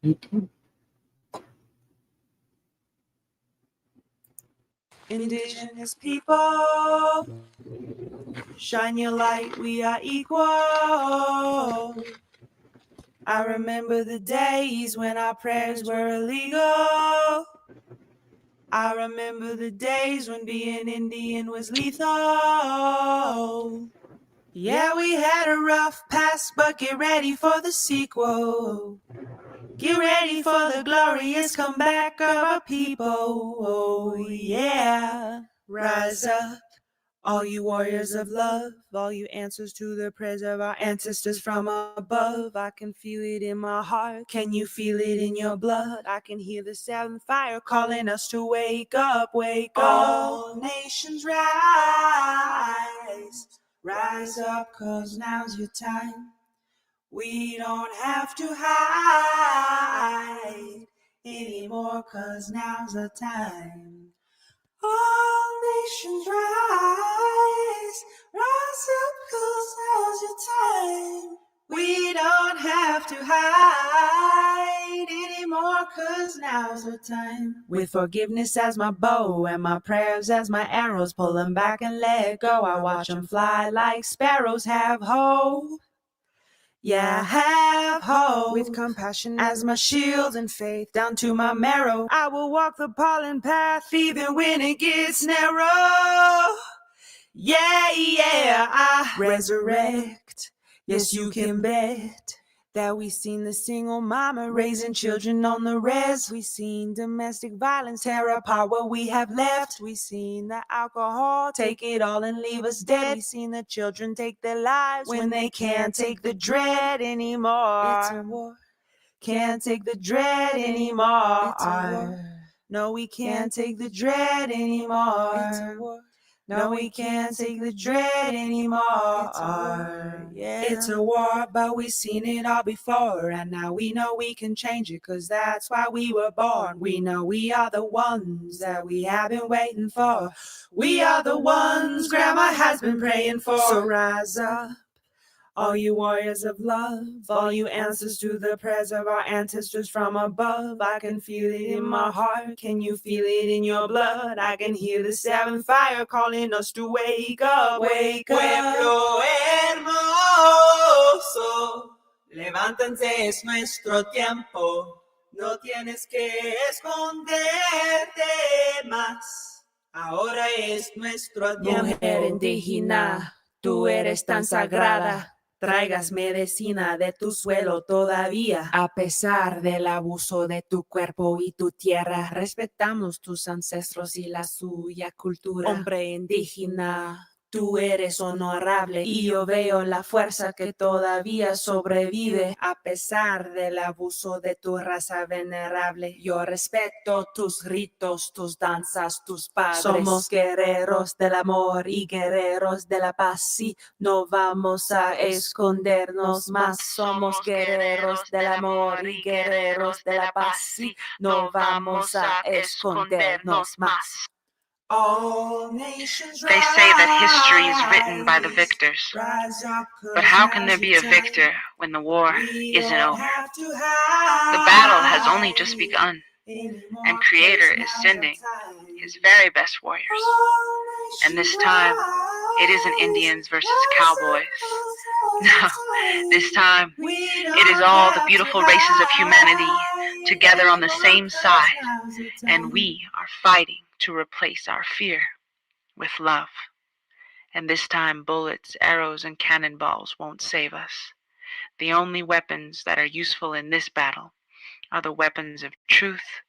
You too. Indigenous people, shine your light, we are equal. I remember the days when our prayers were illegal. I remember the days when being Indian was lethal. Yeah, we had a rough past, but get ready for the sequel. Get ready for the glorious comeback of our people. Oh, yeah. Rise up, all you warriors of love, all you answers to the prayers of our ancestors from above. I can feel it in my heart. Can you feel it in your blood? I can hear the seventh fire calling us to wake up, wake up. All nations rise. Rise up, 'cause now's your time. We don't have to hide anymore, 'cause now's the time. All nations rise, rise up, 'cause now's your time. We don't have to hide anymore, 'cause now's the time. With forgiveness as my bow and my prayers as my arrows, pull them back and let go. I watch them fly like sparrows. Have hope. Yeah, have hope. With compassion as my shield and faith down to my marrow, I will walk the pollen path even when it gets narrow. Yeah, yeah, I resurrect. Yes, you can bet that we seen the single mama raising children on the res. We seen domestic violence tear apart what we have left. We seen the alcohol take it all and leave us dead. We seen the children take their lives when they can't take the dread anymore. It's a war. Can't take the dread anymore. It's a war. No, we can't take the dread anymore. It's a war. No, we can't take the dread anymore. It's a war, but we've seen it all before. And now we know we can change it, 'cause that's why we were born. We know we are the ones that we have been waiting for. We are the ones Grandma has been praying for. So rise up, all you warriors of love, all you answers to the prayers of our ancestors from above. I can feel it in my heart. Can you feel it in your blood? I can hear the seventh fire calling us to wake up, wake up. Pueblo hermoso, levántense, es nuestro tiempo. No tienes que esconderte más. Ahora es nuestro tiempo. Mujer indígena, tú eres tan sagrada. Traigas medicina de tu suelo todavía. A pesar del abuso de tu cuerpo y tu tierra, respetamos tus ancestros y la suya cultura. Hombre indígena, tú eres honorable y yo veo la fuerza que todavía sobrevive a pesar del abuso de tu raza venerable. Yo respeto tus ritos, tus danzas, tus padres. Somos guerreros del amor y guerreros de la paz y no vamos a escondernos más. Somos guerreros del amor y guerreros de la paz y no vamos a escondernos más. They say that history is written by the victors. But how can there be a victor when the war isn't over? The battle has only just begun, and Creator is sending his very best warriors. And this time, it isn't Indians versus cowboys. No, this time, it is all the beautiful races of humanity together on the same side, and we are fighting to replace our fear with love. And this time, bullets, arrows, and cannonballs won't save us. The only weapons that are useful in this battle are the weapons of truth,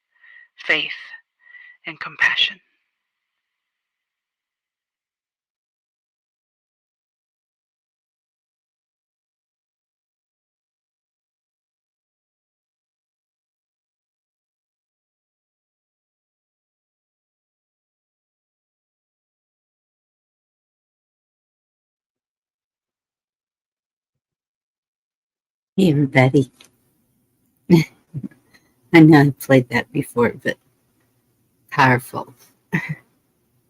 faith, and compassion. Hey, everybody. I know I've played that before, but powerful.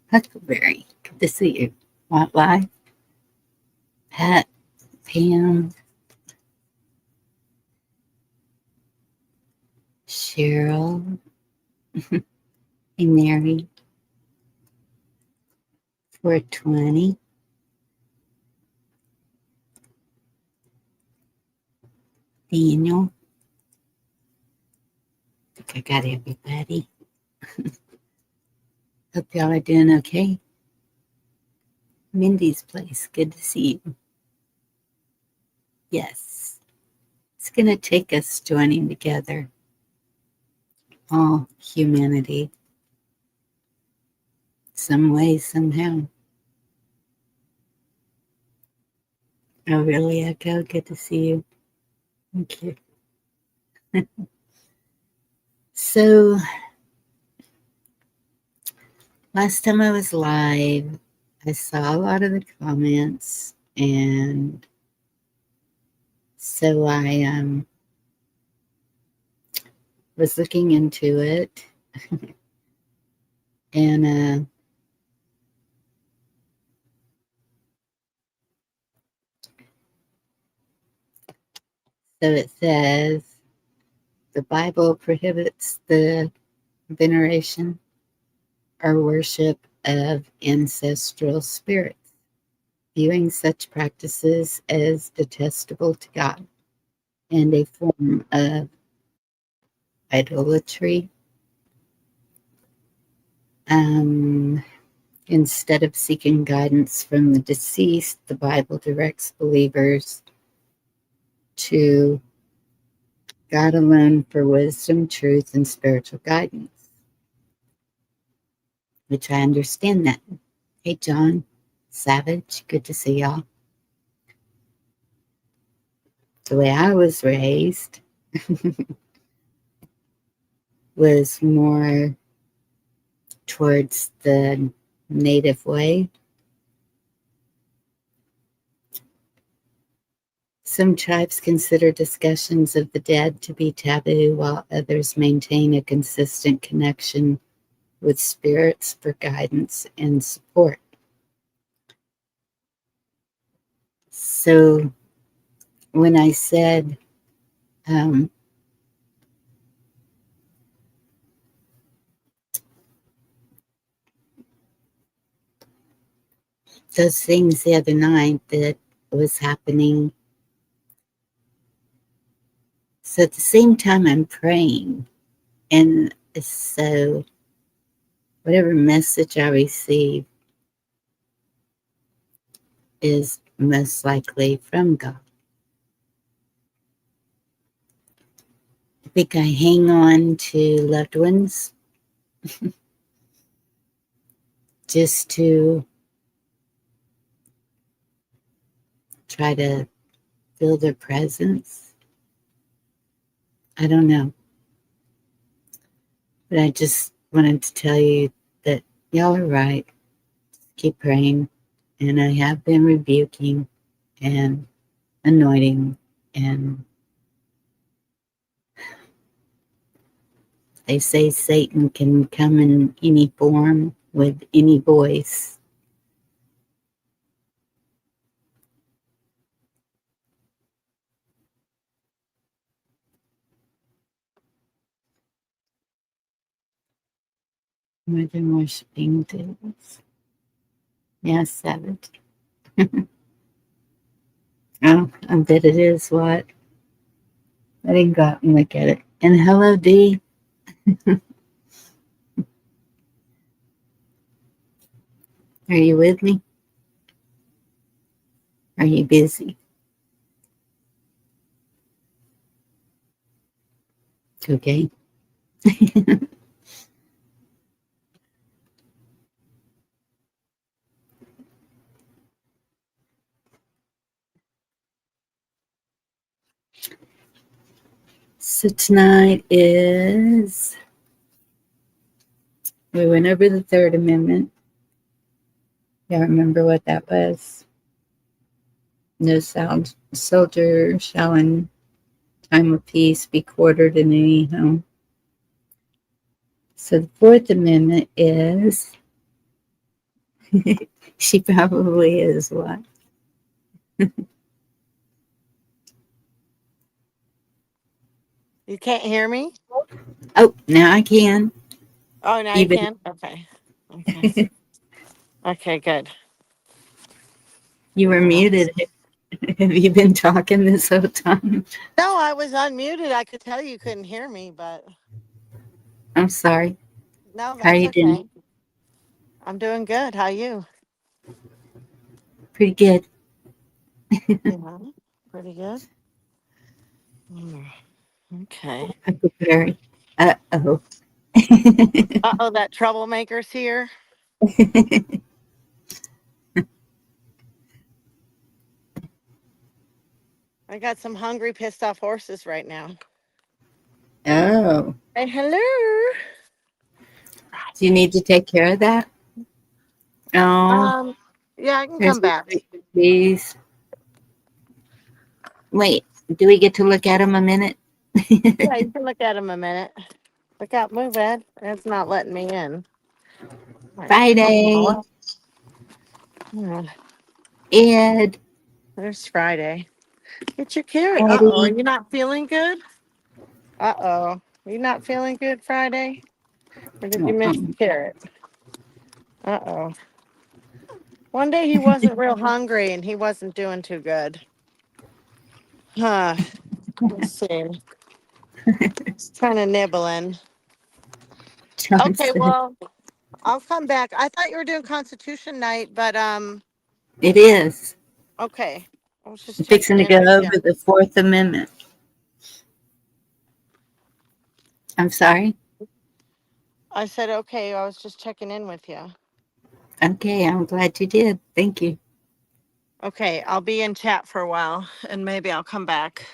Huckleberry, good to see you. Want live? Pat, Pam. Cheryl. Hey, Mary. 420. Daniel. I think I got everybody. Hope y'all are doing okay. Mindy's place. Good to see you. Yes. It's going to take us joining together, all humanity, some way, somehow. Oh, really, Echo? Good to see you. Thank you. So, last time I was live, I saw a lot of the comments, and so I was looking into it, and so it says the Bible prohibits the veneration or worship of ancestral spirits, viewing such practices as detestable to God and a form of idolatry. Instead of seeking guidance from the deceased, the Bible directs believers to God alone for wisdom, truth, and spiritual guidance, which I understand that. Hey, John Savage, good to see y'all. The way I was raised was more towards the native way. Some tribes consider discussions of the dead to be taboo, while others maintain a consistent connection with spirits for guidance and support. So when I said those things the other night that was happening, so at the same time I'm praying, and so whatever message I receive is most likely from God. I think I hang on to loved ones just to try to feel their presence. I don't know. But I just wanted to tell you that y'all are right. Keep praying. And I have been rebuking and anointing, and they say Satan can come in any form with any voice. More than worshiping tables. Yes, Savage. Oh, I bet it is what. I didn't go out and look at it. And hello, D. Are you with me? Are you busy? Okay. So tonight is, we went over the Third Amendment. Y'all remember what that was? No soldier shall in time of peace be quartered in any home. So the Fourth Amendment is, she probably is what? You can't hear me? Oh, now I can. Oh, now you Even can? Okay. Okay. Okay, good. you were Uh, muted. Have you been talking this whole time? no, I was unmuted. I could tell you couldn't hear me, but I'm sorry. no, How are that's you doing? okay. I'm doing good. How you? Pretty good. Yeah, pretty good. Mm, okay. Huckleberry. Uh-oh. Uh-oh, that troublemaker's here. I got some hungry, pissed off horses right now. Oh. Hey, hello. Do you need to take care of that? Oh, Um, yeah, I can there's come a back. sweet piece. Wait, do we get to look at them a minute? Yeah, you can look at him a minute. Look out, move, Ed. It's not letting me in. Like, come Friday. on. Yeah, Ed. there's Friday. Get your carrot. Uh-oh, are Eddie. you not feeling good? Uh-oh. Are you not feeling good Friday? Or did you miss the Uh-uh. carrot? Uh-oh. One day he wasn't real hungry and he wasn't doing too good. Huh. Let's see. He's kind of nibbling. Okay, Johnson. well, I'll come back. I thought you were doing Constitution night, but It is. okay. I was just I'm fixing checking to in go with you. over the Fourth Amendment. I'm sorry. I said okay. I was just checking in with you. Okay, I'm glad you did. Thank you. Okay, I'll be in chat for a while and maybe I'll come back.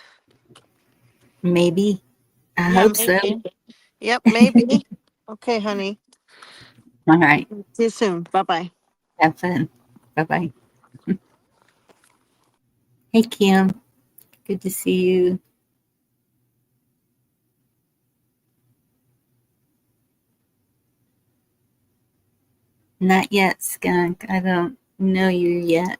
Maybe. I Yeah, hope so. maybe. Yep, maybe. Okay, honey. All right. See you soon. Bye bye. Have fun. Bye bye. Hey, Kim. Good to see you. Not yet, Skunk. I don't know you yet.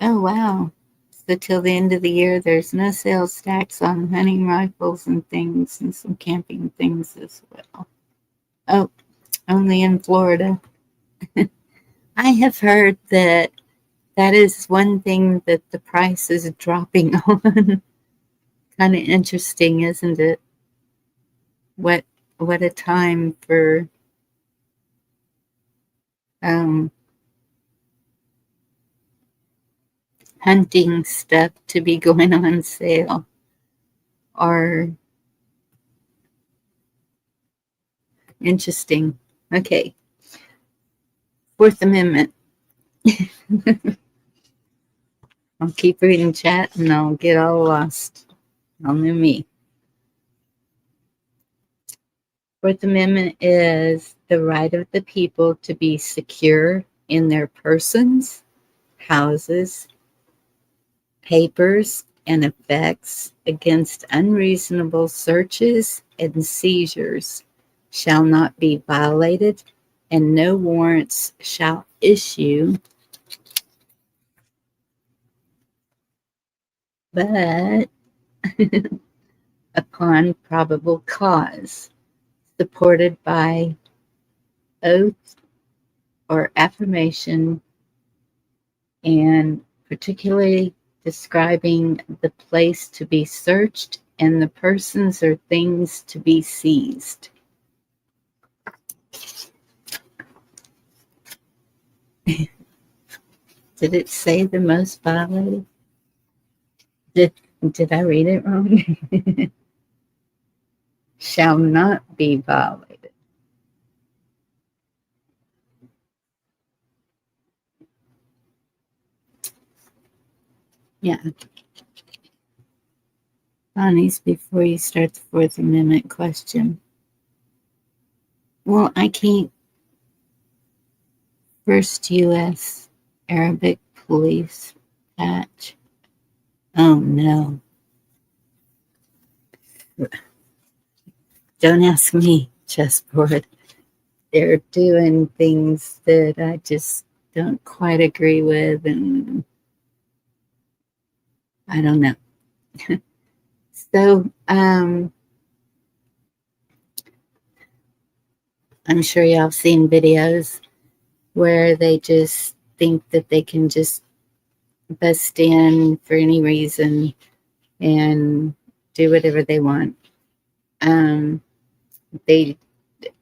Oh, wow. So, till the end of the year, there's no sales tax on hunting rifles and things and some camping things as well. Oh, only in Florida. I have heard that that is one thing that the price is dropping on. Kind of interesting, isn't it? What what a time for um, hunting stuff to be going on sale. Or interesting. Okay, Fourth Amendment. I'll keep reading chat and I'll get all lost. I'll know me. Fourth Amendment is the right of the people to be secure in their persons, houses, papers, and effects against unreasonable searches and seizures shall not be violated, and no warrants shall issue but upon probable cause, supported by oath or affirmation, and particularly describing the place to be searched and the persons or things to be seized. Did it say the most violated? Did, did I read it wrong? Shall not be violated. Yeah. Bonnie's before you start the Fourth Amendment question. Well, I can't. First U.S. Arabic police patch. Oh no. Don't ask me, chessboard. They're doing things that I just don't quite agree with, and I don't know. So, I'm sure y'all have seen videos where they just think that they can just bust in for any reason and do whatever they want. They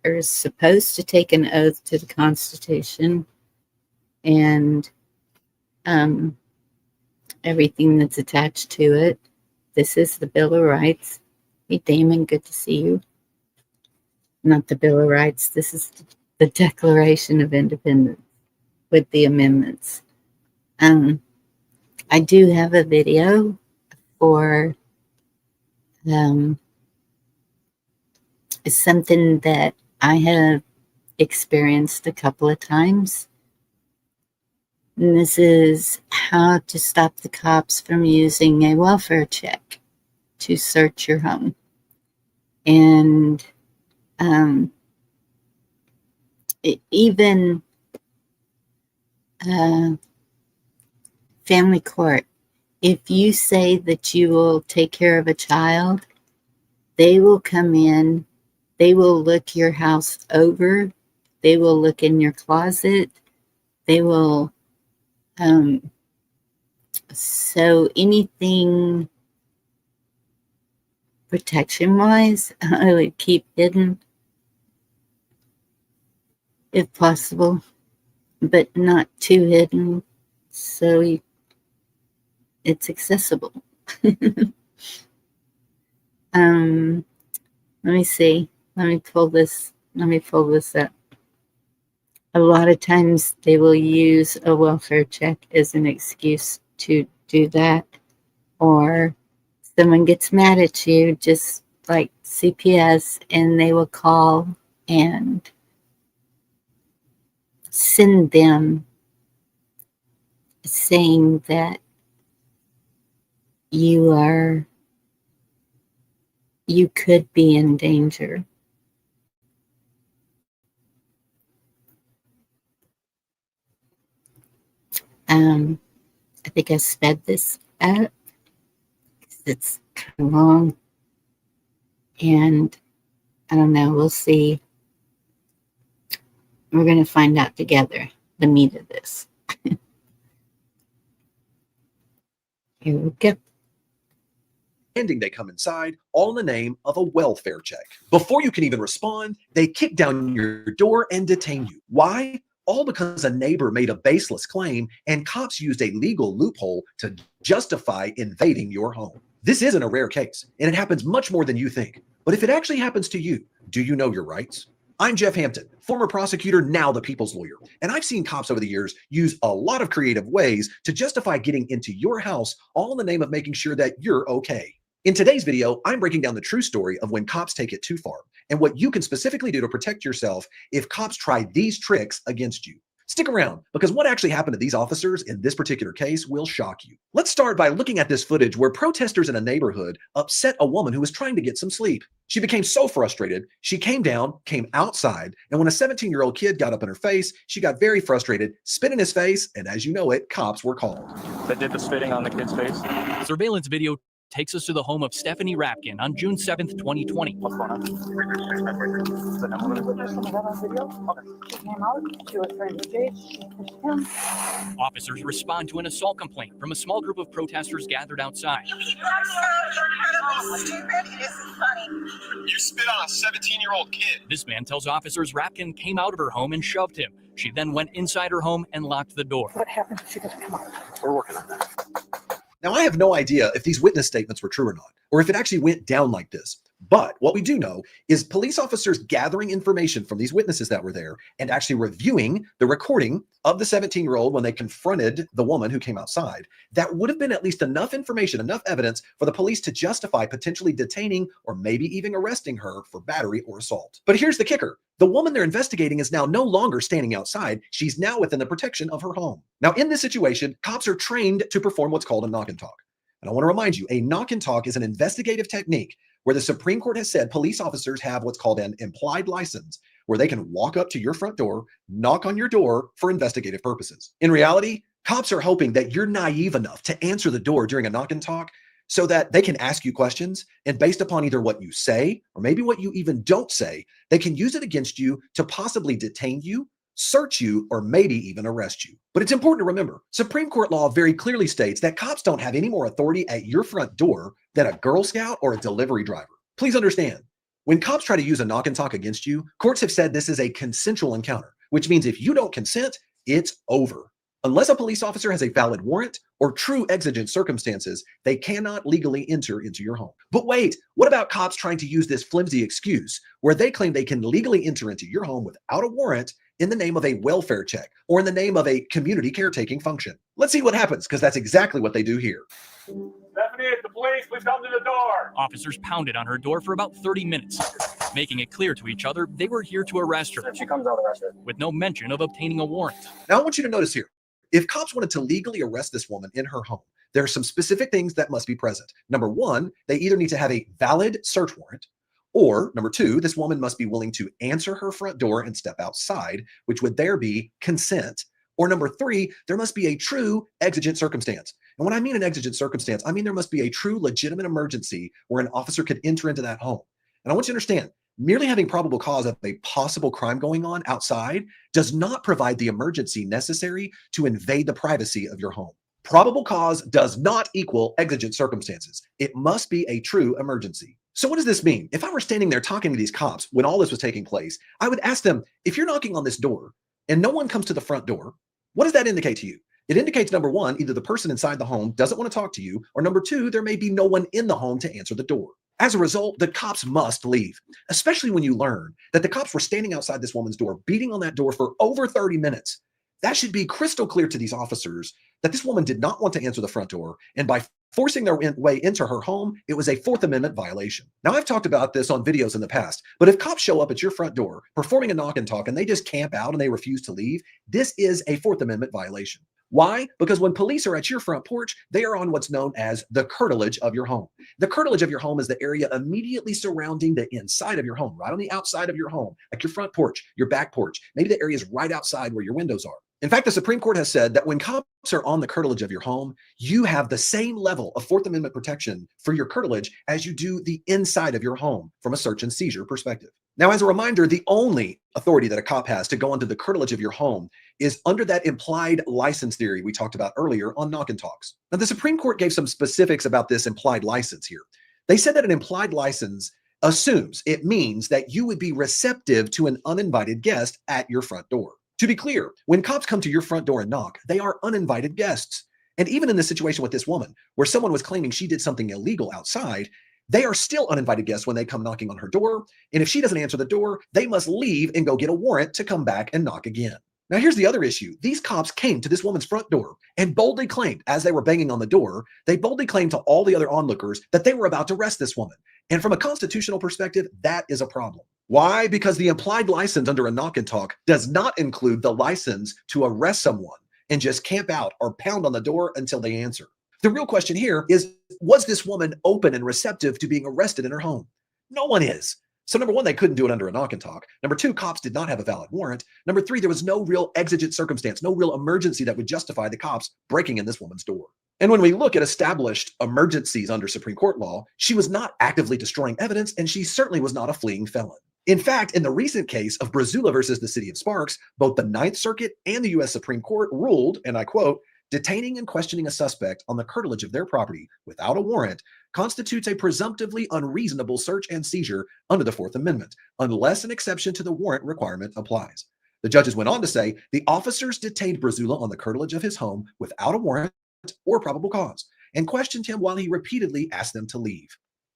are supposed to take an oath to the Constitution and um, everything that's attached to it. This is the Bill of Rights. Hey, Damon, good to see you. Not the Bill of Rights. This is the Declaration of Independence with the amendments. I do have a video for something that I have experienced a couple of times. And this is how to stop the cops from using a welfare check to search your home. And even family court, if you say that you will take care of a child, they will come in, they will look your house over, they will look in your closet, they will, so anything protection-wise, I would keep hidden if possible, but not too hidden, so it's accessible. Let me see. Let me pull this up. A lot of times they will use a welfare check as an excuse to do that, or someone gets mad at you, just like CPS, and they will call and send them saying that you could be in danger. I think I sped this up because it's kind of long, and I don't know, we'll see. We're going to find out together the meat of this. Here we go. Demanding they come inside, all in the name of a welfare check. Before you can even respond, they kick down your door and detain you. Why? All because a neighbor made a baseless claim and cops used a legal loophole to justify invading your home. This isn't a rare case, and it happens much more than you think. But if it actually happens to you, do you know your rights? I'm Jeff Hampton, former prosecutor, now the people's lawyer, and I've seen cops over the years use a lot of creative ways to justify getting into your house, all in the name of making sure that you're okay. In today's video, I'm breaking down the true story of when cops take it too far and what you can specifically do to protect yourself if cops try these tricks against you. Stick around, because what actually happened to these officers in this particular case will shock you. Let's start by looking at this footage where protesters in a neighborhood upset a woman who was trying to get some sleep. She became so frustrated, she came outside, and when a 17-year-old kid got up in her face, she got very frustrated, spit in his face, and as you know it, cops were called. That did the spitting on the kid's face? Surveillance video takes us to the home of Stephanie Rapkin on June 7th, 2020. What's going on? The number of the witness on the video? Okay. She came out, she was trying to chase, she pushed him. Officers respond to an assault complaint from a small group of protesters gathered outside. You people are so incredibly stupid. This is funny. You spit on a 17-year-old kid. This man tells officers Rapkin came out of her home and shoved him. She then went inside her home and locked the door. What happened if she doesn't come out? We're working on that. Now, I have no idea if these witness statements were true or not, or if it actually went down like this. But what we do know is police officers gathering information from these witnesses that were there and actually reviewing the recording of the 17-year-old when they confronted the woman who came outside. That would have been at least enough information, enough evidence for the police to justify potentially detaining or maybe even arresting her for battery or assault. But here's the kicker. The woman they're investigating is now no longer standing outside. She's now within the protection of her home. Now, in this situation, cops are trained to perform what's called a knock and talk. And I want to remind you, a knock and talk is an investigative technique where the Supreme Court has said police officers have what's called an implied license, where they can walk up to your front door, knock on your door for investigative purposes. In reality, cops are hoping that you're naive enough to answer the door during a knock and talk so that they can ask you questions, and based upon either what you say or maybe what you even don't say, they can use it against you to possibly detain you, search you, or maybe even arrest you. But it's important to remember, Supreme Court law very clearly states that cops don't have any more authority at your front door than a Girl Scout or a delivery driver. Please understand, when cops try to use a knock and talk against you, courts have said this is a consensual encounter, which means if you don't consent, it's over. Unless a police officer has a valid warrant or true exigent circumstances, they cannot legally enter into your home. But wait, what about cops trying to use this flimsy excuse where they claim they can legally enter into your home without a warrant in the name of a welfare check or in the name of a community caretaking function? Let's see what happens, because that's exactly what they do here. Stephanie, it's the police. Please come to the door. Officers pounded on her door for about 30 minutes, making it clear to each other they were here to arrest her, If she comes out, arrest her. with no mention of obtaining a warrant. Now, I want you to notice here, if cops wanted to legally arrest this woman in her home, there are some specific things that must be present. Number one, they either need to have a valid search warrant, or number two, this woman must be willing to answer her front door and step outside, which would there be consent. Or number three, there must be a true exigent circumstance. And when I mean an exigent circumstance, I mean there must be a true legitimate emergency where an officer could enter into that home. And I want you to understand, merely having probable cause of a possible crime going on outside does not provide the emergency necessary to invade the privacy of your home. Probable cause does not equal exigent circumstances. It must be a true emergency. So what does this mean? If I were standing there talking to these cops when all this was taking place, I would ask them, if you're knocking on this door and no one comes to the front door, what does that indicate to you? It indicates, number one, either the person inside the home doesn't want to talk to you, or number two, there may be no one in the home to answer the door. As a result, the cops must leave, especially when you learn that the cops were standing outside this woman's door, beating on that door for over 30 minutes. That should be crystal clear to these officers that this woman did not want to answer the front door, and by forcing their way into her home, it was a Fourth Amendment violation. Now, I've talked about this on videos in the past, but if cops show up at your front door performing a knock and talk and they just camp out and they refuse to leave, this is a Fourth Amendment violation. Why? Because when police are at your front porch, they are on what's known as the curtilage of your home. The curtilage of your home is the area immediately surrounding the inside of your home, right on the outside of your home, like your front porch, your back porch, maybe the areas right outside where your windows are. In fact, the Supreme Court has said that when cops are on the curtilage of your home, you have the same level of Fourth Amendment protection for your curtilage as you do the inside of your home from a search and seizure perspective. Now, as a reminder, the only authority that a cop has to go onto the curtilage of your home is under that implied license theory we talked about earlier on Knock and Talks. Now, the Supreme Court gave some specifics about this implied license here. They said that an implied license assumes, it means that you would be receptive to an uninvited guest at your front door. To be clear, when cops come to your front door and knock, they are uninvited guests. And even in this situation with this woman, where someone was claiming she did something illegal outside, they are still uninvited guests when they come knocking on her door. And if she doesn't answer the door, they must leave and go get a warrant to come back and knock again. Now, here's the other issue. These cops came to this woman's front door and boldly claimed, as they were banging on the door, they boldly claimed to all the other onlookers that they were about to arrest this woman. And from a constitutional perspective, that is a problem. Why? Because the implied license under a knock and talk does not include the license to arrest someone and just camp out or pound on the door until they answer. The real question here is, was this woman open and receptive to being arrested in her home? No one is. So number one, they couldn't do it under a knock and talk. Number two, cops did not have a valid warrant. Number three, there was no real exigent circumstance, no real emergency that would justify the cops breaking in this woman's door. And when we look at established emergencies under Supreme Court law, she was not actively destroying evidence, and she certainly was not a fleeing felon. In fact, in the recent case of Brazula versus the City of Sparks, both the Ninth Circuit and the U.S. Supreme Court ruled, and I quote, detaining and questioning a suspect on the curtilage of their property without a warrant constitutes a presumptively unreasonable search and seizure under the Fourth Amendment, unless an exception to the warrant requirement applies. The judges went on to say the officers detained Brazula on the curtilage of his home without a warrant or probable cause and questioned him while he repeatedly asked them to leave.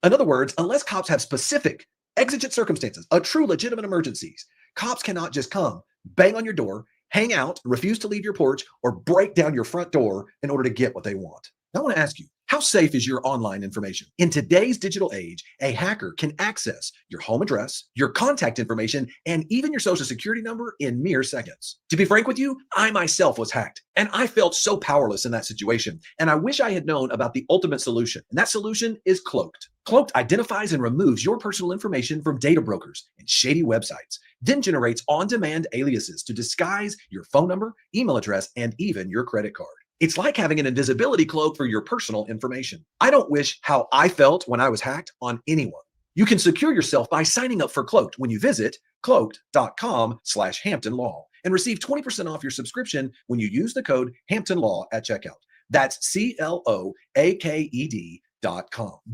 In other words, unless cops have specific exigent circumstances, a true legitimate emergencies, cops cannot just come, bang on your door, hang out, refuse to leave your porch, or break down your front door in order to get what they want. Now, I want to ask you, how safe is your online information? In today's digital age, a hacker can access your home address, your contact information, and even your social security number in mere seconds. To be frank with you, I myself was hacked, and I felt so powerless in that situation. And I wish I had known about the ultimate solution, and that solution is Cloaked. Cloaked identifies and removes your personal information from data brokers and shady websites, then generates on-demand aliases to disguise your phone number, email address, and even your credit card. It's like having an invisibility cloak for your personal information. I don't wish how I felt when I was hacked on anyone. You can secure yourself by signing up for Cloaked when you visit cloaked.com/HamptonLaw and receive 20% off your subscription when you use the code HamptonLaw at checkout. That's CLOAKED.com.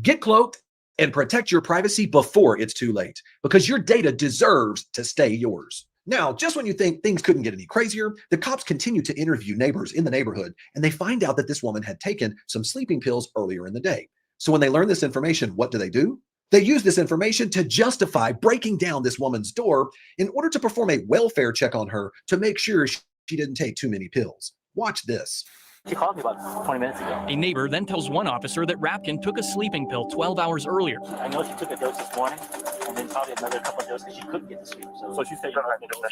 Get Cloaked and protect your privacy before it's too late, because your data deserves to stay yours. Now, just when you think things couldn't get any crazier, the cops continue to interview neighbors in the neighborhood, and they find out that this woman had taken some sleeping pills earlier in the day. So when they learn this information, what do? They use this information to justify breaking down this woman's door in order to perform a welfare check on her to make sure she didn't take too many pills. Watch this. She called me about 20 minutes ago. A neighbor then tells one officer that Rapkin took a sleeping pill 12 hours earlier. I know she took a dose this morning, and then probably another couple of doses because she couldn't get to sleep. So she's taking a dose.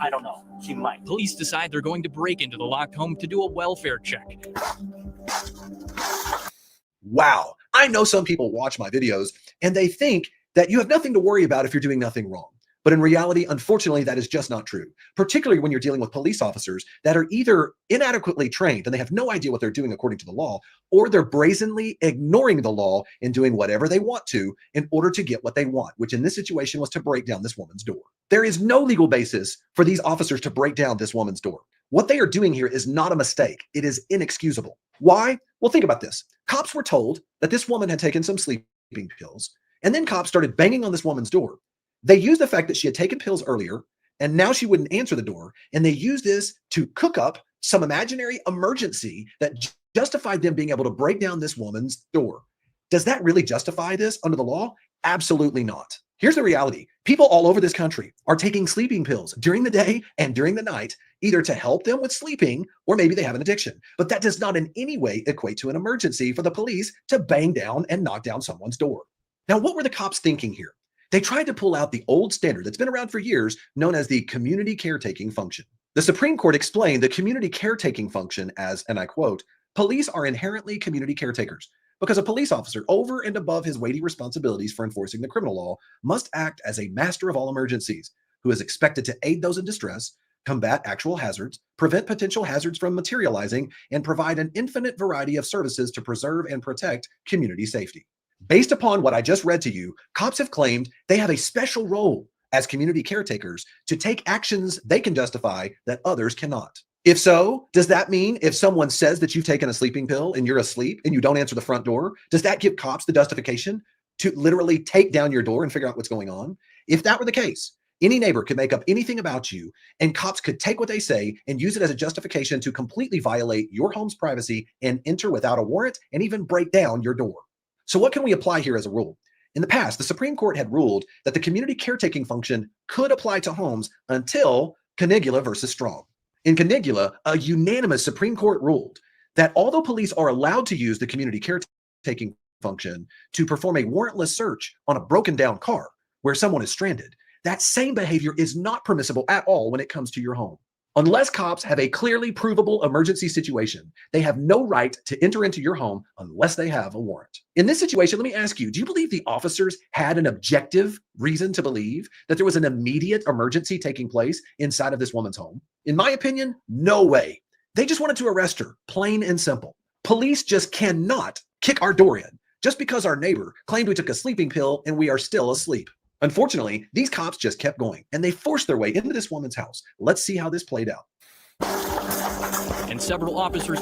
I don't know. She might. Police decide they're going to break into the locked home to do a welfare check. Wow. I know some people watch my videos and they think that you have nothing to worry about if you're doing nothing wrong. But in reality, unfortunately, that is just not true, particularly when you're dealing with police officers that are either inadequately trained and they have no idea what they're doing according to the law, or they're brazenly ignoring the law and doing whatever they want to in order to get what they want, which in this situation was to break down this woman's door. There is no legal basis for these officers to break down this woman's door. What they are doing here is not a mistake. It is inexcusable. Why? Well, think about this. Cops were told that this woman had taken some sleeping pills, and then cops started banging on this woman's door. They used the fact that she had taken pills earlier, and now she wouldn't answer the door, and they used this to cook up some imaginary emergency that justified them being able to break down this woman's door. Does that really justify this under the law? Absolutely not. Here's the reality. People all over this country are taking sleeping pills during the day and during the night, either to help them with sleeping or maybe they have an addiction. But that does not in any way equate to an emergency for the police to bang down and knock down someone's door. Now, what were the cops thinking here? They tried to pull out the old standard that's been around for years, known as the community caretaking function. The Supreme Court explained the community caretaking function as, and I quote, "Police are inherently community caretakers, because a police officer, over and above his weighty responsibilities for enforcing the criminal law, must act as a master of all emergencies, who is expected to aid those in distress, combat actual hazards, prevent potential hazards from materializing, and provide an infinite variety of services to preserve and protect community safety." Based upon what I just read to you, cops have claimed they have a special role as community caretakers to take actions they can justify that others cannot. If so, does that mean if someone says that you've taken a sleeping pill and you're asleep and you don't answer the front door, does that give cops the justification to literally take down your door and figure out what's going on? If that were the case, any neighbor could make up anything about you, and cops could take what they say and use it as a justification to completely violate your home's privacy and enter without a warrant and even break down your door. So what can we apply here as a rule? In the past, the Supreme Court had ruled that the community caretaking function could apply to homes until Canigula versus Strong. In Canigula, a unanimous Supreme Court ruled that although police are allowed to use the community caretaking function to perform a warrantless search on a broken down car where someone is stranded, that same behavior is not permissible at all when it comes to your home. Unless cops have a clearly provable emergency situation, they have no right to enter into your home unless they have a warrant. In this situation, let me ask you, do you believe the officers had an objective reason to believe that there was an immediate emergency taking place inside of this woman's home? In my opinion, no way. They just wanted to arrest her, plain and simple. Police just cannot kick our door in just because our neighbor claimed we took a sleeping pill and we are still asleep. Unfortunately, these cops just kept going and they forced their way into this woman's house. Let's see how this played out. And several officers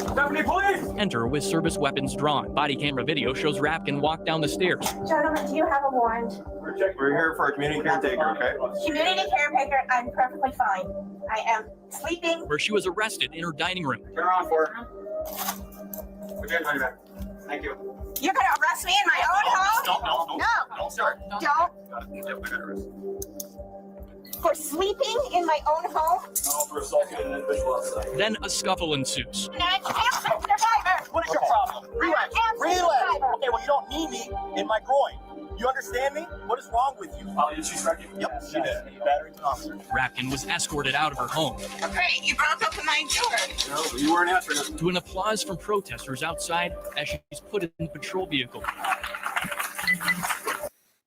enter with service weapons drawn. Body camera video shows Rapkin walk down the stairs. Gentlemen, do you have a warrant? We're here for a community caretaker, okay? Community caretaker, I'm perfectly fine. I am sleeping. Where she was arrested in her dining room. Turn around for her. Okay, money back. Thank you. You're going to arrest me in my own home? Don't start. Don't. Yep, I got arrested. For sleeping in my own home? No, for assaulting an individual outside. Then a scuffle ensues. And I am the survivor. What is your problem? Relax. Relax. Okay, well, you don't need me in my groin. You understand me? What is wrong with you? Did she strike you? Yep, she did. Battery to an officer. Rapkin was escorted out of her home. Great, you broke open my door. No, you weren't answering us. To an applause from protesters outside as she's put in the patrol vehicle.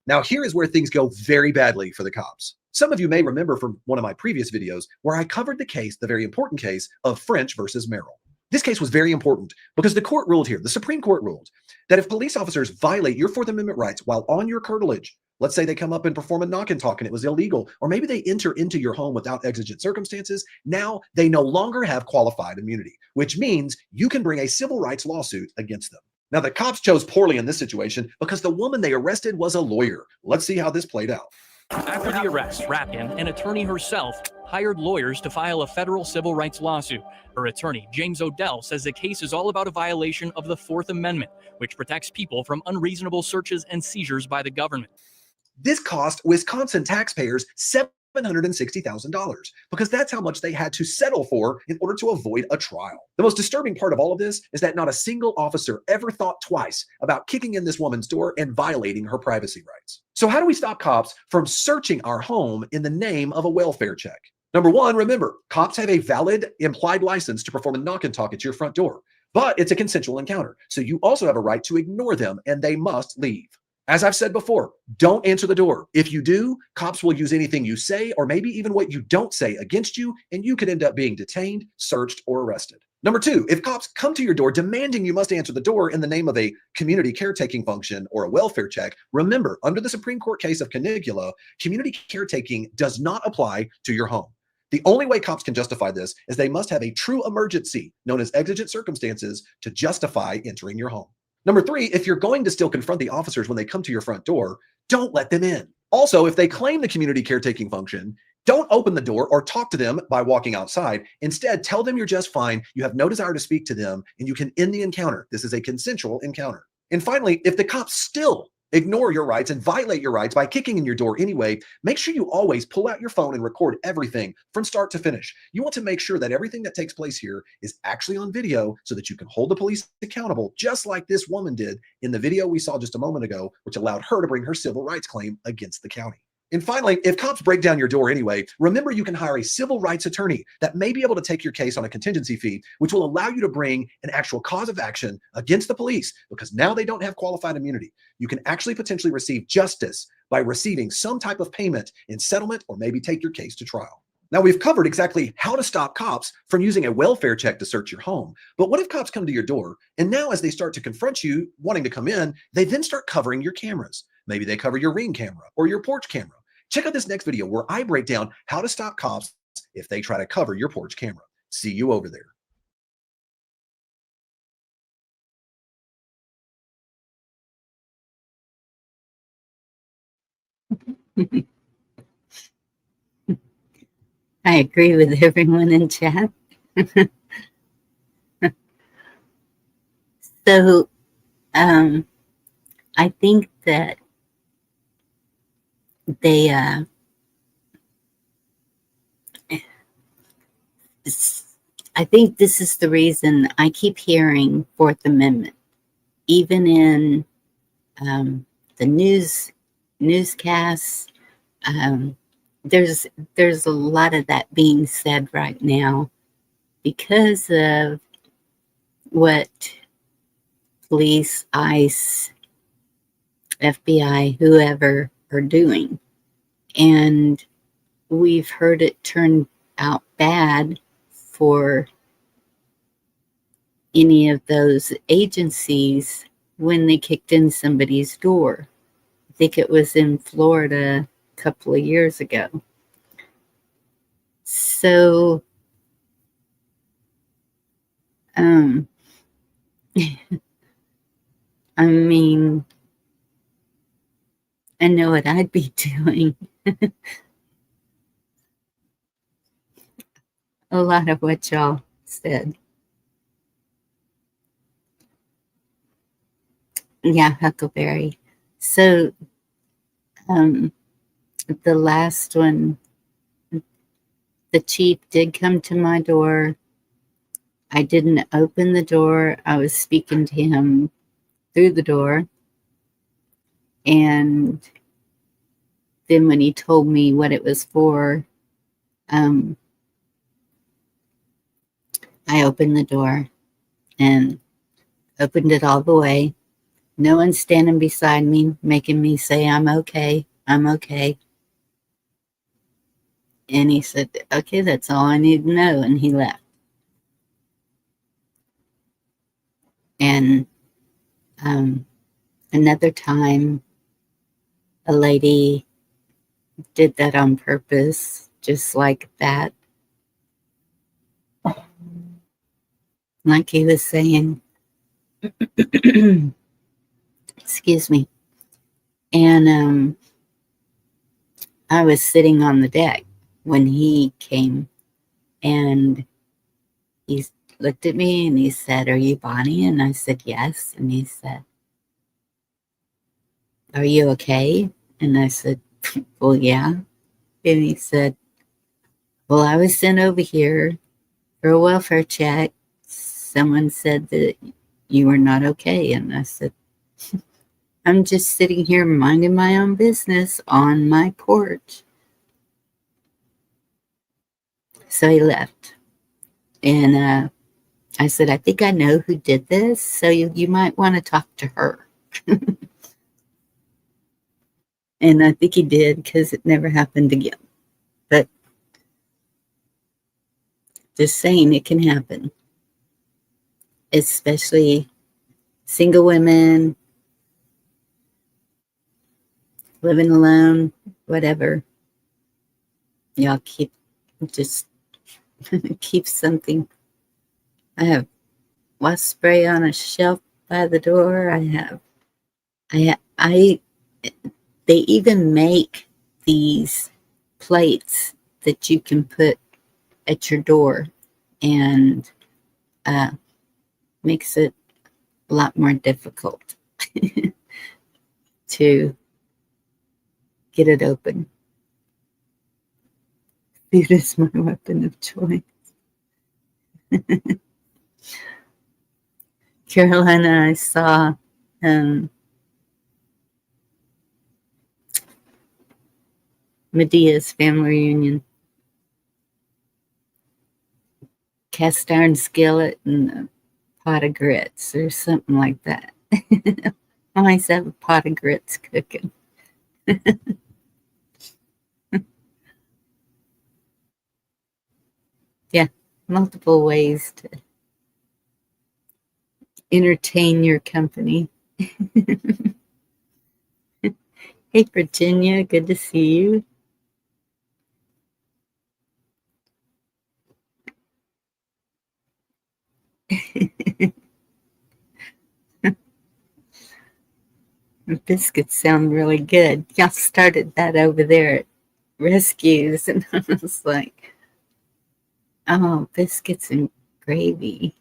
Now, here is where things go very badly for the cops. Some of you may remember from one of my previous videos where I covered the case, the very important case of French versus Merrill. This case was very important because the court ruled here, the Supreme Court ruled, that if police officers violate your Fourth Amendment rights while on your curtilage, let's say they come up and perform a knock and talk and it was illegal, or maybe they enter into your home without exigent circumstances, now they no longer have qualified immunity, which means you can bring a civil rights lawsuit against them. Now, the cops chose poorly in this situation because the woman they arrested was a lawyer. Let's see how this played out. After the arrest, Rapkin, an attorney herself, hired lawyers to file a federal civil rights lawsuit. Her attorney, James Odell, says the case is all about a violation of the Fourth Amendment, which protects people from unreasonable searches and seizures by the government. This cost Wisconsin taxpayers $760,000 because that's how much they had to settle for in order to avoid a trial. The most disturbing part of all of this is that not a single officer ever thought twice about kicking in this woman's door and violating her privacy rights. So how do we stop cops from searching our home in the name of a welfare check? Number one, remember, cops have a valid implied license to perform a knock and talk at your front door, but it's a consensual encounter. So you also have a right to ignore them and they must leave. As I've said before, don't answer the door. If you do, cops will use anything you say or maybe even what you don't say against you, and you could end up being detained, searched, or arrested. Number two, if cops come to your door demanding you must answer the door in the name of a community caretaking function or a welfare check, remember, under the Supreme Court case of Canigula, community caretaking does not apply to your home. The only way cops can justify this is they must have a true emergency, known as exigent circumstances, to justify entering your home. Number three, if you're going to still confront the officers when they come to your front door, don't let them in. Also, if they claim the community caretaking function, don't open the door or talk to them by walking outside. Instead, tell them you're just fine, you have no desire to speak to them, and you can end the encounter. This is a consensual encounter. And finally, if the cops still ignore your rights and violate your rights by kicking in your door anyway, make sure you always pull out your phone and record everything from start to finish. You want to make sure that everything that takes place here is actually on video so that you can hold the police accountable, just like this woman did in the video we saw just a moment ago, which allowed her to bring her civil rights claim against the county. And finally, if cops break down your door anyway, remember you can hire a civil rights attorney that may be able to take your case on a contingency fee, which will allow you to bring an actual cause of action against the police because now they don't have qualified immunity. You can actually potentially receive justice by receiving some type of payment in settlement or maybe take your case to trial. Now, we've covered exactly how to stop cops from using a welfare check to search your home. But what if cops come to your door and now as they start to confront you wanting to come in, they then start covering your cameras. Maybe they cover your Ring camera or your porch camera. Check out this next video where I break down how to stop cops if they try to cover your porch camera. See you over there. I agree with everyone in chat. So, I think that they, I think this is the reason I keep hearing Fourth Amendment, even in the newscasts. There's a lot of that being said right now because of what police, ICE, FBI, whoever are doing. And we've heard it turn out bad for any of those agencies when they kicked in somebody's door. I think it was in Florida a couple of years ago. So, I mean, I know what I'd be doing. A lot of what y'all said. Yeah, Huckleberry. So, the last one, the chief did come to my door. I didn't open the door. I was speaking to him through the door. And then when he told me what it was for, I opened the door and opened it all the way. No one standing beside me, making me say, I'm okay, I'm okay. And he said, okay, that's all I need to know. And he left. And another time, a lady did that on purpose, just like that. Like he was saying, excuse me. And I was sitting on the deck when he came, and he looked at me and he said, "Are you Bonnie?" And I said, "Yes." And he said, "Are you okay?" And I said, "Well, yeah." And he said, "Well, I was sent over here for a welfare check. Someone said that you were not okay." And I said, "I'm just sitting here minding my own business on my porch." So he left. And I said, "I think I know who did this, so you might want to talk to her." And I think he did, because it never happened again. But just saying, it can happen, especially single women, living alone, whatever. Y'all just keep something. I have wasp spray on a shelf by the door. I they even make these plates that you can put at your door, and makes it a lot more difficult to get it open. Food is my weapon of choice. Carolina, I saw Medea's family reunion. Cast iron skillet and a pot of grits or something like that. I always have a pot of grits cooking. Yeah, multiple ways to entertain your company. Hey, Virginia, good to see you. Biscuits sound really good. Y'all started that over there at Rescues, and I was like, oh, biscuits and gravy.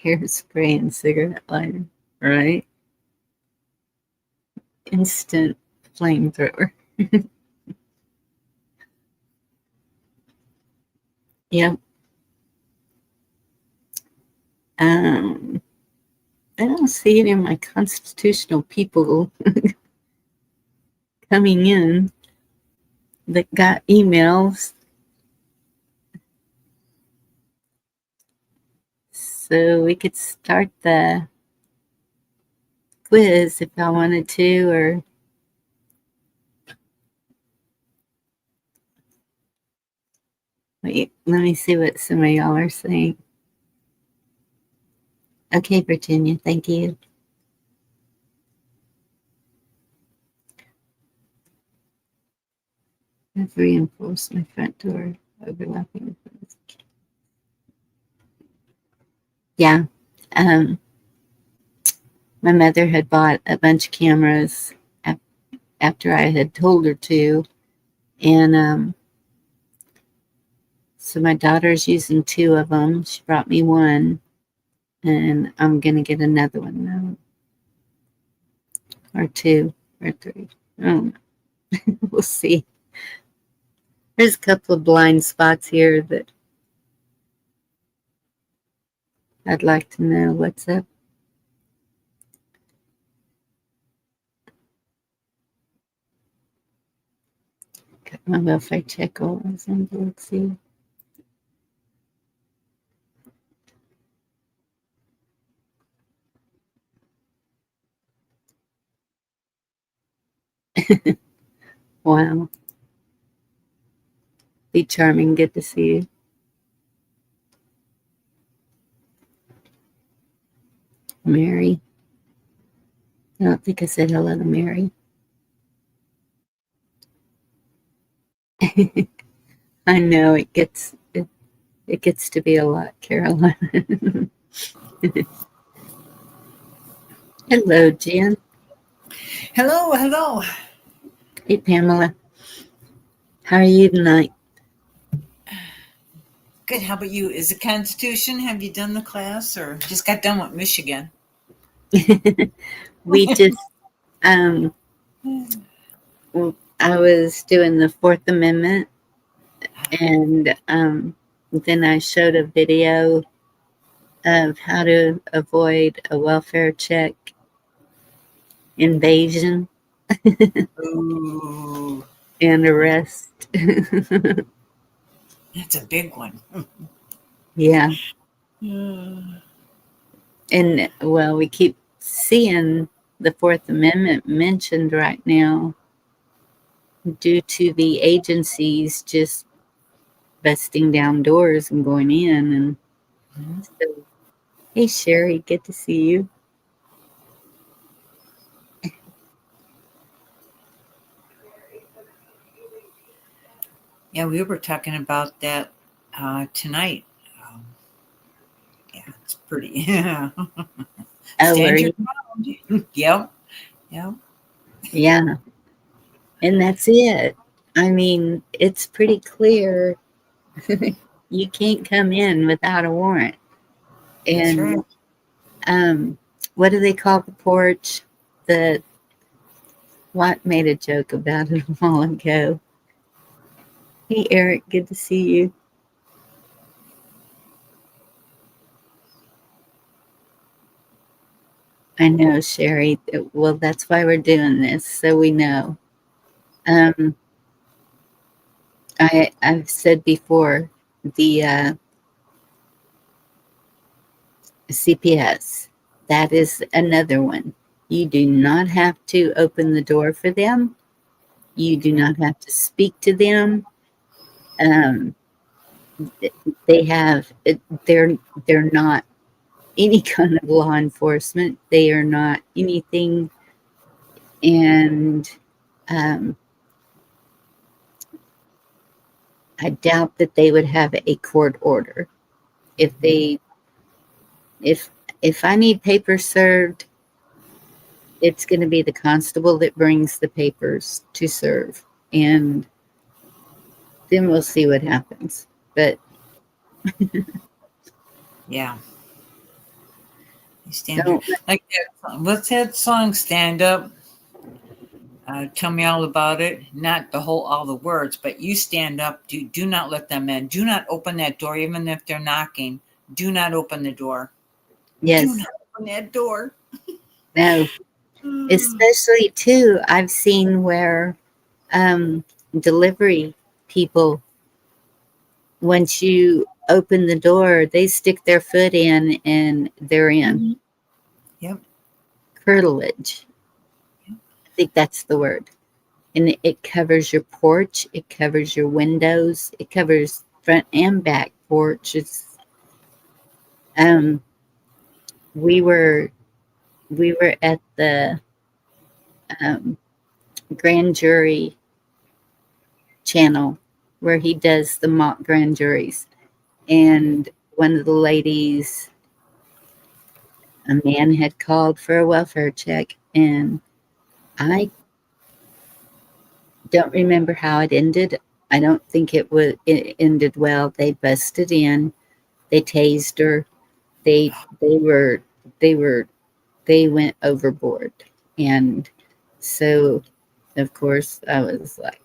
Hairspray and cigarette lighter, right? Instant flamethrower. Yep. I don't see any of my constitutional people coming in that got emails. So we could start the quiz if I wanted to, or wait, let me see what some of y'all are saying. Okay, Virginia, thank you. I've reinforced my front door, overlapping. Yeah. My mother had bought a bunch of cameras after I had told her to. And so my daughter's using 2 of them. She brought me one, and I'm going to get another one now. Or 2 or 3. Oh, we'll see. There's a couple of blind spots here that I'd like to know what's up. Got my welfare check all let's see. Wow. Be charming. Good to see you. Mary. I don't think I said hello to Mary. I know it gets to be a lot, Caroline. Hello, Jen. Hello, hello. Hey, Pamela. How are you tonight? Good. How about you? Is the Constitution? Have you done the class, or just got done with Michigan? We just well, I was doing the Fourth Amendment, and then I showed a video of how to avoid a welfare check invasion Ooh, and arrest. that's a big one. Yeah. And well, we keep seeing the Fourth Amendment mentioned right now due to the agencies just busting down doors and going in. And so, hey, Sherry, good to see you. Yeah, we were talking about that tonight. Yeah, it's pretty. Yeah. Oh, Stand were your you? ground. Yep. Yep. Yeah. And that's it. I mean, it's pretty clear you can't come in without a warrant. That's right. And what do they call the porch? The Watt made a joke about it a while ago. Hey, Eric, good to see you. I know, Sherry. Well, that's why we're doing this, so we know. I've said before, the CPS, that is another one. You do not have to open the door for them. You do not have to speak to them. They have they're not any kind of law enforcement. They are not anything, and I doubt that they would have a court order if they if I need papers served. It's going to be the constable that brings the papers to serve, and then we'll see what happens. But Yeah. You stand your, like that. What's that song? Stand up. Tell me all about it. Not the whole, all the words, but you stand up. Do not let them in. Do not open that door, even if they're knocking. Do not open the door. yes, Do not open that door. no, especially too, I've seen where delivery people, once you open the door, they stick their foot in and they're in. Yep. Curtilage. I think that's the word. And it covers your porch, it covers your windows, it covers front and back porches. We were at the grand jury channel where he does the mock grand juries, and one of the ladies, a man had called for a welfare check, and I don't remember how it ended. I don't think it ended well. They busted in, they tased her, they were they went overboard. And so of course I was like,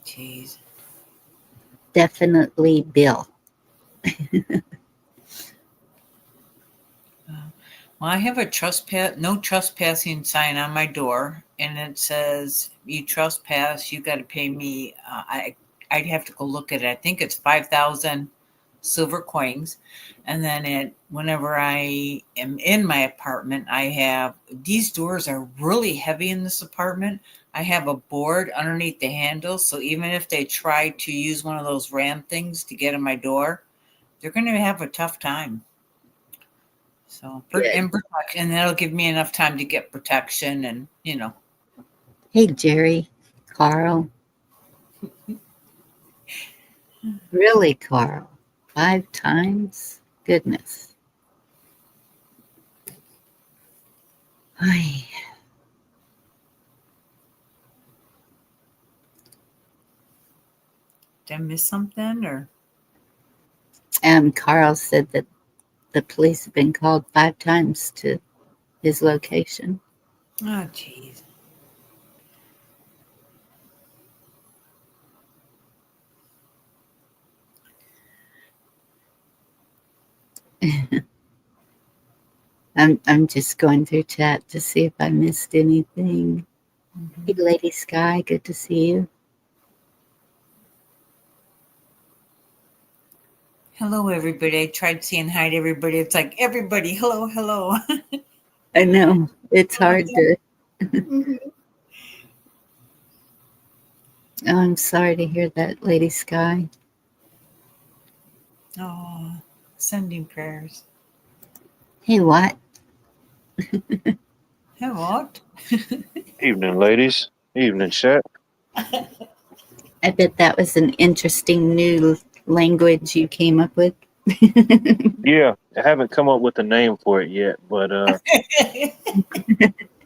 jeez, definitely Bill. Well, I have a no trespassing sign on my door, and it says, "You trespass, you got to pay me." I'd have to go look at it. I think it's 5,000 silver coins, and then whenever I am in my apartment, I have these doors are really heavy in this apartment. I have a board underneath the handle, so even if they try to use one of those ram things to get in my door, they're going to have a tough time. So, Good. and protection, that'll give me enough time to get protection and, Hey, Jerry, Carl. Really, Carl? 5 times? Goodness. Ay. Did I miss something or? Carl said that the police have been called 5 times to his location. Oh, jeez. I'm just going through chat to see if I missed anything. Hey, Lady Sky, good to see you. Hello, everybody. I tried saying hi to everybody. It's like, everybody, hello, hello. I know, it's hard to. Oh, I'm sorry to hear that, Lady Sky. Oh, sending prayers. Hey, what? Hey, what? Evening, ladies. Evening, chat. I bet that was an interesting new language you came up with. Yeah, I haven't come up with a name for it yet, but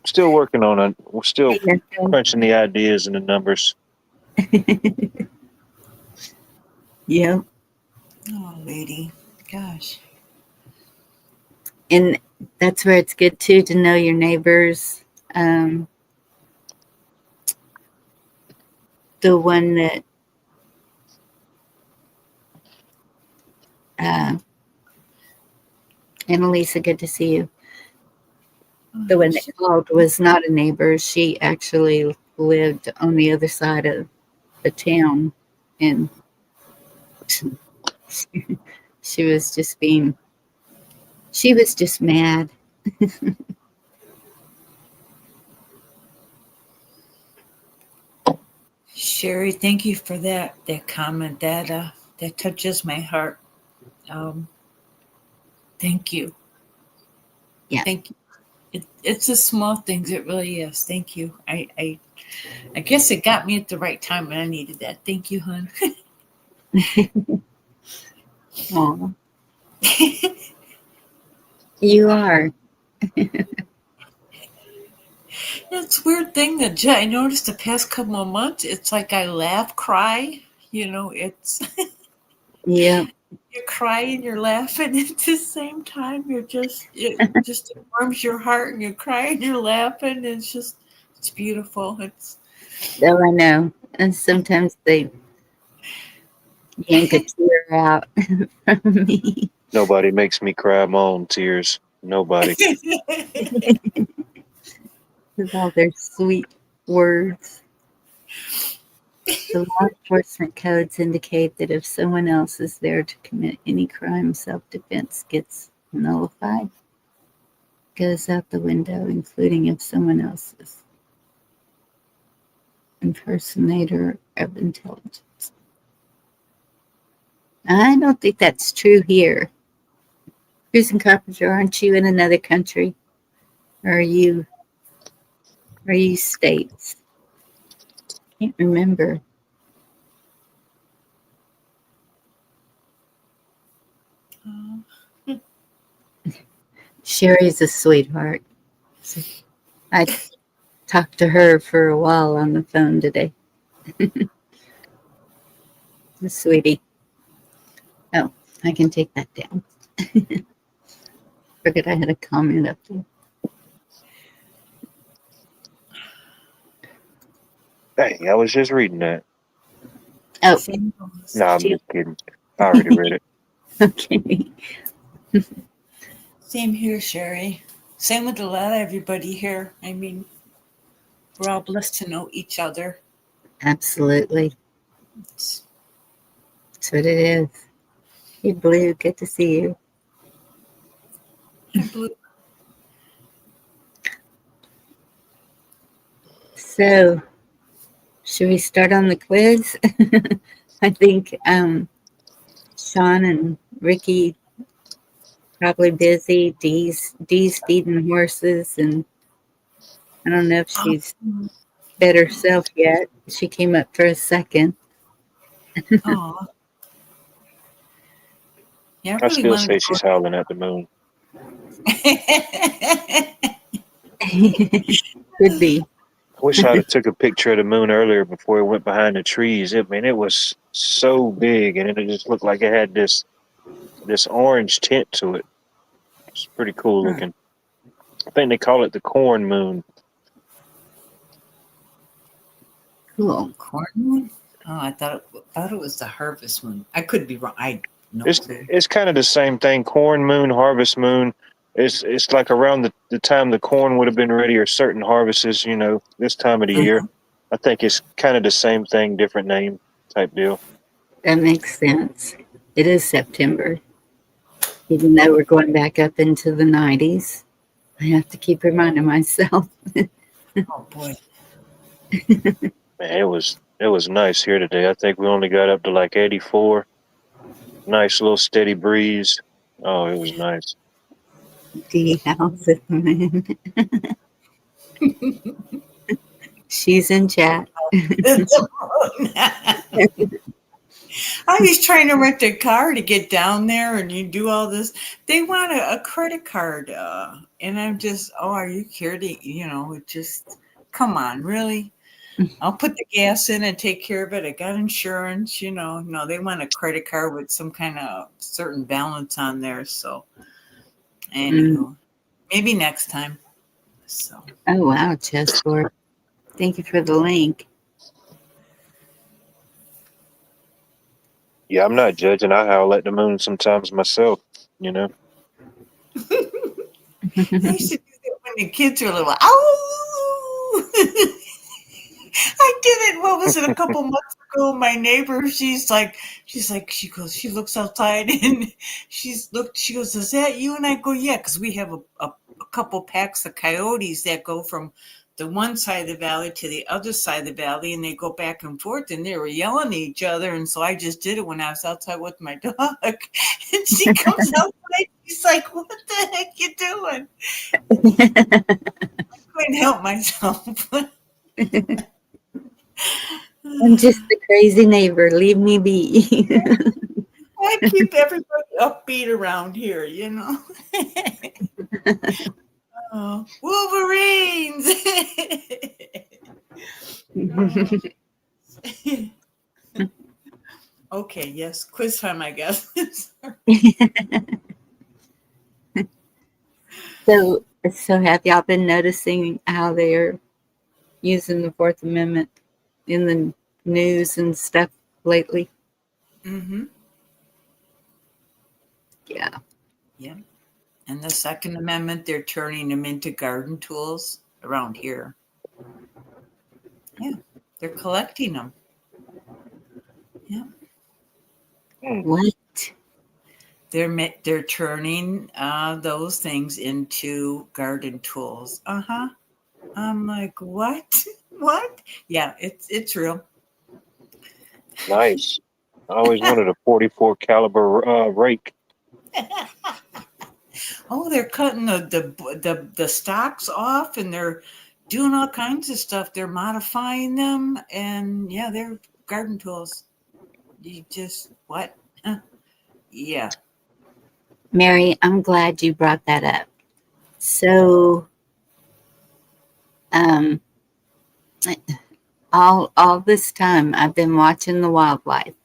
still working on it. We're still crunching the ideas and the numbers. Yeah. Oh, lady. Gosh. And that's where it's good too to know your neighbors. The one that Annalisa, good to see you. The one that called was not a neighbor. She actually lived on the other side of the town, and she was just mad. Sherry, thank you for that comment. That touches my heart. Thank you. Yeah. Thank you. It's the small things. It really is. Thank you. I guess it got me at the right time when I needed that. Thank you, hon. Aw. You are. It's a weird thing that I noticed the past couple of months. It's like I laugh, cry. It's Yeah. you're crying, you're laughing at the same time. It just warms your heart, and you're crying, you're laughing. It's beautiful. Oh, I know. And sometimes they yank a tear out from me. Nobody makes me cry my own tears. Nobody. With all their sweet words. The law enforcement codes indicate that if someone else is there to commit any crime, self-defense gets nullified, goes out the window, including if someone else is impersonator of intelligence. I don't think that's true here. Cruz and Carpenter, aren't you in another country? Or are you states? Can't remember. Sherry's a sweetheart. So I talked to her for a while on the phone today. Sweetie. Oh, I can take that down. Forget I had a comment up there. Hey, I was just reading that. Oh. No, I'm just kidding. I already read it. Okay. Same here, Sherry. Same with a lot of everybody here. I mean, we're all blessed to know each other. Absolutely. That's what it is. Hey, Blue, good to see you. Hi, Blue. So, should we start on the quiz? I think Sean and Ricky Probably busy. Dee's feeding horses, and I don't know if she's fed herself yet. She came up for a second. Oh, yeah, I I really still want say to she's howling at the moon. Could be. I wish I'd have took a picture of the moon earlier before it went behind the trees. It was so big, and it just looked like it had this orange tint to it. It's pretty cool looking. I think they call it the corn moon. Cool. corn moon. Oh, I thought it was the harvest moon. I could be wrong. I no clue. It's kind of the same thing. Corn moon, harvest moon. It's like around the time the corn would have been ready, or certain harvests, this time of the year. I think it's kind of the same thing, different name type deal. That makes sense. It is September. Even though we're going back up into the 90s, I have to keep reminding myself. Oh boy. Man, it was nice here today. I think we only got up to like 84. Nice little steady breeze. Oh, it was nice. D house at the moon. She's in chat. I was trying to rent a car to get down there, and you do all this. They want a credit card, and I'm just, oh, are you kidding? It just, come on, really? I'll put the gas in and take care of it. I got insurance, No, they want a credit card with some kind of certain balance on there. So, anywho, maybe next time. So. Oh wow, chessboard. Thank you for the link. Yeah, I'm not judging. I howl at the moon sometimes myself, I used to do that when the kids were little. Ow! I did it. What was it? A couple months ago, my neighbor, she looks outside and she goes, is that you? And I go, yeah, because we have a couple packs of coyotes that go from the one side of the valley to the other side of the valley, and they go back and forth, and they were yelling at each other. And so I just did it when I was outside with my dog. And she comes outside, she's like, what the heck you doing? I couldn't help myself. I'm just the crazy neighbor. Leave me be. I keep everybody upbeat around here, Oh, Wolverines! Okay, yes, quiz time, I guess. So have y'all been noticing how they're using the Fourth Amendment in the news and stuff lately? Mm-hmm. Yeah. Yeah. And the Second Amendment, they're turning them into garden tools around here. Yeah, they're collecting them. Yeah. What? They're turning those things into garden tools. Uh-huh. I'm like, what? What? Yeah, it's real. Nice. I always wanted a 44 caliber rake. Oh, they're cutting the stocks off, and they're doing all kinds of stuff. They're modifying them, and yeah, they're garden tools. You just what? Yeah. Mary, I'm glad you brought that up. So, all this time I've been watching the wildlife,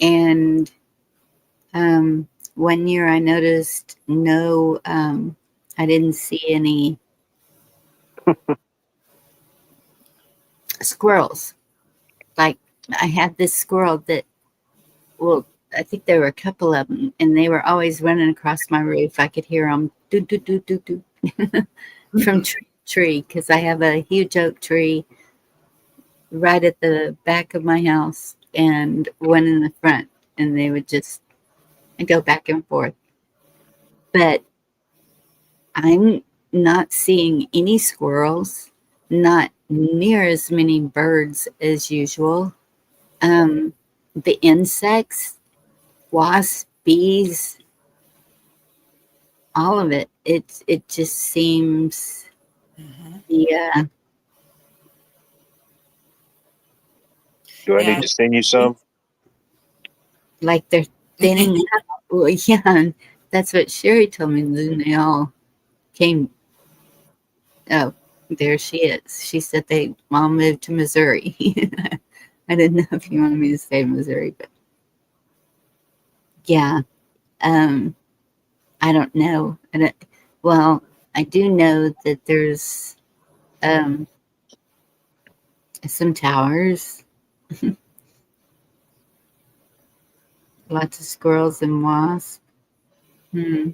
and one year I noticed I didn't see any squirrels. Like I had this squirrel that, well, I think there were a couple of them, and they were always running across my roof. I could hear them do do do do do from tree to tree, because I have a huge oak tree right at the back of my house and one in the front, and they would just go back and forth. But I'm not seeing any squirrels, not near as many birds as usual. The insects, wasps, bees, all of it. It just seems yeah, Do I Yeah. need to send you some? like they're thinning out. Well, yeah, that's what Sherry told me. Then they all came. Oh, there she is. She said they all moved to Missouri. I didn't know if you wanted me to say Missouri, but yeah. I don't know. Well, I do know that there's um, some towers, lots of squirrels and wasps. Hmm.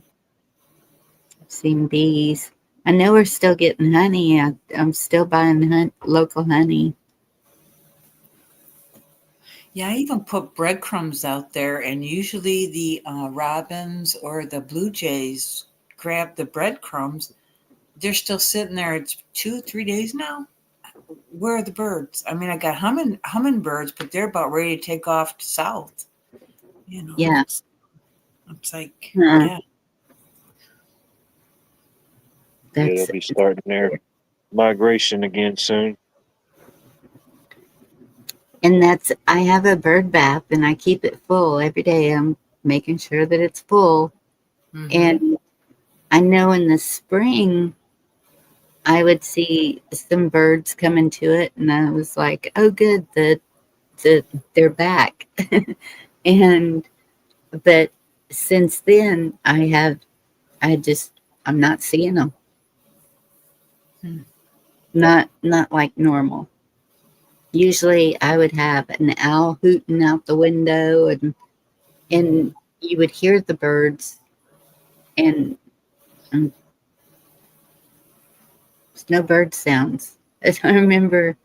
I've seen bees. I know we're still getting honey. I'm still buying local honey. Yeah, I even put breadcrumbs out there, and usually the robins or the blue jays grab the breadcrumbs. They're still sitting there. It's 2, 3 days now. Where are the birds? I mean, I got hummingbirds, but they're about ready to take off south. You know, Yeah. it's like, Uh, yeah. Yeah, that's they'll be starting their migration again soon. and that's I have a bird bath and I keep it full every day. I'm making sure that it's full. And I know in the spring I would see some birds come into it, and I was like, "Oh, good that they're back." And but since then, I just I'm not seeing them. Not like normal. Usually, I would have an owl hooting out the window, and you would hear the birds, and there's no bird sounds. I remember,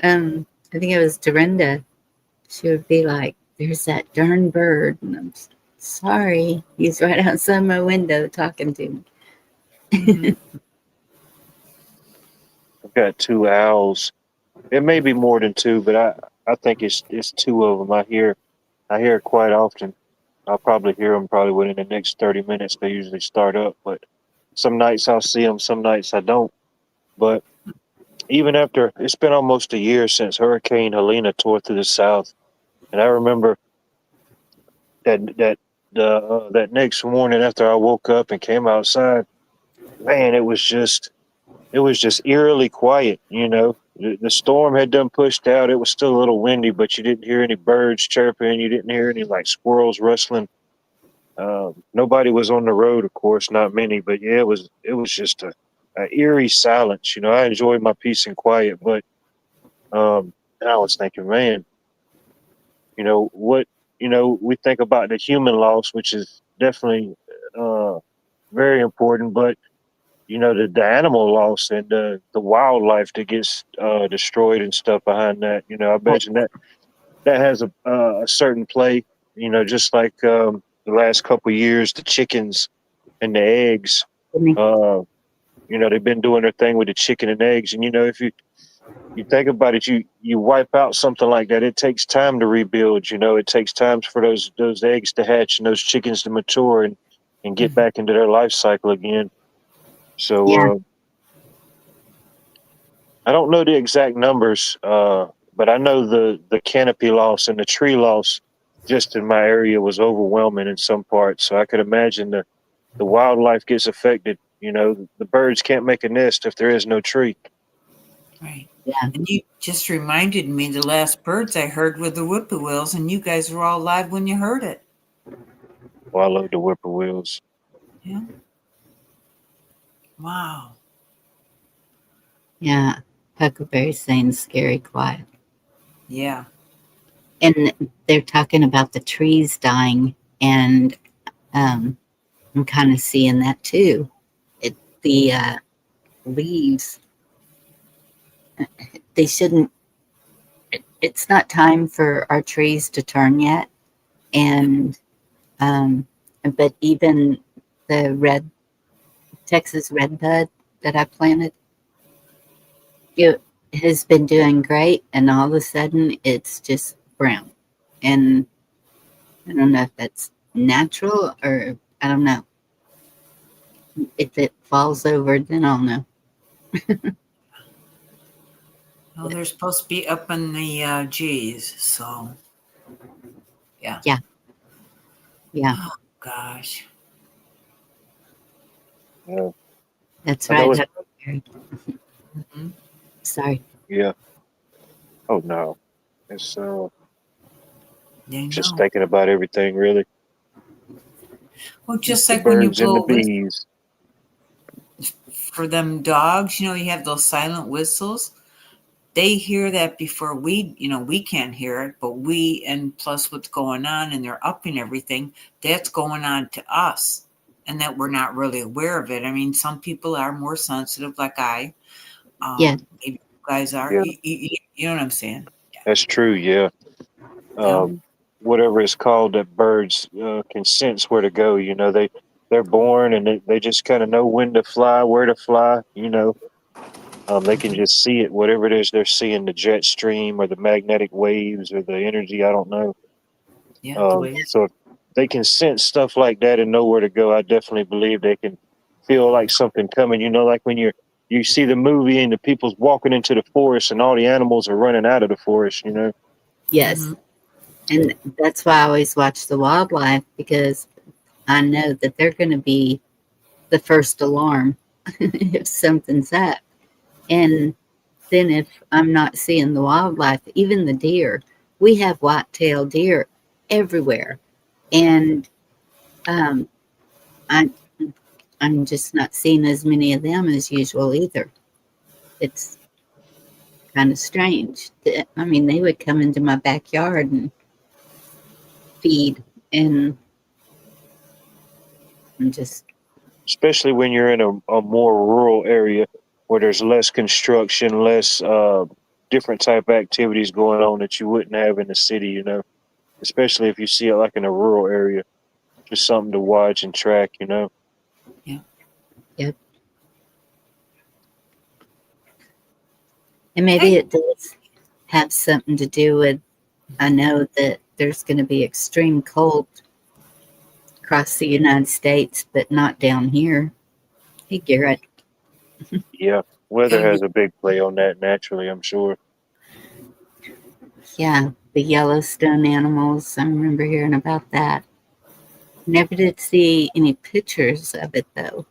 I think it was Dorinda. She would be like, "There's that darn bird," and I'm sorry, he's right outside my window talking to me. I've got 2 owls. It may be more than two, but I think it's two of them. I hear it quite often. I'll probably hear them probably within the next 30 minutes. They usually start up, but some nights I'll see them, some nights I don't. But even after it's been almost a year since Hurricane Helena tore through the South, and I remember that next morning after I woke up and came outside, man, it was just eerily quiet. You know, the storm had done pushed out. It was still a little windy, but you didn't hear any birds chirping. You didn't hear any like squirrels rustling. Nobody was on the road, of course, not many, but yeah, it was just a eerie silence. You know, I enjoyed my peace and quiet, but and I was thinking, man, you know what? You know, we think about the human loss, which is definitely uh, very important, but you know the animal loss and the wildlife that gets destroyed and stuff behind that. You know, I imagine that has a certain play. You know, just like the last couple of years, the chickens and the eggs. Uh, you know, they've been doing their thing with the chicken and eggs, and you know, if you think about it, you wipe out something like that. It takes time to rebuild. You know, it takes time for those eggs to hatch and those chickens to mature and get back into their life cycle again. So Yeah, I don't know the exact numbers, but I know the canopy loss and the tree loss just in my area was overwhelming in some parts. So I could imagine the wildlife gets affected. You know, the birds can't make a nest if there is no tree. Right. yeah, And you just reminded me the last birds I heard were the whippoorwills, and you guys were all live when you heard it. Well, I love the whippoorwills. Yeah. Wow. yeah. Huckleberry saying scary quiet. Yeah. And they're talking about the trees dying, and I'm kind of seeing that too. The leaves, they shouldn't, it's not time for our trees to turn yet. And, um, but even the Texas redbud that I planted, it has been doing great. And all of a sudden it's just brown. And I don't know if that's natural or I don't know. If it falls over, then I'll know. Well, they're supposed to be up in the G's, so yeah. Yeah. Oh gosh. Yeah. That's I know right. it's, Mm-hmm. Sorry. yeah. Oh no. It's They just know. thinking about everything really. Well, just The like when you birds and blow the a whistle bees. for them dogs, you have those silent whistles. They hear that before we can't hear it, but and plus what's going on and they're upping everything, that's going on to us. And that we're not really aware of it. I mean, some people are more sensitive, like I. Yeah. Maybe you guys are. Yeah, You know what I'm saying? that's true. Yeah. Yeah. Whatever it's called that birds can sense where to go. They're born and they just kind of know when to fly, where to fly. They can just see it, whatever it is they're seeing, the jet stream or the magnetic waves or the energy. I don't know. Yeah, the waves. So if they can sense stuff like that and know where to go, I definitely believe they can feel like something coming. Like when you see the movie and the people's walking into the forest and all the animals are running out of the forest. Yes. And that's why I always watch the wildlife, because I know that they're going to be the first alarm if something's up. And then if I'm not seeing the wildlife, even the deer, we have white-tailed deer everywhere. And um, I, I'm just not seeing as many of them as usual either. It's kind of strange. I mean, they would come into my backyard and feed, and I'm just, Especially when you're in a more rural area where there's less construction, less different type activities going on that you wouldn't have in the city. Especially if you see it like in a rural area, just something to watch and track. Yeah. yep. And maybe it does have something to do with, I know that there's going to be extreme cold across the United States, but not down here. Hey, Garrett. Yeah, weather has a big play on that naturally, I'm sure. Yeah, the Yellowstone animals. I remember hearing about that. Never did see any pictures of it, though.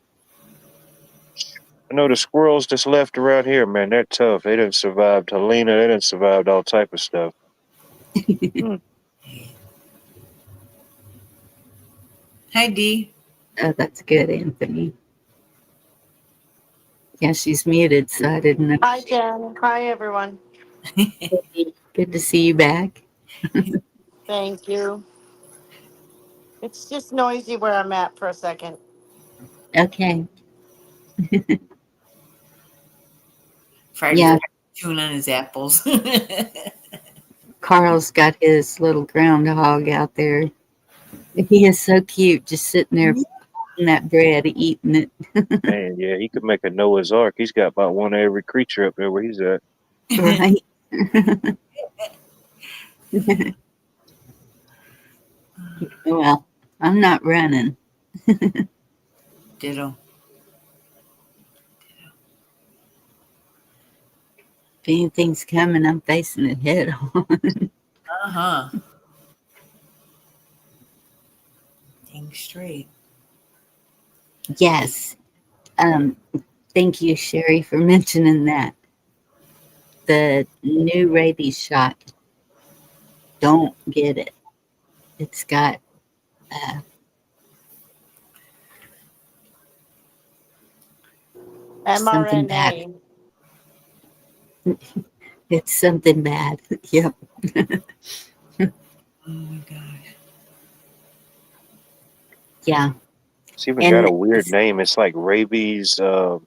I know the squirrels that's left around here, man, they're tough. They didn't survive Helena. They didn't survive all type of stuff. Hi, Dee. Oh, that's good, Anthony. Yeah, she's muted, so I didn't know. Hi, Jen. Hi, everyone. Good to see you back. Thank you. It's just noisy where I'm at for a second. Okay. Friday's chewing on his apples. Carl's got his little groundhog out there. He is so cute, just sitting there eating that bread, eating it. Man, yeah, he could make a Noah's Ark. He's got about one of every creature up there where he's at. Right. Well, I'm not running. Ditto. If anything's coming, I'm facing it head on. Uh-huh. Dang straight. Yes. Thank you, Sherry, for mentioning that. The new rabies shot. Don't get it. It's got something bad. mRNA. It's something bad. Yep. Oh my gosh. Yeah. It's even got a weird name. It's like rabies. Forget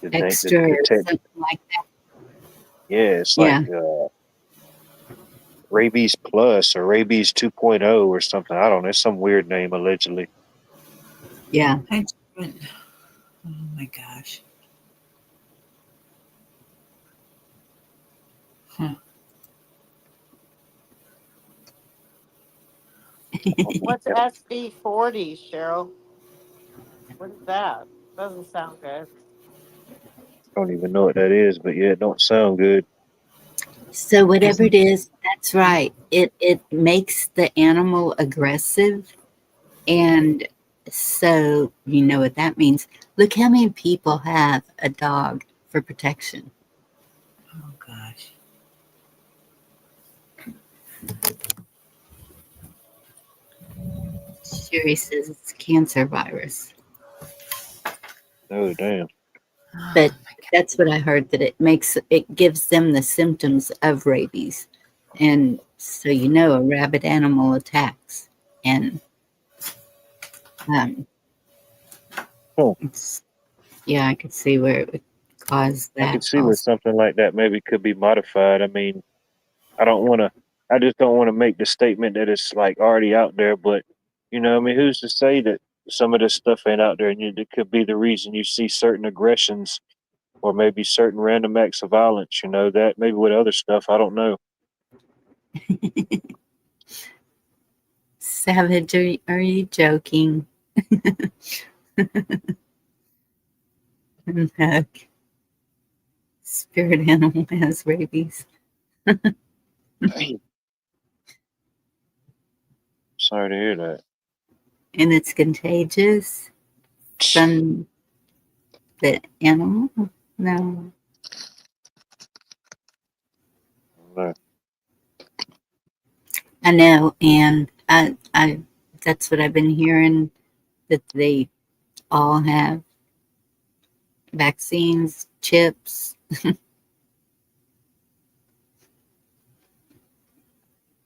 the name. Extra or something like that. Yeah, it's like rabies plus or rabies 2.0 or something. I don't know. It's some weird name allegedly. Yeah. Oh my gosh. What's SB40, Cheryl? What is that? Doesn't sound good. I don't even know what that is, but yeah, it don't sound good. So whatever it is, that's right. It makes the animal aggressive, and so you know what that means. Look how many people have a dog for protection. Oh gosh. Sherry says it's cancer virus, Oh damn. but that's what I heard, that it gives them the symptoms of rabies, and so you know a rabid animal attacks, and um, Oh, yeah, I could see where it would cause I could that see where also. something like that maybe could be modified. I mean, I don't want to. I just don't want to make the statement that it's like already out there. But you know, I mean, who's to say that some of this stuff ain't out there, and it could be the reason you see certain aggressions or maybe certain random acts of violence. You know that maybe with other stuff. I don't know. Savage, are you joking? No. Spirit animal has rabies. Dang. Sorry to hear that. And it's contagious from the animal? No. No. I know, and I that's what I've been hearing, that they all have vaccines, chips.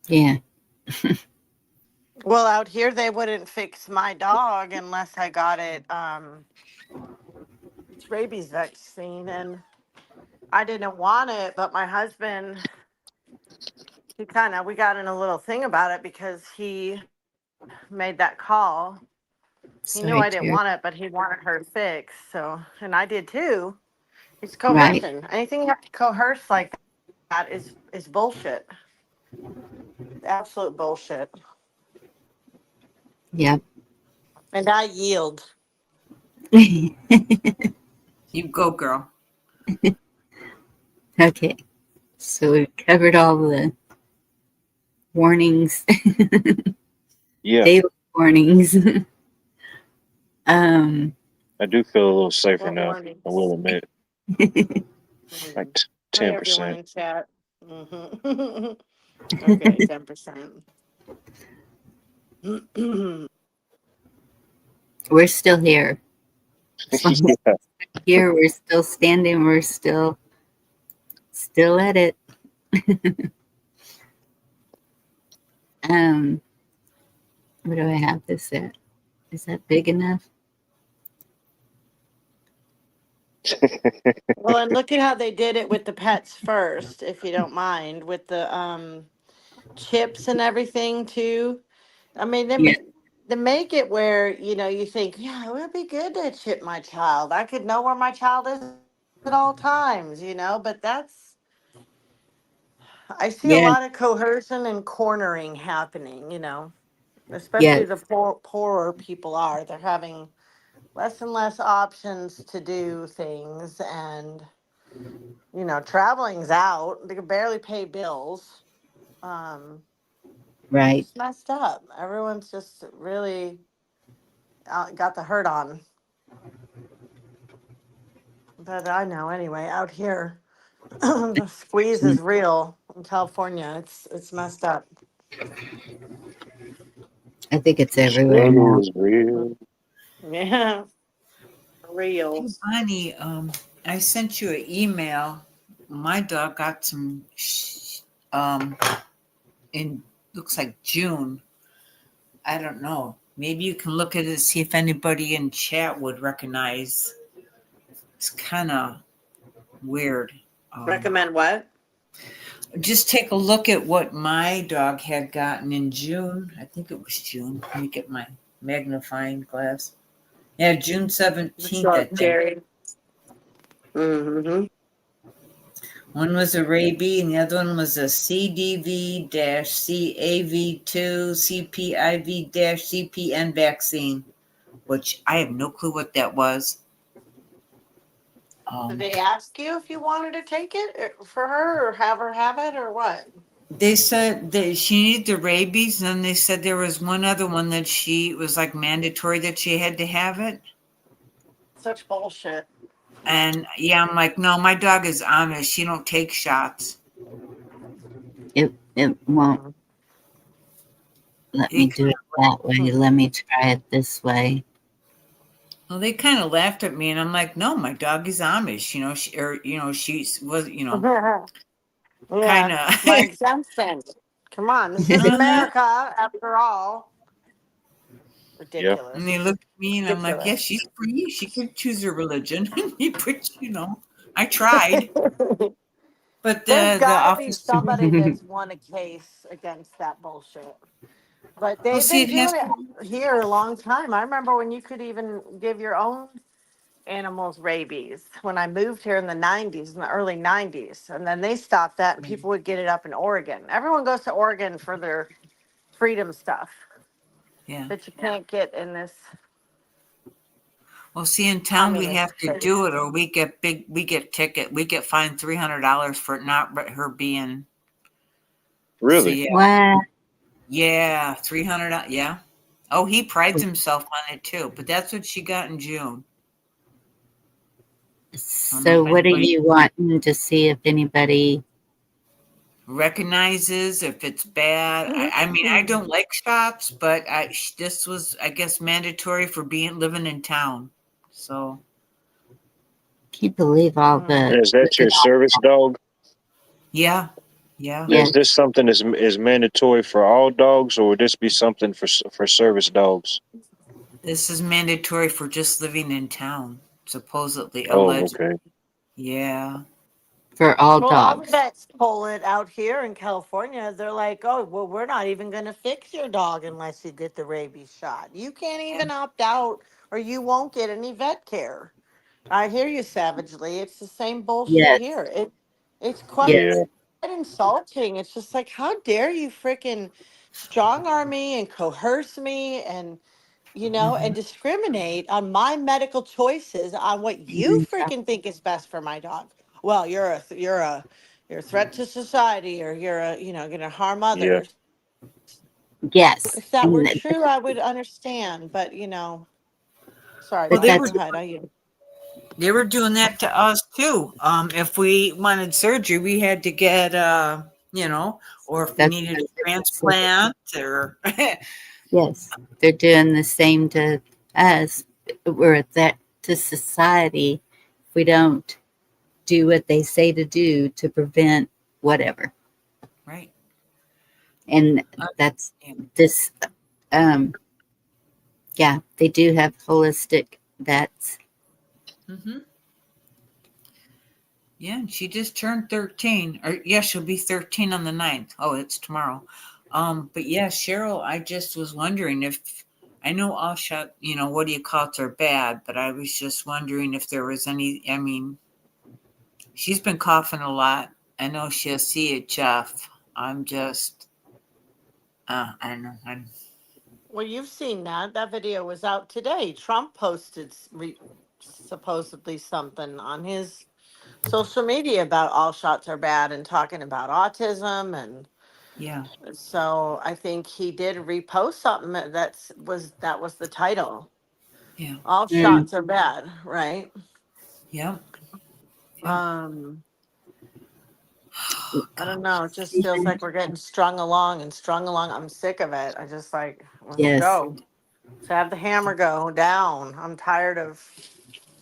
Yeah. Well, out here they wouldn't fix my dog unless I got its rabies vaccine, and I didn't want it, but my husband, we got in a little thing about it because he made that call. He knew Sorry, I didn't Terry. want it, but he wanted her fixed. So, and I did too. It's Right. coercion. Anything you have to coerce like that is bullshit. Absolute bullshit. Yep. And I yield. You go, girl. Okay. So we've covered all the warnings, Yeah, daily warnings. I do feel a little safer What now. I will warnings? admit, like Hi, ten everyone percent. in chat. Hmm. Okay, 10%. We're still here. As long as Yeah, we're here, we're still standing, we're still at it. Um, where do I have this at? Is that big enough? Well, and look at how they did it with the pets first, if you don't mind, with the chips and everything too. I mean, Yeah. they make it where, you think, yeah, it would be good to chip my child. I could know where my child is at all times, but I see a Yeah. lot of coercion and cornering happening, especially the Yes. poorer people are. They're having less and less options to do things, and traveling's out. They can barely pay bills. Um, Right. it's messed up. Everyone's just really got the hurt on. But I know anyway. Out here, the squeeze is real in California. It's messed up. I think it's everywhere struggle now. is real. Yeah, real. Hey, Bonnie, I sent you an email. My dog got some, in looks like June. I don't know. Maybe you can look at it, see if anybody in chat would recognize. It's kind of weird. Recommend what? Just take a look at what my dog had gotten in June. I think it was June. Let me get my magnifying glass. Yeah, June 17th, I Sure, think. Jerry. Mm-hmm. One was a rabies, and the other one was a CDV-CAV2 CPIV-CPN vaccine. which I have no clue what that was. Did they ask you if you wanted to take it for her or have her have it or what? They said that she needed the rabies, and then they said there was one other one that she was like mandatory that she had to have it. Such bullshit. And yeah, I'm like, no, my dog is Amish. She don't take shots. It won't let me do it that way. Let me try it this way. Well, they kind of laughed at me, and I'm like, no, my dog is Amish. She was, kind Yeah, of. my exemption. Come on, this is America after all. Yeah. Ridiculous. And they looked at me, and I'm like, yeah, Ridiculous. she's free. She could choose her religion. I tried. But There's the got to be officer. somebody that's won a case against that bullshit. But Well, they've see, been it has. doing it here a long time. I remember when you could even give your own animals rabies when I moved here in the 90s, in the early 90s. And then they stopped that and people would get it up in Oregon. Everyone goes to Oregon for their freedom stuff Yeah. that you can't get in this. Well, see, in town we communist have to state. do it, or we get fined $300 for not her being. Really? So, What? yeah, 300. Yeah. Oh, he prides himself on it too. But that's what she got in June. So what are you wanting to see if anybody recognizes if it's bad? I mean, I don't like shots, but this was, I guess, mandatory for living in town. So. Can you believe all the? Is that your service dog? Yeah. Yeah. Is this something is mandatory for all dogs, or would this be something for service dogs? This is mandatory for just living in town, supposedly, Oh, allegedly. okay. Yeah. For all Well, all the dogs? vets pull it out here in California. They're like, oh, well, we're not even going to fix your dog unless you get the rabies shot. You can't even opt out or you won't get any vet care. I hear you savagely. It's the same bullshit Yes. here. It's quite Yeah. insulting. It's just like, how dare you freaking strong arm me and coerce me and and discriminate on my medical choices on what you freaking think is best for my dog. Well, you're a threat to society, or you're going to harm Yeah. others. Yes. If that were And true, I would understand. But sorry, Well, but Doc. that's Go ahead. I they were doing that to us too. If we wanted surgery, we had to get or if we that's needed a transplant or. yes. They're doing the same to us. We're a threat to society if we don't do what they say to do to prevent whatever. Right. And that's this. Yeah, they do have holistic vets. Mm-hmm. Yeah, and she just turned 13. Or yeah, she'll be 13 on the 9th. Oh, it's tomorrow. But yeah, Cheryl, I just was wondering if I know all shot, what do you call it, are bad, but I was just wondering if there was any. I mean, she's been coughing a lot. I know she has CHF. I'm just I don't know. Well, you've seen that. That video was out today. Trump posted supposedly something on his social media about all shots are bad and talking about autism. And Yeah. so I think he did repost something that was the title. Yeah. All shots are bad, right? Yeah. Um I don't know. It just feels like we're getting strung along and strung along. I'm sick of it. I just like, let's Yes. go. Let's have the hammer go down. I'm tired of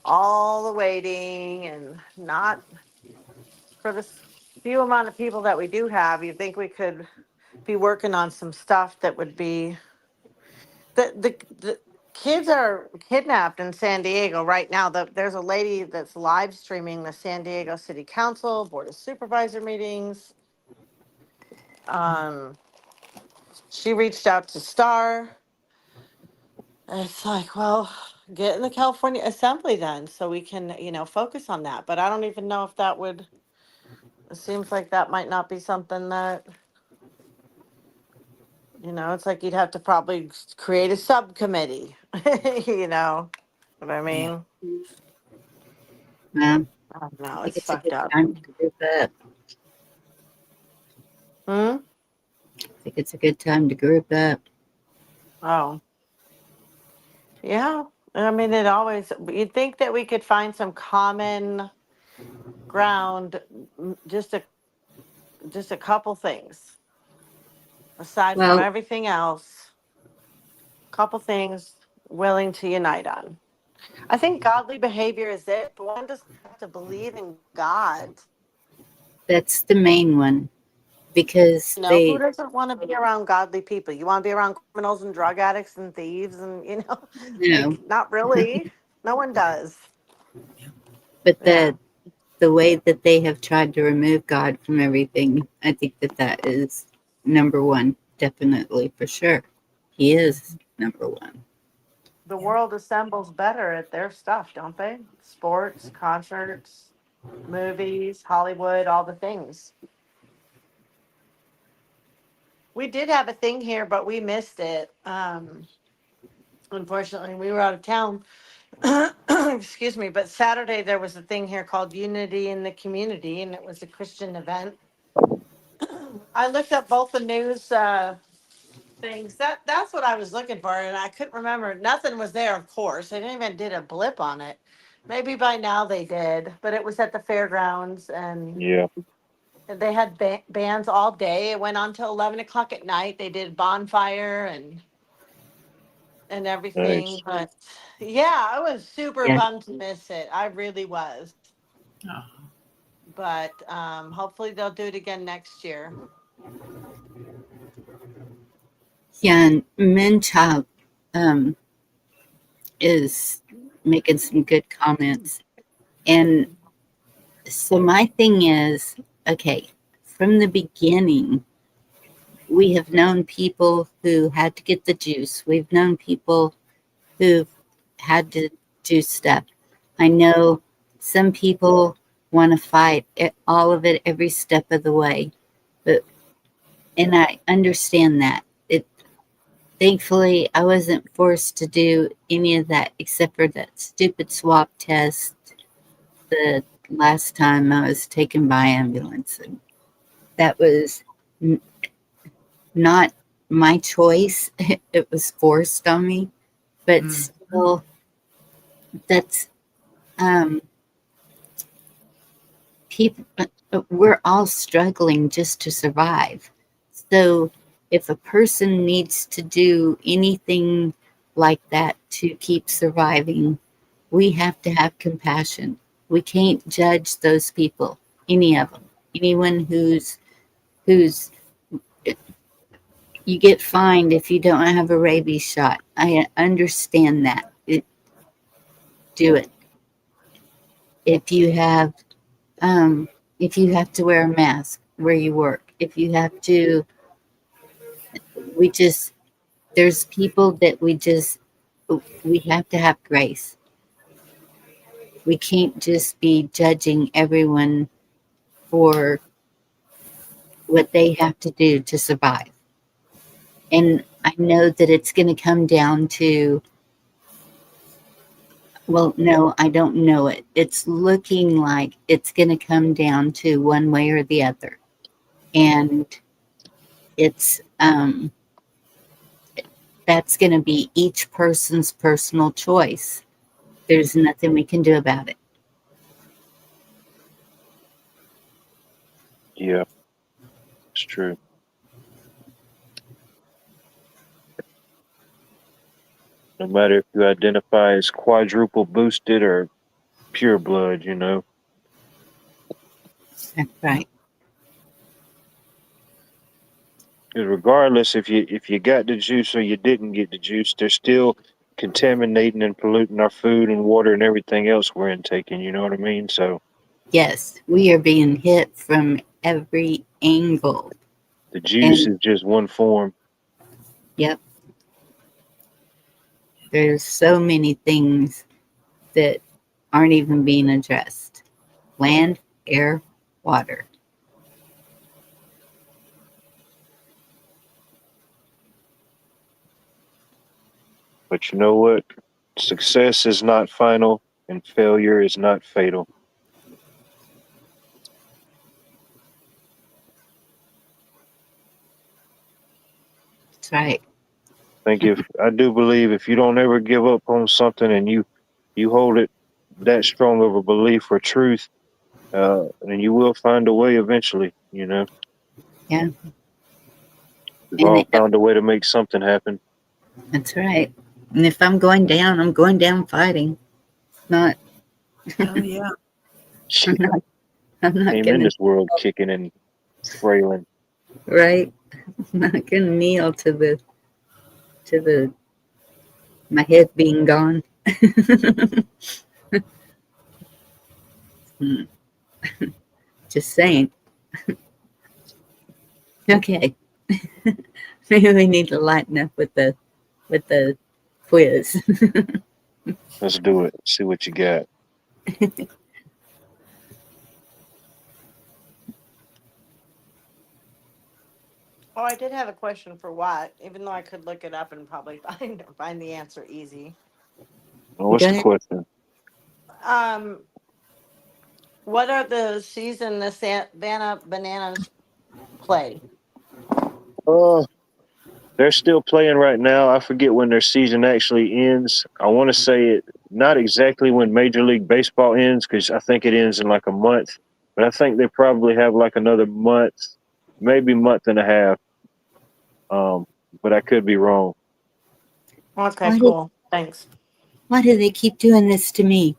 all the waiting and not for the few amount of people that we do have. You think we could be working on some stuff that would be the kids are kidnapped in San Diego right now. There's a lady that's live streaming the San Diego City Council Board of Supervisor meetings. She reached out to Star. And it's like, well, get in the California Assembly then, so we can, focus on that. But I don't even know if that would. It seems like that might not be something that You know, it's like you'd have to probably create a subcommittee. You know what I mean? Well, I don't know. I think It's it's a fucked good up. time to group up. Hmm? I think it's a good time to group up. Oh, yeah. I mean, it always, you'd think that we could find some common ground, just a couple things aside from Well, everything else, couple things willing to unite on. I think godly behavior is it, but one doesn't have to believe in God. that's the main one because You know, who they, doesn't want to be around godly people? You want to be around criminals and drug addicts and thieves and, you know, like, not really. No one does. but Yeah. the way that they have tried to remove God from everything, I think that is number one, definitely for sure. He is number one. The world assembles better at their stuff, don't they? Sports, concerts, movies, Hollywood, all the things. We did have a thing here, but we missed it. Unfortunately, we were out of town. Excuse me. But Saturday there was a thing here called Unity in the Community, and it was a Christian event. I looked up both the news things. That's what I was looking for, and I couldn't remember. Nothing was there, of course. They didn't even did a blip on it. Maybe by now they did, but it was at the fairgrounds, and Yeah, they had bands all day. It went on till 11 o'clock at night. They did bonfire and everything. nice. But yeah, I was super Yeah. bummed to miss it. I really was. But hopefully they'll do it again next year. Yeah, and Minchild um, is making some good comments. And so my thing is, okay, from the beginning, we have known people who had to get the juice. We've known people who've had to do stuff. I know some people want to fight all of it every step of the way, but and I understand that. Thankfully, I wasn't forced to do any of that except for that stupid swab test the last time I was taken by ambulance. And that was n- not my choice. It was forced on me, but still, that's um, people. We're all struggling just to survive. So, if a person needs to do anything like that to keep surviving, we have to have compassion. We can't judge those people, any of them. Anyone who's you get fined if you don't have a rabies shot. I understand that. Do it. If you have um if you have to wear a mask where you work, if you have to, we just there's people that we have to have grace. We can't just be judging everyone for what they have to do to survive. And I know that it's going to come down to, well, no, I don't know it. It's looking like it's going to come down to one way or the other. And it's, that's going to be each person's personal choice. There's nothing we can do about it. Yeah, it's true. No matter if you identify as quadruple boosted or pure blood, you know. That's right. 'Cause regardless if you got the juice or you didn't get the juice, they're still contaminating and polluting our food and water and everything else we're intaking. You know what I mean? So Yes, we are being hit from every angle. the juice And is just one form. yep, there's so many things that aren't even being addressed. Land, air, water. But you know what? Success is not final, and failure is not fatal. That's right. I do believe if you don't ever give up on something and you hold it that strong of a belief or truth, then you will find a way eventually. You know, Yeah. we've And all found a way to make something happen. that's right. And if I'm going down, I'm going down fighting. Not. Oh yeah. I'm not Came in gonna. this world kicking and frailing. Right. I'm not gonna kneel to the my head being gone. Hmm. Just saying. Okay. Maybe we need to lighten up with the quiz. Let's do it. See what you got. Oh, I did have a question for Watt, even though I could look it up and probably find the answer easy. Well, what's the question? What are the season the Savannah Bananas play? Oh, they're still playing right now. I forget when their season actually ends. I want to say it not exactly when Major League Baseball ends because I think it ends in like a month. But I think they probably have like another month, maybe month and a half. But I could be wrong. Okay, cool. Thanks. Why do they keep doing this to me?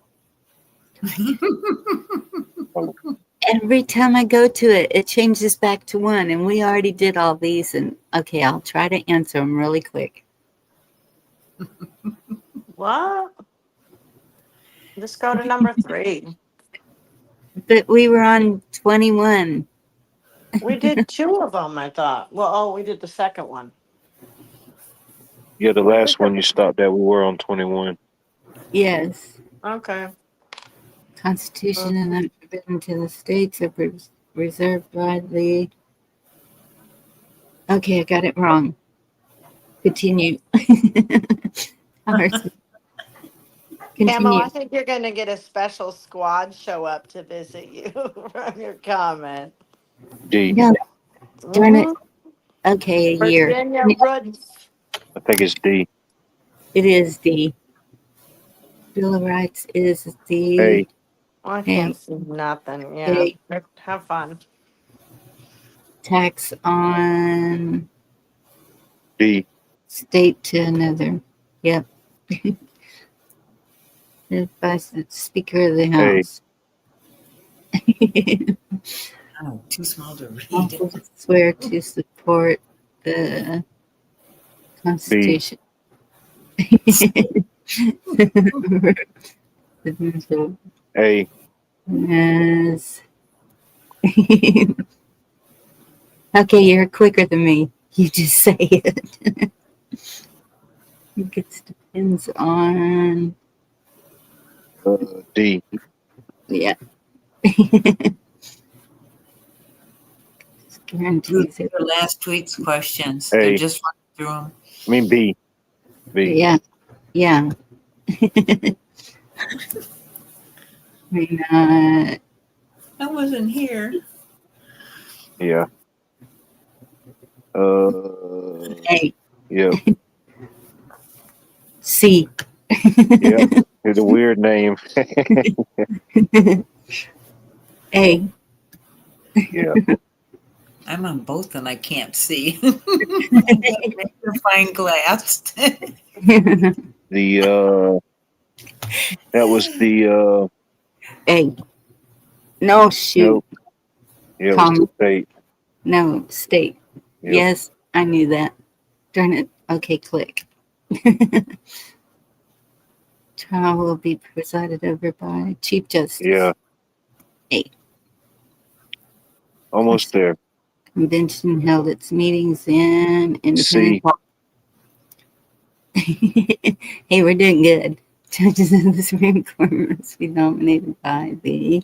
Every time I go to it, it changes back to one, and we already did all these. And okay, I'll try to answer them really quick. What? Just go to number 3. But we were on 21. We did 2 of them, I thought. Well, we did the second one. Yeah, the last one you stopped at, we were on 21. Yes. Okay. Constitution and not forbidden to the states are reserved by the. Okay, I got it wrong. Continue. Camo, I Continue. think you're going to get a special squad show up to visit you from your comment. D. No, darn it. Mhm. Okay, a year. Virginia Roots. I think it's D. It is D. Bill of Rights is D. A. I can't see nothing. Yeah. A. Have fun. Tax on D. state to another. Yep. Advice the Speaker of the House. Oh, too small to read. Also swear to support the Constitution. A. As okay, you're quicker than me. You just say it. It depends on. D. Yeah. Guarantees it. Last week's questions. A. They're just running through them. I mean B. B. Yeah. Yeah. I wasn't here. Yeah. A. Yep. C. Yep. It's a weird name. A. Yeah. I'm on both and I can't see. Magnifying glass. That was the A. No, shoot. Nope. Yeah, it was the state. No, state. Yep. Yes, I knew that. Darn it. Okay, click. Trial will be presided over by Chief Justice. Yeah. A. Almost there. Convention held its meetings in independent. Hey, we're doing good. Judges of the Supreme Court must be nominated by the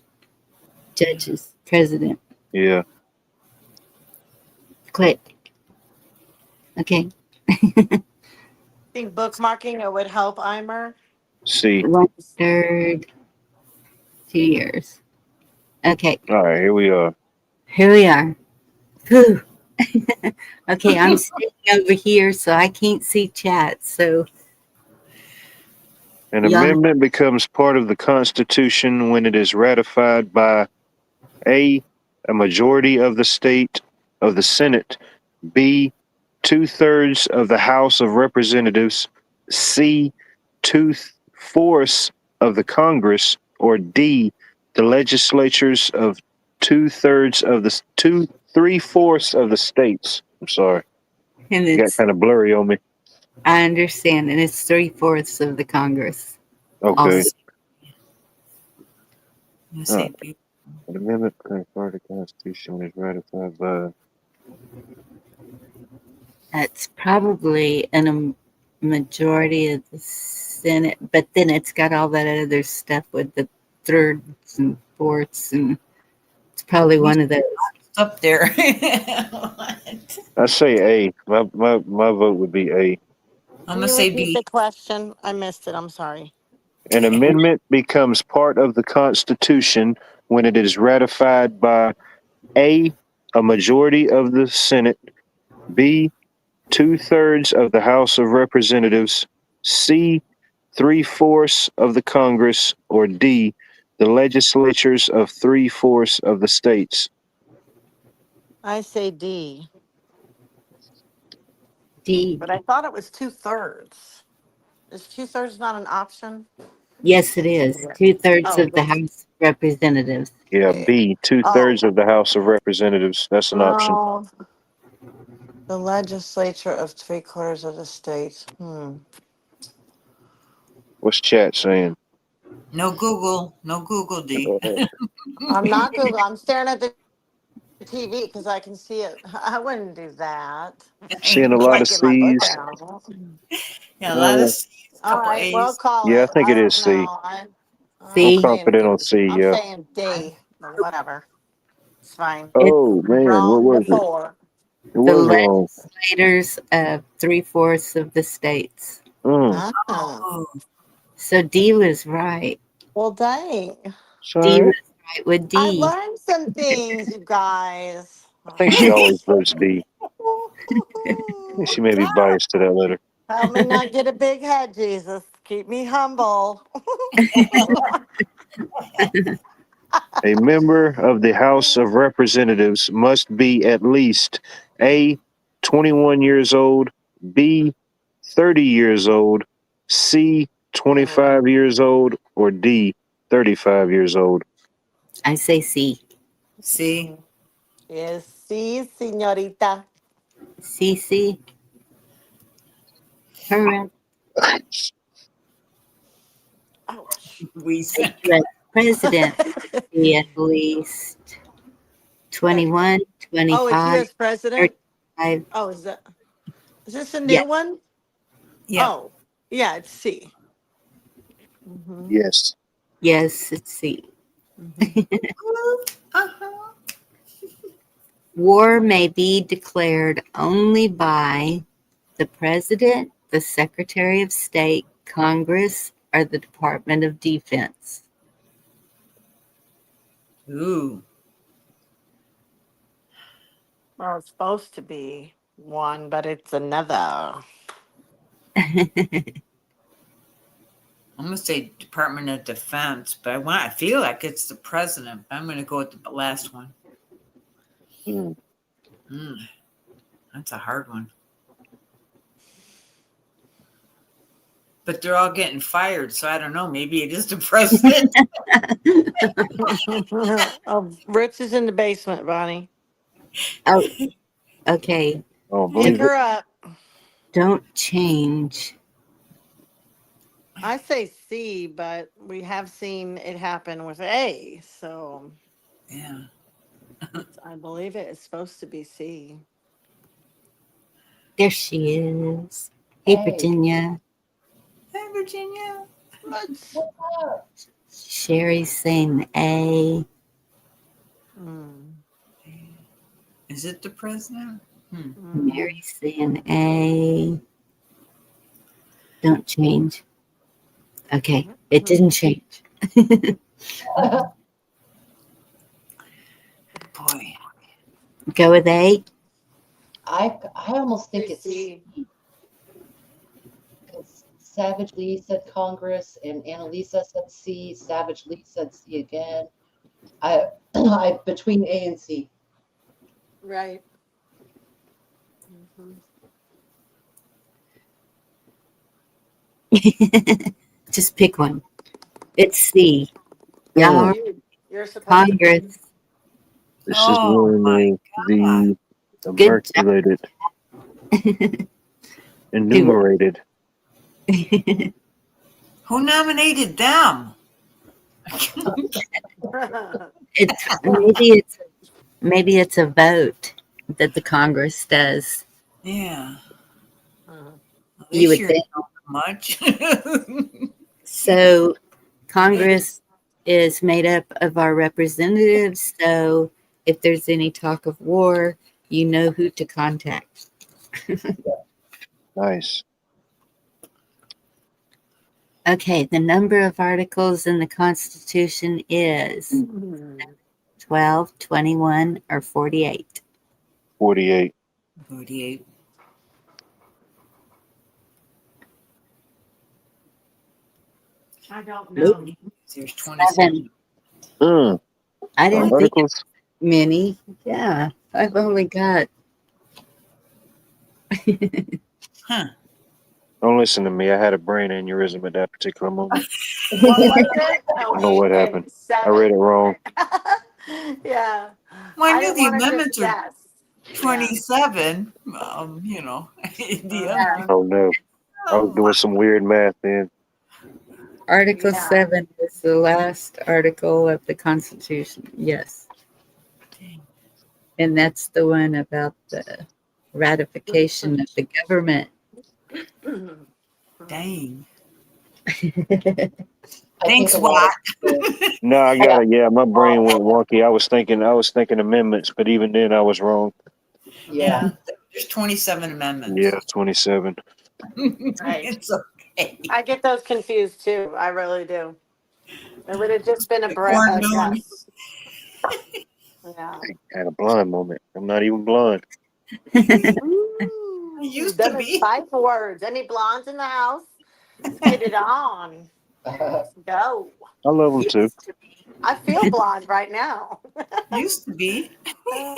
judges, president. Yeah. Click. Okay. think bookmarking it would help, Eimer. C. 1/3, 2 years. Okay, All right, here we are. here we are. Whew. Okay, I'm sitting over here, so I can't see chat. So, An y'all, amendment becomes part of the Constitution when it is ratified by A, a majority of the Senate, B, 2/3 of the House of Representatives, C, 2/4 of the Congress, or D, the legislatures of 2/3 of the 3/4 of the states. I'm sorry, and it got it's, kind of blurry on me. I understand, and it's 3/4 of the Congress. Okay. Also, You All say right. B. An amendment becomes part of the Constitution when it's ratified by that's probably a majority of the Senate, but then it's got all that other stuff with the thirds and fourths, and it's probably one of those. Up there. I say A. My vote would be A. I'm Can gonna you say repeat B. the question? I missed it. I'm sorry. An amendment becomes part of the Constitution when it is ratified by A, a majority of the Senate, B, 2/3 of the House of Representatives, C, 3/4 of the Congress, or D, the legislatures of 3/4 of the states. I say D, D. but I thought it was 2/3. Is 2/3 not an option? Yes, it is. 2/3 Oh, of the House of Representatives. Yeah, yeah. B, 2/3 Oh, of the House of Representatives. That's an option. well, the legislature of 3/4 of the states. What's chat saying? No Google. No Google D. I'm not Google. I'm staring at the TV because I can see it. I wouldn't do that. Seeing a But lot of like in my book C's. now. Yeah, a lot of C's, a All couple right, well, A's. call Yeah, I it. think I it is don't C. know. I'm I'm C. saying confident D. on C, I'm yeah. saying D, but whatever. It's fine. It's Oh, man, what Wrong was it? before. It the was wrong. legislators of 3/4 of the states. Mm, Ah, Oh, So D was right. well, dang. D sorry. was right with I D. learned some things, you guys. I think she always votes D. I think she may be biased to that letter. Help me not get a big head, Jesus. Keep me humble. A member of the House of Representatives must be at least A, 21 years old, B, 30 years old, C, 25 years old, or D, 35 years old. I say C. C. Yes, sí, señorita. C, C. Correct. Ouch. The U.S. president must be at least 21, Oh, it's 25, U.S. president? 35. Oh, is this a new Yes. one? Yep. Oh, yeah, it's C. Mm-hmm. Yes. Yes, it's C. Mm-hmm. Uh-huh. War may be declared only by the President, the Secretary of State, Congress, or the Department of Defense. Ooh. Well, it's supposed to be one, but it's another. I'm gonna say Department of Defense, but I feel like it's the president. But I'm gonna go with the last one. Mm. That's a hard one. But they're all getting fired, so I don't know. Maybe it is the president. Oh, Rich is in the basement, Bonnie. Oh, okay. I don't Pick believe it. her up. Don't change. I say C, but we have seen it happen with A, so Yeah. I believe it is supposed to be C. There she is. Hey, Virginia. Hey, Virginia. What? Sherry's saying A. Is it the president? Mary's saying A. Don't change. Okay, it didn't change. Boy. Go with A. I almost think it's C. because Savage Lee said Congress and Annalisa said C. Savage Lee said C again. I between A and C. Right. Just pick one. It's C. Oh, Y'all, You're supposed to. Congress. this is Oh my when the Good job. articulated, Who- enumerated. Who nominated them? maybe it's a vote that the Congress does. Yeah. You This would year think. not much. So Congress is made up of our representatives. So if there's any talk of war, you know who to contact. Nice. Okay, the number of articles in the Constitution is 12, 21, or 48. 48. 48. I don't Nope. know. There's 27. 7. I didn't think Articles? many. Yeah, I've only got. Huh. Don't listen to me. I had a brain aneurysm at that particular moment. What was it? I Oh, don't know what happened. I 7. read it wrong. Yeah. Well, I I knew didn't the want to amendments just are guess. 27. You know, the other. Oh no. I was doing some weird math then. Article 7 is the last article of the Constitution. Yes. And that's the one about the ratification of the government. Dang. I Thanks, think a lot Watt. No, I got it. Yeah, my brain went wonky. I was thinking amendments, but even then I was wrong. Yeah. There's 27 amendments. Yeah, 27. Right. It's okay. I get those confused too. I really do. It would have just been a Corn moon. guess. Yeah. I had a blind moment. I'm not even blind. I used to Then it's be. 5 words. Any blondes in the house? Let's get it on. Let's go. I love them too. I feel blonde right now. Used to be.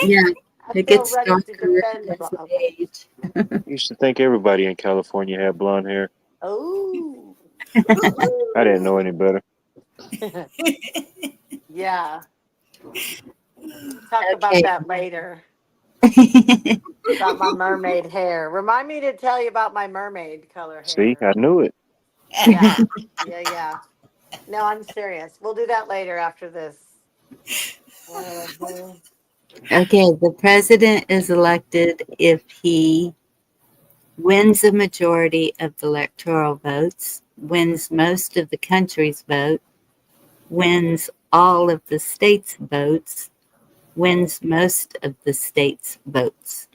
Yeah, I it feel gets ready to darker defend the as blonde. we age. I used to think everybody in California had blonde hair. Oh. I didn't know any better. Yeah. Talk about that later. About my mermaid hair. Remind me to tell you about my mermaid color hair. See, I knew it. Yeah. Yeah. No, I'm serious. We'll do that later after this. Okay, the president is elected if he wins a majority of the electoral votes, wins most of the country's vote, wins all of the state's votes, wins most of the state's votes.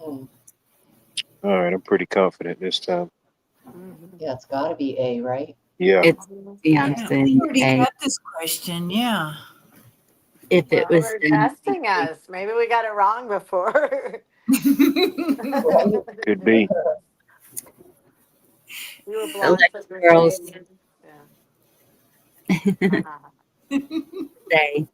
Hmm. All right, I'm pretty confident this time. Yeah, it's got to be A, right? Yeah. It's Yeah, beyond we already A. had this question. Yeah. If it was We're done, testing us. Maybe we got it wrong before. Could be. You were blonde for the electorals Yeah. say,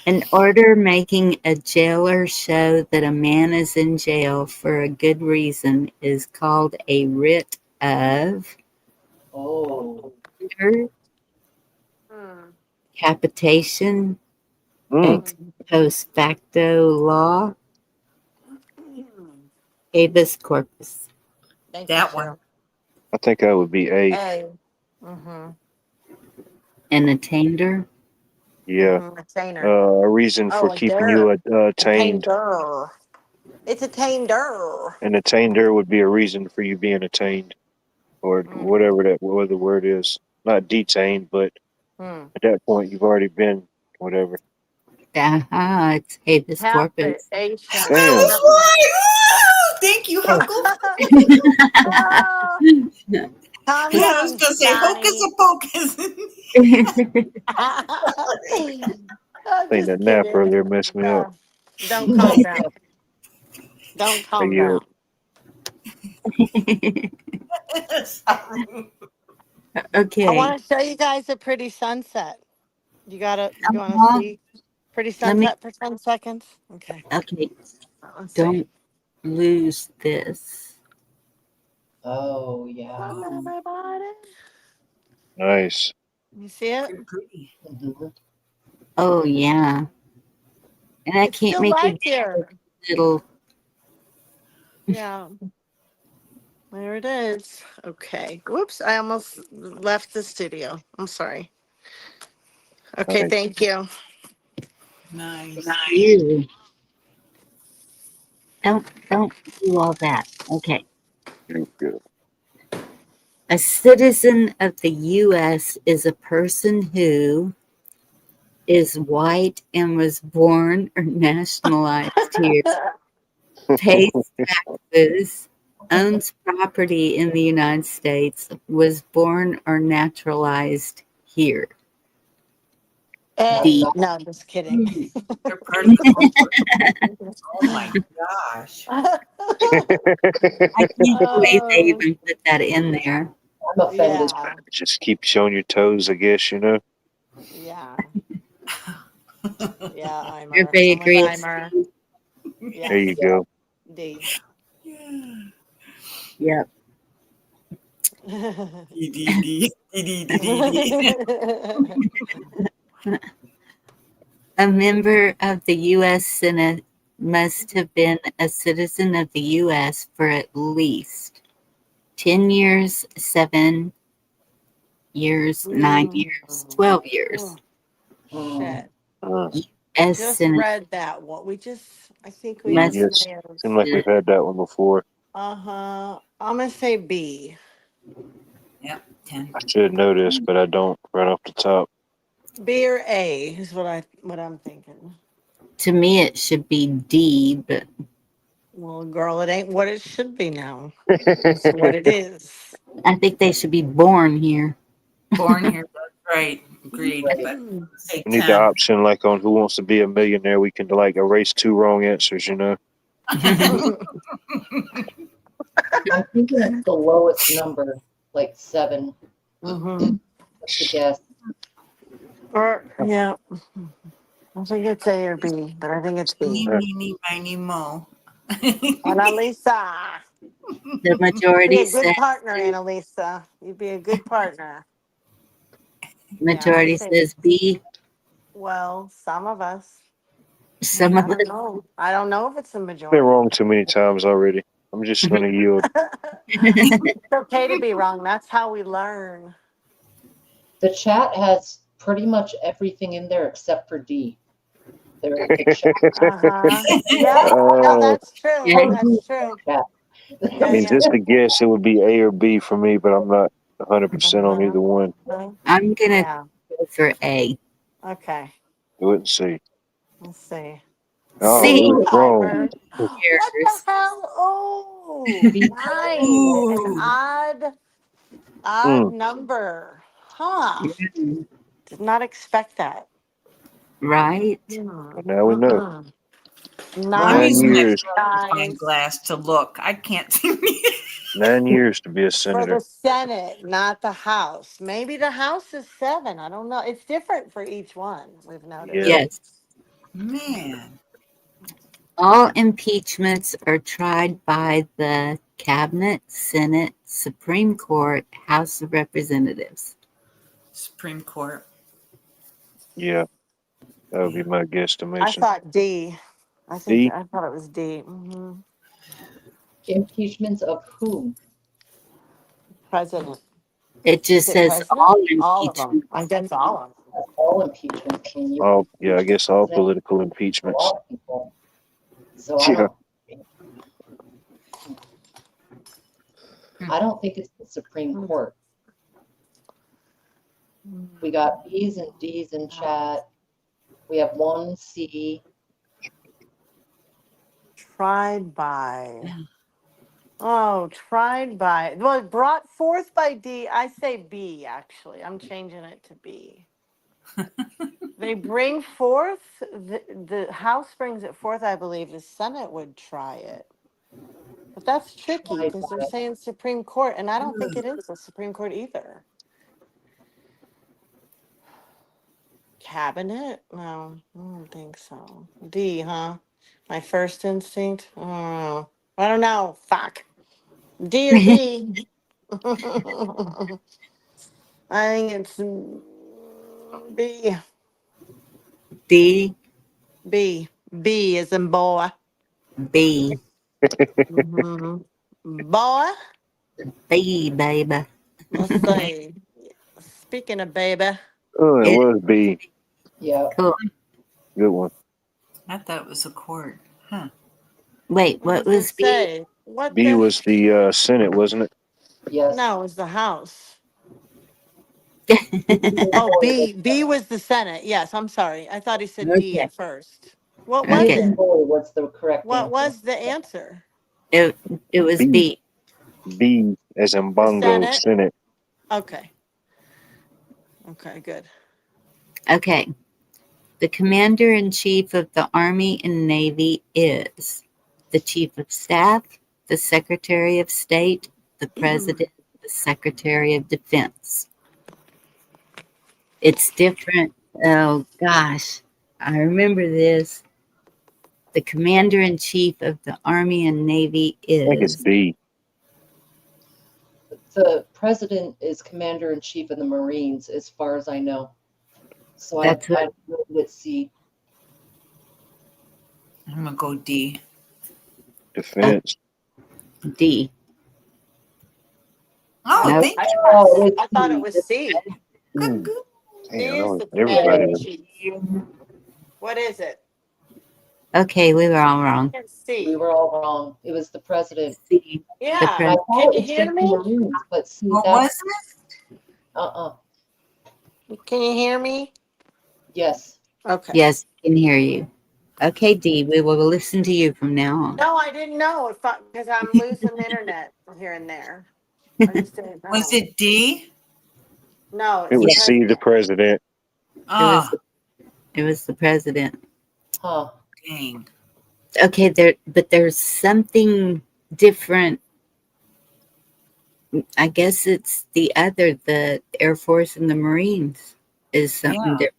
an order making a jailer show that a man is in jail for a good reason is called a writ of capitation, ex post facto law, habeas corpus. Thank That you, one. Cheryl. I think that would be A. A. Mm-hmm. An attainder. Yeah. Attainer. A reason for a keeping der. you attained. Attainder. It's attainder. An attainder would be a reason for you being attained, or whatever the word is. Not detained, but at that point you've already been whatever. It's habeas corpus. Capitation. Damn. Woo! Thank Thank you, Huckle. Calm I down, was gonna say hocus Johnny. pocus. I'm I think just that nap kidding. earlier messed me up. Don't calm down. Don't I calm yield. down. Okay. I want to show you guys a pretty sunset. You want to see pretty Let me. sunset for 10 seconds? Okay. Okay. Let's see. Don't lose this. Oh, yeah. Nice. You see it? Mhm. Oh yeah. And I It's can't still make light it here. little. Yeah. There it is. Okay. Whoops. I almost left the studio. I'm sorry. Okay. Nice. Thank you. Nice. You don't do all that. Okay. Good. A citizen of the U.S. is a person who is white and was born or nationalized here, pays taxes, owns property in the United States, was born or naturalized here. D. No, just kidding. They're part of the culture. Oh my gosh. I can't believe they even put that in there. I'm offended. Yeah. Just keep showing your toes, I guess, you know. Yeah. Yeah, I'm Everybody I'm with agrees. Eimer. Yeah. There you go. D. Yep. A member of the U.S. Senate must have been a citizen of the U.S. for at least 10 years, 7 years, 9 years, 12 years. Shit. As Just Senate read that one. I think we must just Yes. Seems like we've had that one before. Uh-huh. I'm gonna say B. Yep. 10. I should know this, but I don't right off the top. B or A is what I'm thinking. To me, it should be D, but Well, girl, it ain't what it should be now. It's what it is. I think they should be born here. Born here. That's right. Agreed. But say We need the 10. option, like on Who Wants to Be a Millionaire, we can like erase 2 wrong answers, you know. I'm thinking it's the lowest number, like 7. Mm-hmm. Just a guess. Yeah. I think it's A or B, but I think it's B. Meeny, miny, mo. Annalisa. The majority Be a good says partner, Annalisa. You'd be a good partner. majority says B. Well, some of us. Some I of don't know. I don't know if it's a Been majority. wrong too many times already. I'm just gonna yield. It's okay to be wrong. That's how we learn. The chat has pretty much everything in there except for D. The chat. Uh-huh. Yeah, no, that's true. Yeah. That's true. Yeah. I mean, just to guess, it would be A or B for me, but I'm not 100% on either one. I'm gonna Yeah. go for A. Okay. Do it and see. Let's see. Oh, C. we was wrong. Timer. What the hell? Oh, 9. An odd number. Huh. Did not expect that. Right? And now we know. Uh-uh. I'm 9 using my years. magnifying glass to look. I can't see me. 9 years to be a For the senator. Senate, not the House. Maybe the House is 7. I don't know. It's different for each one, we've noticed. Yeah. Yes. Man. All impeachments are tried by the Cabinet, Senate, Supreme Court, House of Representatives. Supreme Court. Yeah. That would be my I guesstimation. thought D. I D? thought it was D. Impeachments of whom? President. It just Is it says president? all All of them. impeachments. I guess all of them. All impeachments. And you All, yeah, I guess all president political for a impeachments. lot of people. So Yeah. I don't think it's the Supreme Court. We got B's and D's in chat. We have 1 C. Tried by. Oh, tried by, well, brought forth by D. I say B, actually. I'm changing it to B. They bring forth, the House brings it forth, I believe. The Senate would try it. But that's tricky Tried because they're by. saying Supreme Court, and I don't think it is the Supreme Court either. Cabinet? No, I don't think so. D, huh? My first instinct? I don't know. I don't know. Fuck. D or B? I think it's B. D, B. B is in boy. B, hmm Boy, B, baby. let's say, speaking of baby, Oh, it It, was B. Yeah. cool. Good one. I thought it was a court. Huh. Wait, what what does it was B? say? What B the? was the Senate, wasn't it? Yes. No, it was the House. B Oh, and B. boy. B was the Senate. Yes, I'm sorry. I thought he said D Okay, at first. What B was as okay. in it? boy was the correct What answer. was the answer? It, it was B. B. B as in The bongo, Senate? Senate. Okay. Okay, good. Okay. The Commander in Chief of the Army and Navy is the Chief of Staff, the Secretary of State, the President, the Secretary of Defense. It's different. Oh, gosh. I remember this. The Commander in Chief of the Army and Navy I think it's is. B. The president is commander in chief of the Marines, as far as I know. So That's I what. go with C. I'm gonna go D. Defense. D. Oh, Nope. thank you. Oh, it's I thought it C. was C. Mm. D Damn, is the commander everybody in was. chief. What is it? Okay, we were all wrong. It's We C. were all wrong. It was the president. C. The Yeah. And I president. thought Can it you was hear just the me? Marines, but see, What that's was it? uh-uh. Can you hear me? Yes. Okay. Yes, I can hear you. Okay, D, we will listen to you from now on. No, I didn't know if because I'm losing internet here and there. I just didn't know. Was it D? No, It it's the was C, the president. president. Ah, It was the president. Huh. dang. Okay, but there's something different. I guess it's the Air Force and the Marines is something Yeah. different.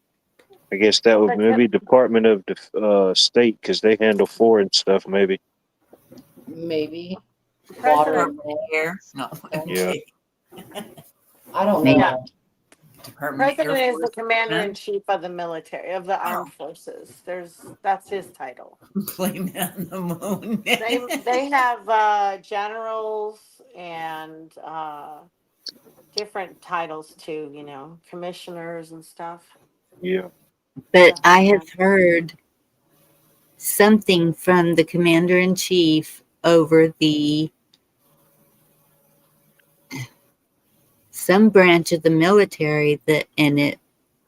I guess that would But maybe Department of State because they handle foreign stuff. Maybe. Maybe. the Water president, and land. Air? No. Yeah. Okay. I don't Maybe. know. yeah, Department of Air president is the Force. commander Huh? in chief of the military of the Oh, armed forces. That's his title. blame it on the moon. They have generals and different titles too. You know, commissioners and stuff. Yeah. But Yeah. I have heard something from the commander in chief over some branch of the military and it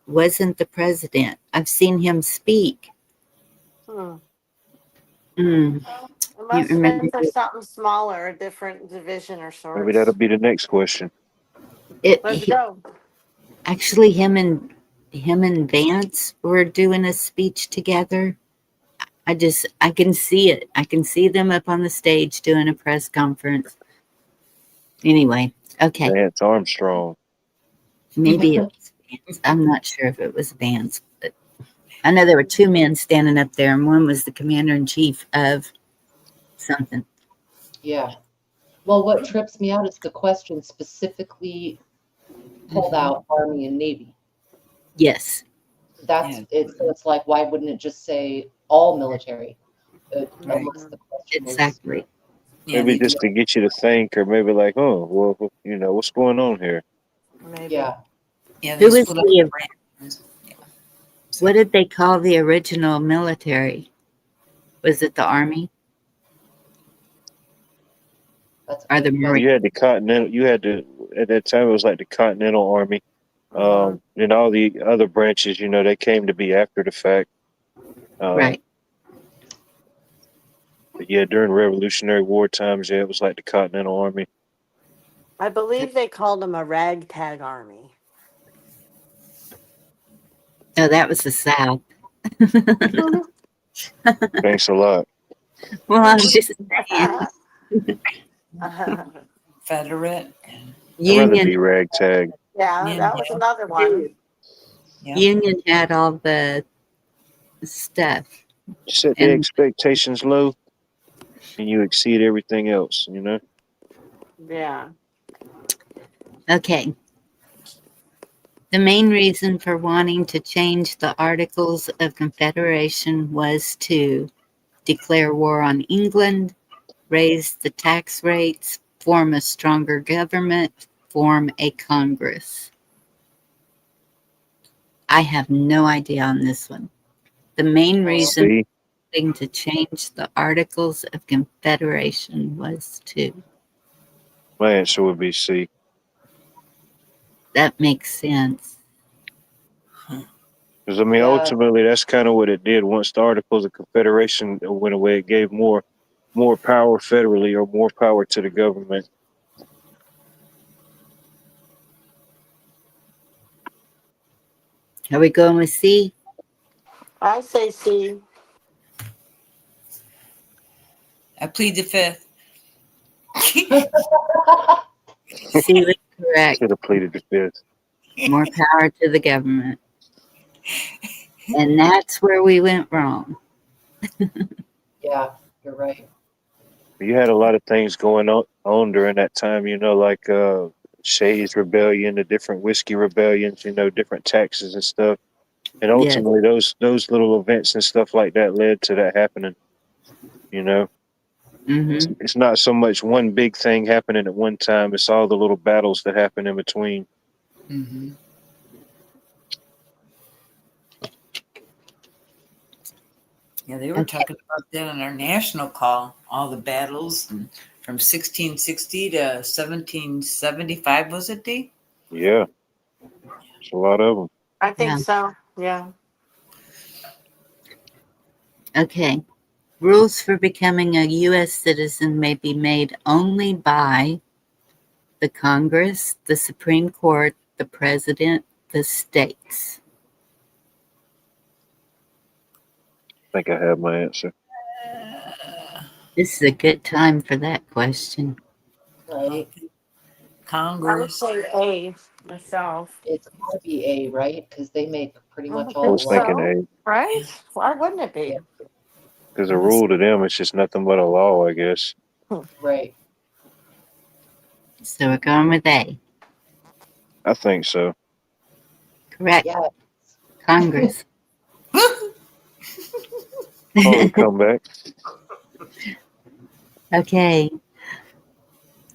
wasn't the president. I've seen him speak. Hmm. Mm, It can't must have remember. been for something smaller, a different division or Maybe that'll sorts. be the next question. Let's go. Actually, him and Vance were doing a speech together. I can see it. I can see them up on the stage doing a press conference. Anyway, okay. Lance Armstrong. Maybe it was Vance. I'm not sure if it was Vance, but I know there were two men standing up there, and one was the commander in chief of something. Yeah. Well, what trips me out is the question specifically pulled out Army and Navy. Yes. That's it. So it's like, why wouldn't it just say all military? Unless the question was. Exactly. Yeah, Maybe they just to get you to think, or maybe like, oh, well, what's going on here? Maybe. Yeah. Yeah, Who they was split up the? the branches. Yeah. What did they call the original military? Was it the Army That's or the Well, Marines? you had the Continental. You had the at that time it was like the Continental Army. And all the other branches, they came to be after the fact. Right. But yeah, during Revolutionary War times, yeah, it was like the Continental Army. I believe they called them a ragtag army. Oh, that was the South. Thanks a lot. Well, I'm just saying. Confederate. I'd rather Union. be ragtag. Yeah, that was another one. Yep. Union had all the stuff. Set the And expectations low, and you exceed everything else. You know. Yeah. okay. The main reason for wanting to change the Articles of Confederation was to declare war on England, raise the tax rates, form a stronger government, form a Congress. I have no idea on this one. The main reason See, to change the Articles of Confederation was to. my answer would be C. That makes sense. Because I mean, Yeah. ultimately, that's kind of what it did. Once the Articles of Confederation went away, it gave more power federally, or more power to the government. Are we going with C? I say C. I plead the fifth. C was correct. Should have pleaded the fifth. More power to the government. And that's where we went wrong. Yeah, you're right. You had a lot of things going on during that time, you know, like Shays Rebellion, the different whiskey rebellions, you know, different taxes and stuff. And Yes. ultimately, those little events and stuff like that led to that happening. You know, Mm-hmm. it's not so much one big thing happening at one time; it's all the little battles that happen in between. Mm-hmm. Yeah, they were talking about that on our national call. All the battles from 1660 to 1775, was it, D? Yeah, it's a lot of them. I think so. Yeah. Okay. Rules for becoming a U.S. citizen may be made only by the Congress, the Supreme Court, the President, the states. I think I have my answer. This is a good time for that question. Right. Congress. I would say A myself. It's got to be A, right? Because they make pretty I much don't all I the think was laws. thinking so. A, Right? Why wouldn't it be? because a rule to them is just nothing but a law, I guess. Right. So we're going with A. I think so. Correct. Yeah. Congress. Quality comeback. Okay.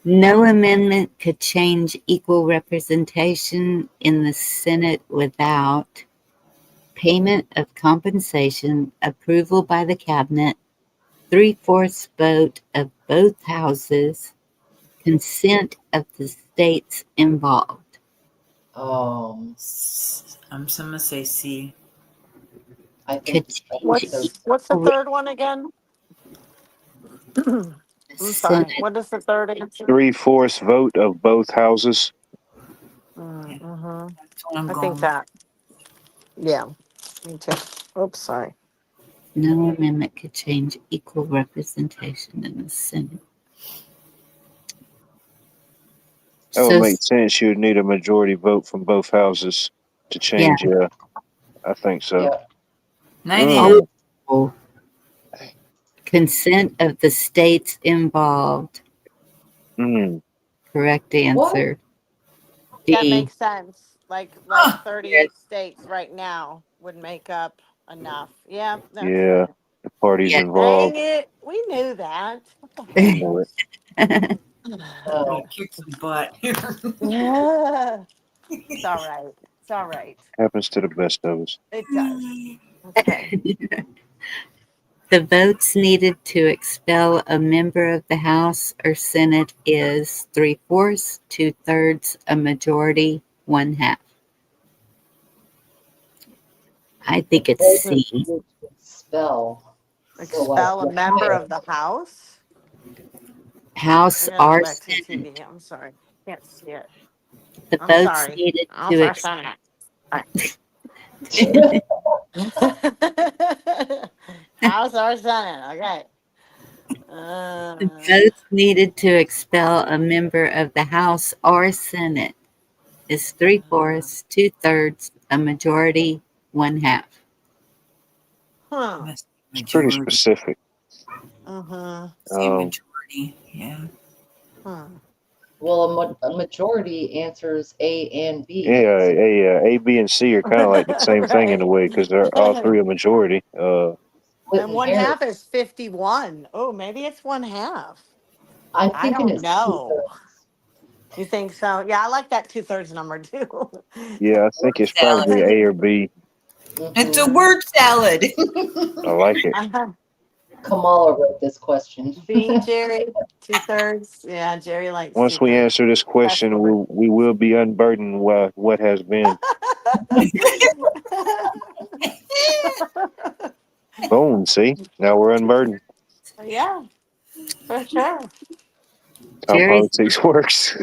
No amendment could change equal representation in the Senate without payment of compensation, approval by the cabinet, 3/4 vote of both houses, consent of the states involved. I'm gonna say C. I think What's the third one again? I'm sorry. Senate. What is the third answer? 3/4 vote of both houses. Mm-hmm. That's what I'm I going think with. that. Yeah. Me too. Oops, sorry. No amendment could change equal representation in the Senate. That would So, make sense. You would need a majority vote from both houses to change. Yeah, I think so. Yeah. oh, consent of the states involved. Correct answer. That D. makes sense. Like 38 states right now would make up enough. Yeah, that's Yeah, the parties Yeah. dang involved. it. We knew that. What the I heck? know it. Oh. Kick the butt. Yeah. It's all right. It's all right. Happens to the best of us. It does. Okay. The votes needed to expel a member of the House or Senate is 3/4, 2/3, a majority, 1/2. I think it's C. Spell. Expel a member of the House? House I gotta go or back to the Senate. TV. I'm sorry. Can't see it. The I'm votes sorry. needed I'll to start signing House or Senate. Okay. the votes needed to expel a member of the House or Senate is 3/4, 2/3, a majority, 1/2. Huh. It's pretty specific. Say majority, yeah. Well, a majority answers A and B. Yeah, A, B, and C are kind of like the same thing in a way because they're all three a majority. And 1/2 is 51. Oh, maybe it's 1/2. I'm I thinking don't it's know. 2/3. You think so? Yeah, I like that 2/3 number too. Yeah, I think it's probably A or B. It's a word salad. I like it. Kamala wrote this question. B, Jerry, 2/3. Yeah, Jerry likes Once we 2/3. answer this question, we will be unburdened what has been. Boom, see? Now we're unburdened. Yeah, for sure. How Jerry's- politics works.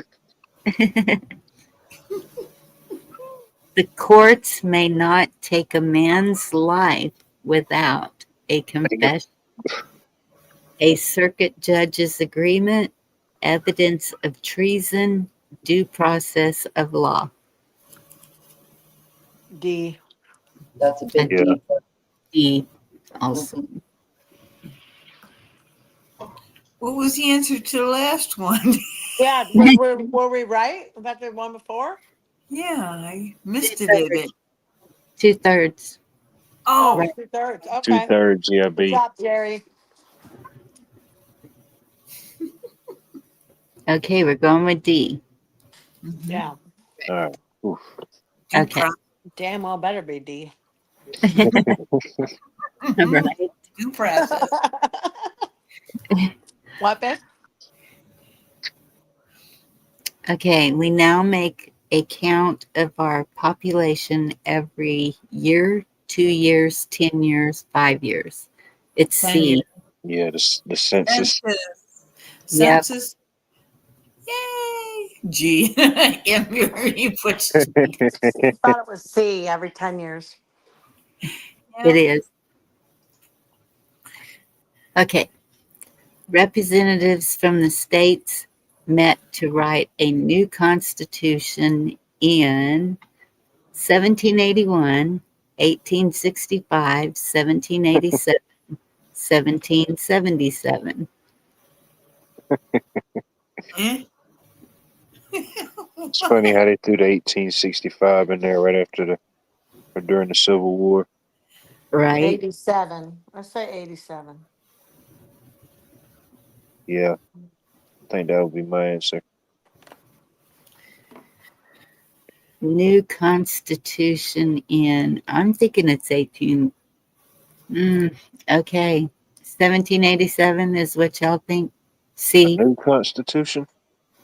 The courts may not take a man's life without a confession, a circuit judge's agreement, evidence of treason, due process of law. D. That's a big Yeah. D. D also. What was the answer to the last one? Yeah, were we right about the one before? Yeah, I missed it a bit. 2/3. Oh, Right. 2/3. Okay. 2/3, yeah, Good B. job, Jerry. Okay, we're going with D. Yeah. All right. Oof. Okay. Damn well better be D. Right. Due process. What, Ben? Okay, we now make a count of our population every year, 2 years, 10 years, 5 years. It's 10 C. years. Yeah, the census. Yep. Census. Yay. G. You put G. I thought it was C every 10 years. It is. Okay. Representatives from the states met to write a new constitution in 1781, 1865, 1787, 1777. It's funny how they threw the 1865 in there right after or during the Civil War. Right. 87. I say 87. Yeah, I think that would be my answer. New constitution in, I'm thinking it's 18. Okay. 1787 is what y'all think? A C. new constitution?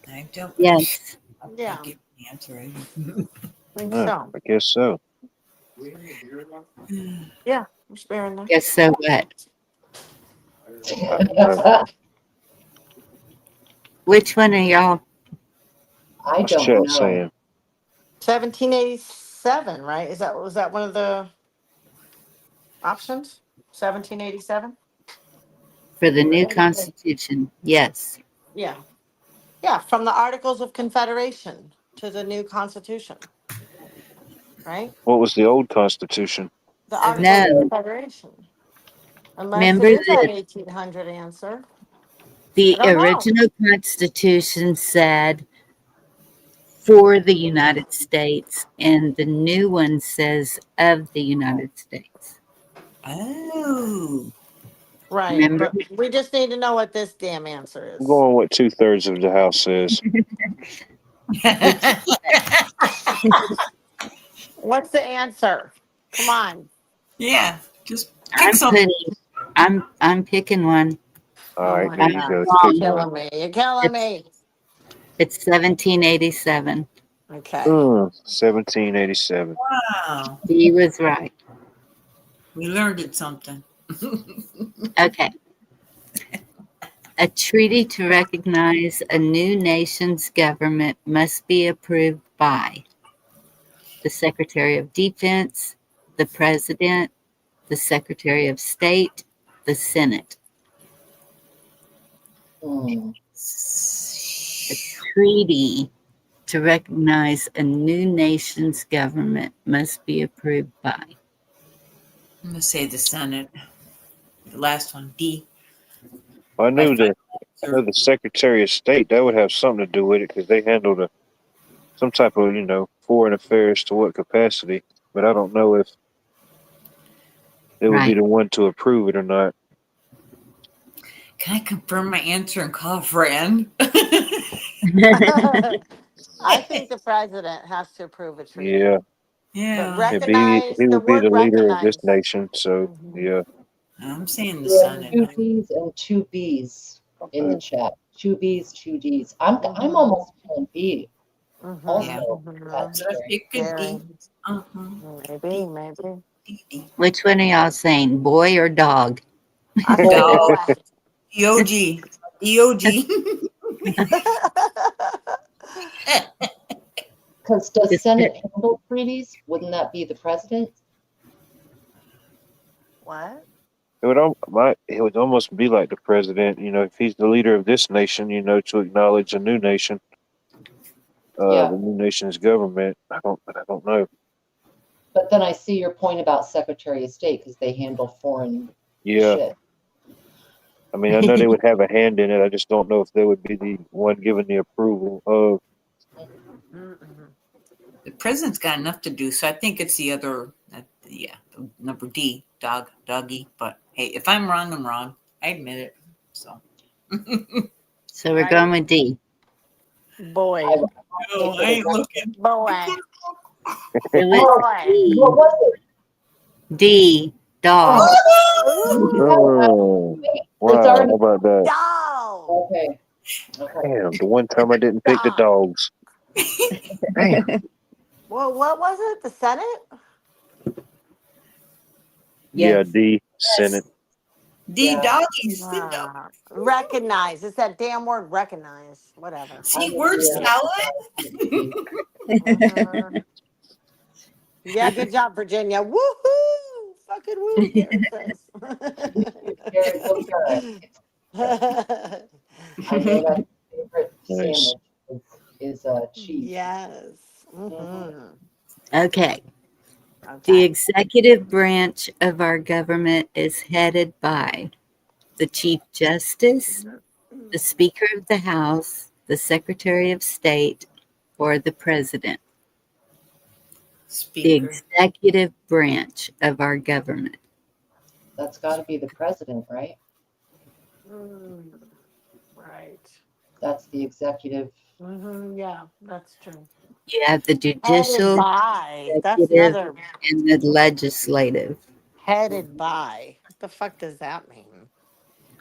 I don't. Yes. Yeah. Get the answer. I think No, so. I guess so. Yeah, I'm sparing that. Guess so what? Which one are y'all? I What's don't chat know. saying? 1787, right? Was that one of the options? 1787? For the new constitution, yes. Yeah. Yeah, from the Articles of Confederation to the new Constitution. Right? What was the old constitution? The Articles No. of Confederation. Unless Remember it is that that 1800 answer. the I don't know. original constitution said for the United States, and the new one says of the United States. Oh. Right. Remember? But we just need to know what this damn answer I'm is. going with 2/3 of the House says. What's the answer? Come on. Yeah, just pick I'm something. I'm picking one. All right, my there you God. go. You're Pick killing one. me. You're killing me. It's 1787. Okay. 1787. Wow. He was right. We learned it something. Okay. A treaty to recognize a new nation's government must be approved by the Secretary of Defense, the President, the Secretary of State, the Senate. A treaty to recognize a new nation's government must be approved by. I'm gonna say the Senate. The last one, D. I know the Secretary of State, that would have something to do with it because they handle some type of, foreign affairs to what capacity. But I don't know if they would be Right. the one to approve it or not. Can I confirm my answer and call a friend? I think the president has to approve a treaty. Yeah. Yeah. But He recognize, the would be word the leader of this recognize. nation. So, yeah. I'm saying the We have Senate. 2 D's and 2 B's in the chat. 2 B's, 2 D's. I'm almost on B. Also, that's scary. It could be. Maybe. Which one are y'all saying, boy or dog? Dog. EOG. EOG. Because does Senate handle treaties? Wouldn't that be the president? What? It would almost be like the president, if he's the leader of this nation, to acknowledge a new nation, the new nation's government. I don't know. But then I see your point about Secretary of State because they handle foreign Yeah. shit. I mean, I know they would have a hand in it. I just don't know if they would be the one giving the approval of. The president's got enough to do, so I think it's the other, number D, doggy. But hey, if I'm wrong, I'm wrong. I admit it. So. So we're going with D. Boy. No, I ain't looking. Boy. What was it? D. Dog. Oh, wow. How about that? Dog. Okay. Damn, the one time I didn't pick the dogs. Damn. Well, what was it? The Senate? Yeah, D. Senate. D doggies. Recognize. It's that damn word recognize. Whatever. See, word salad? Yeah, good job, Virginia. Woohoo! Fucking woo, Karen says. I know that favorite Nice. sandwich is cheese. Yes. Okay. The executive branch of our government is headed by the Chief Justice, the Speaker of the House, the Secretary of State, or the President. The executive branch of our government. That's got to be the president, right? Right. That's the executive. Yeah, that's true. You have the judicial, That's executive, another. and the legislative. Headed by. What the fuck does that mean?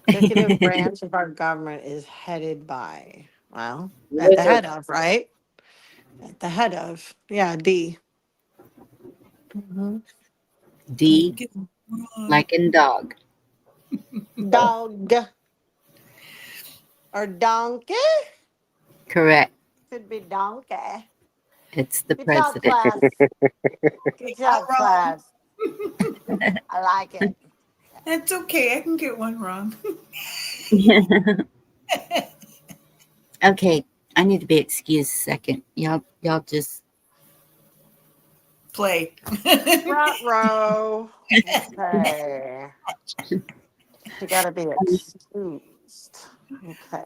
Executive branch of our government is headed by. Well, at the head of, right? At the head of. Yeah, D. D, like in dog. Dog. Or donkey? Correct. Could be donkey. It's the Good job, president. class. Good job, class. I like it. That's okay. I can get one wrong. Okay, I need to be excused a second. Y'all just play. Front row. Okay. You gotta be excused. Okay.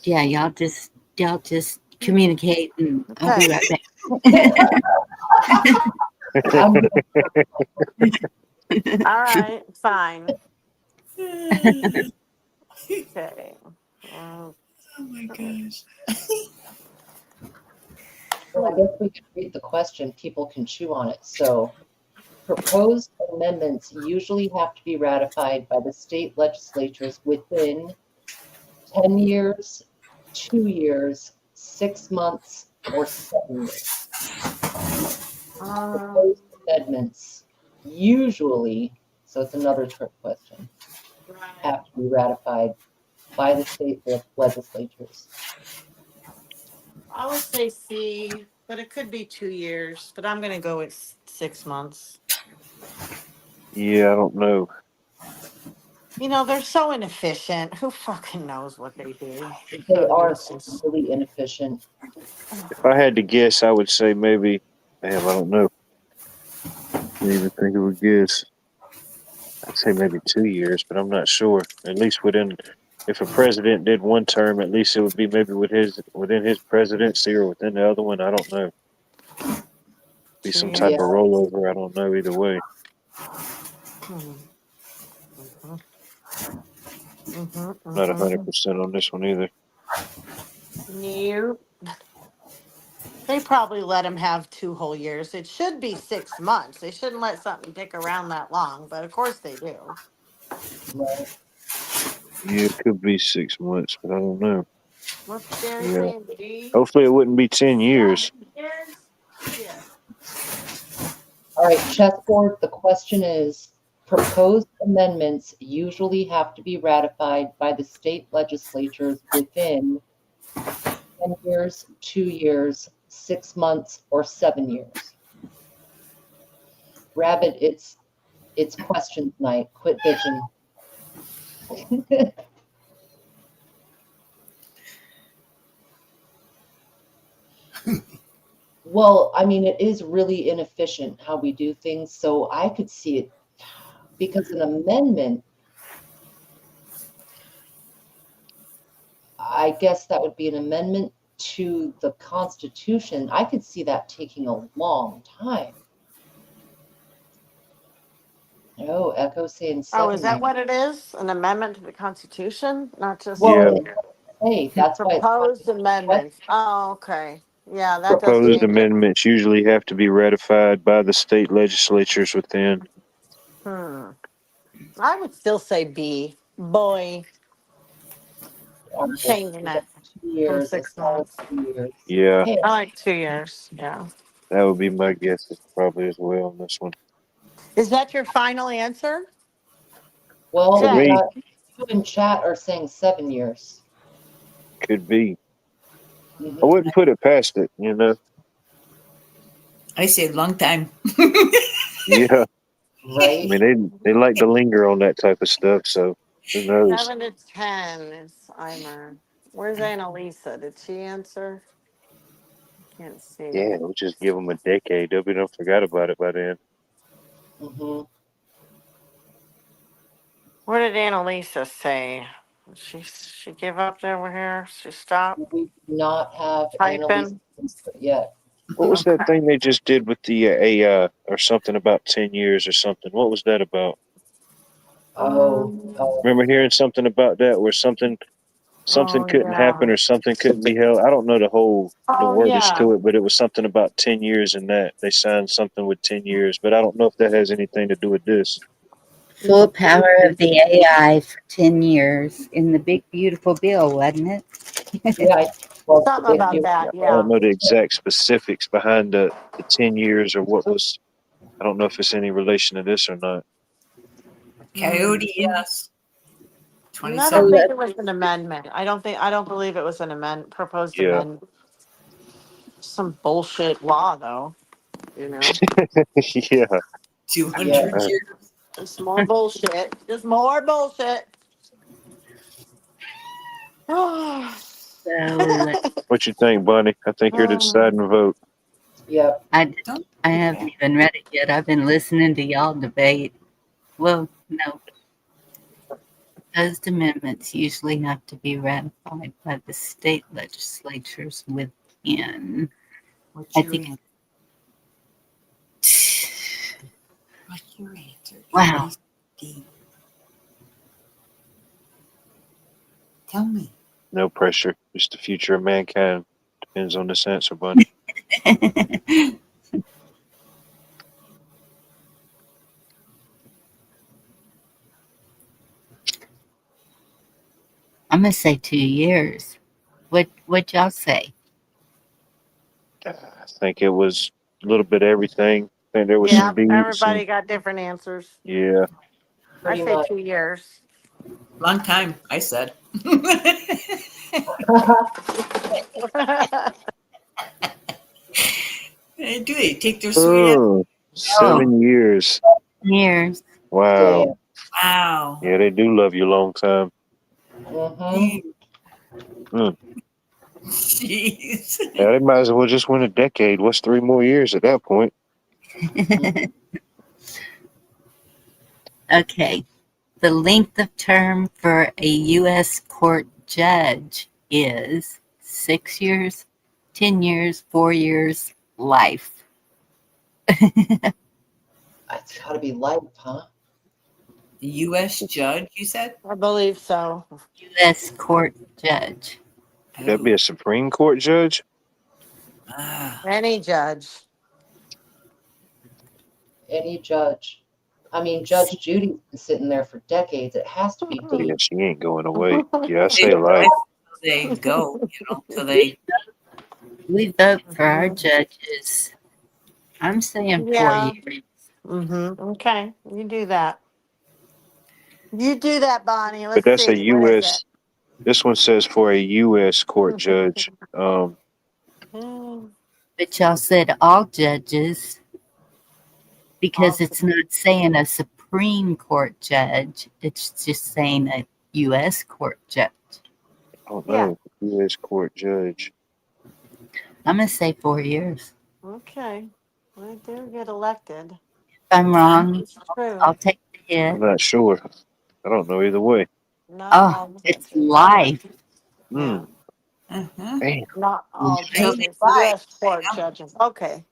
Yeah, y'all just communicate and I'll be right back. All right, fine. Okay. Oh my gosh. Well, I guess we can read the question. People can chew on it. So, proposed amendments usually have to be ratified by the state legislatures within 10 years, 2 years, 6 months, or 7 years. Proposed amendments usually, So it's another trick question. Have to be ratified by the state legislatures. I would say C, but it could be 2 years. But I'm going to go with 6 months. Yeah, I don't know. You know, they're so inefficient. Who fucking knows what they do? They're They so are useless. really inefficient. If I had to guess, I would say maybe. Damn, I don't know. Can't even think of a guess. I'd say maybe 2 years, but I'm not sure. At least within, if a president did one term, at least it would be maybe within his presidency or within the other one. I don't know. Be 2 some years. type of rollover. I don't know either way. Mhm. Not 100% on this one either. No. They probably let him have 2 whole years. It should be 6 months. They shouldn't let something dick around that long, but of course they do. Right. Yeah, it could be 6 months, but I don't know. What's Gary Yeah. saying? D? Hopefully, it wouldn't be 10 years. 7 years? Yeah. All right, chessboard. The question is, proposed amendments usually have to be ratified by the state legislatures within 10 years, 2 years, 6 months, or 7 years. Rabbit, it's question night. Quit bitching. Well, I mean, it is really inefficient how we do things, so I could see it because an amendment, I guess that would be an amendment to the Constitution. I could see that taking a long time. Oh, Echo saying Oh, 7 is that years. what it is? An amendment to the Constitution? Not just Well, Yeah. hey, that's why it's proposed amendments. Oh, okay. Yeah, that does Proposed change it. amendments usually have to be ratified by the state legislatures within. I would still say B. Boy, I'm changing it 2 from years, a 6 solid months. 2 years. Yeah, Hey, I like 2 years. Yeah. that would be my guess probably as well on this one. Is that your final answer? well, For we Jay. me, got you in chat are saying 7 years. could be. I Mhm. wouldn't put it past it, you know? I say long time. Yeah. I Right? mean, they like to linger on that type of stuff, so who knows? 7 to 10 is Eimer. Where's Annalisa? Did she answer? Can't see. Yeah, we'll just give them a decade. They'll be done forgot about it by then. Mhm. What did Annalisa say? She give up over here? She stopped We do not have Annalise typing? yet. What was that Okay. thing they just did with the AI or something about 10 years or something? What was that about? Oh, Remember hearing something about that where something Oh couldn't happen yeah. or something couldn't be held. I don't know the Oh wordage yeah. to it, but it was something about 10 years and that they signed something with 10 years, but I don't know if that has anything to do with this. Full power of the AI for 10 years in the big, beautiful bill, wasn't it? yeah. Well, the Something big about deal. that. I don't Yeah. know the exact specifics behind the 10 years or what was, I don't know if it's any relation to this or not. Coyote, yes. I don't 27. think it was an amendment. I don't believe it was an proposed Yeah. amendment. Some bullshit law though, you know. Yeah. 200 Yeah. years. Just more bullshit. Just more bullshit. So What you think, Bunny? I think you're the deciding vote. Yep. I, Don't I do haven't that. even read it yet. I've been listening to y'all debate. Well, no. Proposed amendments usually have to be ratified by the state legislatures within. What's I your think. answer? What's your answer? Wow. D. Tell me. No pressure. Just the future of mankind depends on this answer, Bunny. I'm gonna say 2 years. What y'all say? I think it was a little bit of everything. I think there was some Yeah, B's, some everybody got different answers. yeah. Pretty say much. 2 years. Long time, I said. Do they take their sweet ass? Oh, 7 years. Years. Wow. Damn. Wow. Yeah, they do love you a long time. Mm-hmm. Mm. Jeez. Yeah, they might as well just win a decade. What's 3 more years at that point? Okay. The length of term for a U.S. court judge is 6 years, 10 years, 4 years, life. It's got to be life, huh? The U.S. judge, you said? I believe so. U.S. court judge. Could that be a Supreme Court judge? Any judge. Any judge. I mean, Judge Judy's been sitting there for decades. It has to be deep. Yeah, she ain't going away. Yeah, I They, say life. they go, till they. We vote for our judges. I'm saying 4 Yeah. years. Mm-hmm. Okay. You do that. You do that, Bonnie. But Let's that's a see. What is U.S. This one says for a U.S. court it? judge. But y'all said all judges because it's not saying a Supreme Court judge. It's just saying a U.S. court judge. I don't know. U.S. court judge. I'm going to say 4 years. Okay. Well, they do get elected. If I'm wrong, It's true. I'll take the hit. I'm not sure. I don't know either way. Not Oh, all it's judges. life. Hmm. Uh-huh. Damn. Not all Life. judges. U.S. court judges. Okay.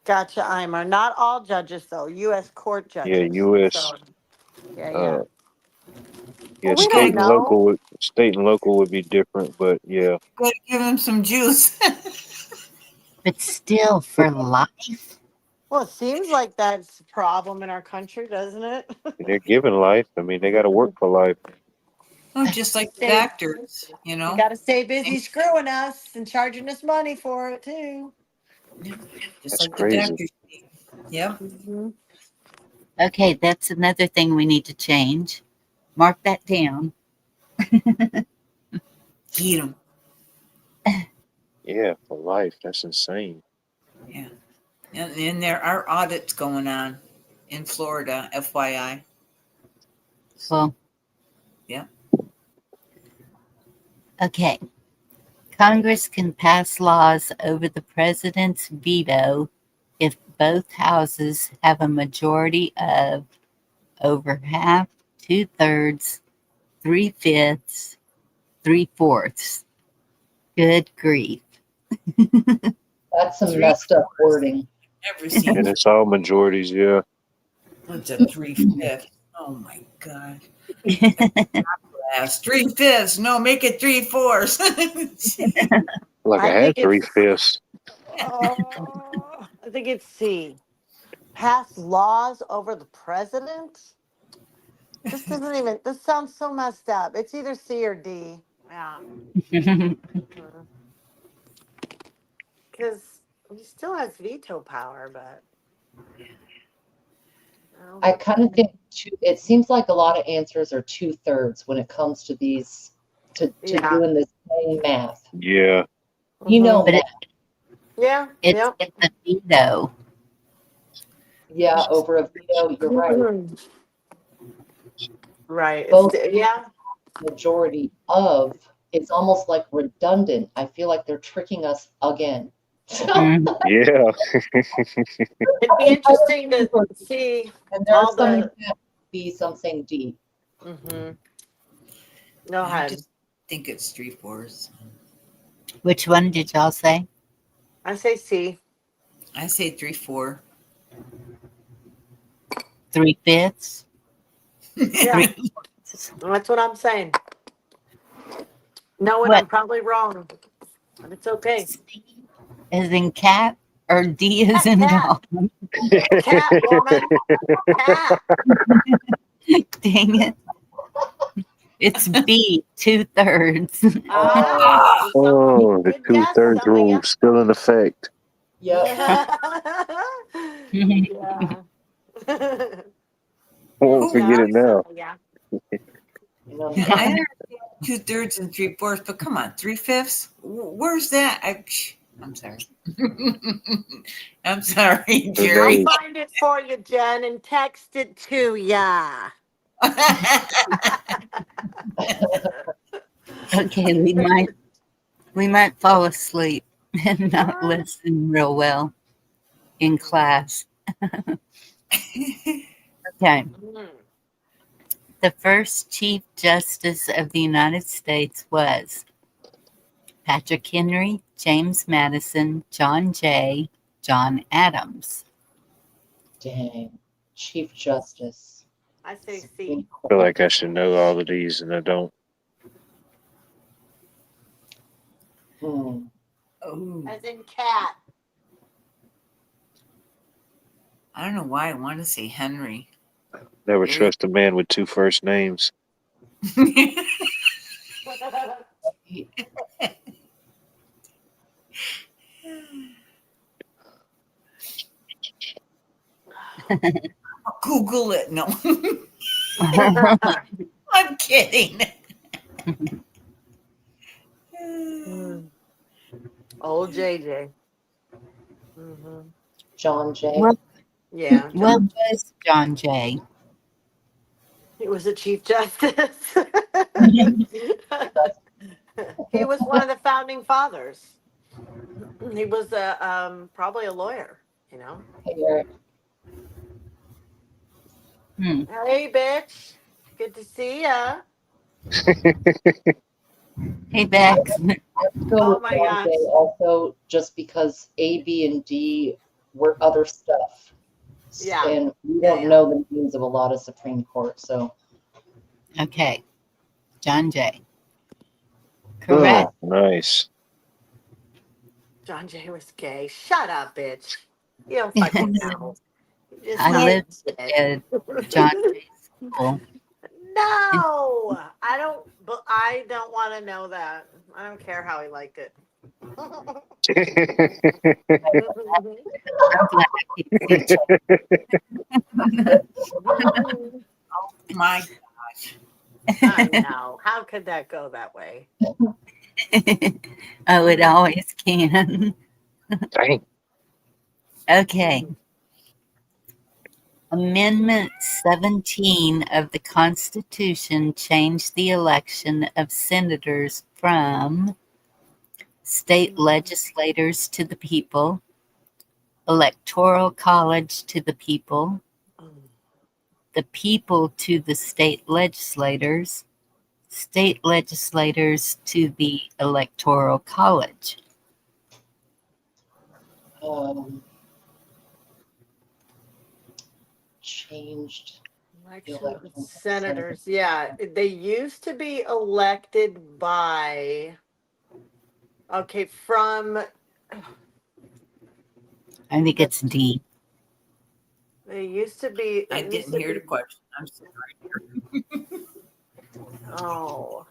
Gotcha, Eimer. Not all judges, though. U.S. court Yeah, judges. U.S. So, yeah. Yeah, Well, we state don't and know. local would be different, but yeah. Gotta give them some juice. But still, for life. Well, it seems like that's a problem in our country, doesn't it? They're given life. I mean, they got to work for life. Oh, just like the Stay- doctors, You got to stay busy screwing us and charging us money for it, too. Just That's like the crazy. doctors. Yep. Okay, that's another thing we need to change. Mark that down. Eat them. Yeah, for life. That's insane. Yeah. And there are audits going on in Florida, FYI. Well, yeah. Okay. Congress can pass laws over the president's veto if both houses have a majority of over half, 2/3, 3/5, 3/4. Good grief. That's some messed up wording. Never seen And it's all majorities, yeah. What's a 3/5? Oh my God. Last 3/5. No, make it 3/4. Like I had 3/5. I think it's C. Pass laws over the president? This doesn't even, this sounds so messed up. It's either C or D. Yeah. Because he still has veto power, but. I kind of think it seems like a lot of answers are 2/3 when it comes to these, to doing this plain math. Yeah. You know, but yeah, it's a veto. Yeah, over a veto, you're right. Right. Both Yeah. majority of, it's almost like redundant. I feel like they're tricking us again. Yeah. It'd be interesting to see And there all are some the. B, some saying D. Mm-hmm. Go I ahead. just think it's 3/4. Which one did y'all say? I say C. I say 3/4. 3/5. Yeah. That's what I'm saying. No, I'm probably wrong, but it's okay. As in cat or D as in dog? Cat, woman. Cat. Dang it. It's B, 2/3. Oh, the 2/3 rule still in effect. Yep. Yeah. Oh, Don't forget it now. Yeah. You know, I understand 2/3 and 3/4, but come on, 3/5? Where's that? I'm sorry. I'm sorry, Jerry. I'll find it for you, Jen, and text it to ya. Okay, we might fall asleep and not listen real well in class. Okay. The first Chief Justice of the United States was Patrick Henry, James Madison, John Jay, John Adams. dang. Chief Justice. I say Supreme C. I feel like I should know all of these, and I don't. As in cat. I don't know why I want to say Henry. Never trust a man with two first names. I'll Google it. No. I'm kidding. Old JJ. John Jay. Yeah. What was John Jay? He was a Chief Justice. He was one of the founding fathers. He was probably a lawyer, you know. Hey, Eric. Hey, bitch. Good to see ya. Hey, Bex. Let's go with John Jay also just because A, B, and D were other stuff. Yeah. And we don't know the names of a lot of Supreme Court, so. Okay. John Jay. Correct. Oh, nice. John Jay was gay. Shut up, bitch. You don't fucking know. Just I not lived shit. at John Jay's school. No, I don't. But I don't want to know that. I don't care how he liked it. I'm glad I can see Oh my gosh. I know. How could that go that way? Oh, it always can. Dang. Okay. Amendment 17 of the Constitution changed the election of senators from state legislators to the people, electoral college to the people to the state legislators to the electoral college. Changed Election of senators. Yeah, they used to be elected by. Okay, from. I think it's D. They used to be. I didn't hear the question. I'm sorry. Oh.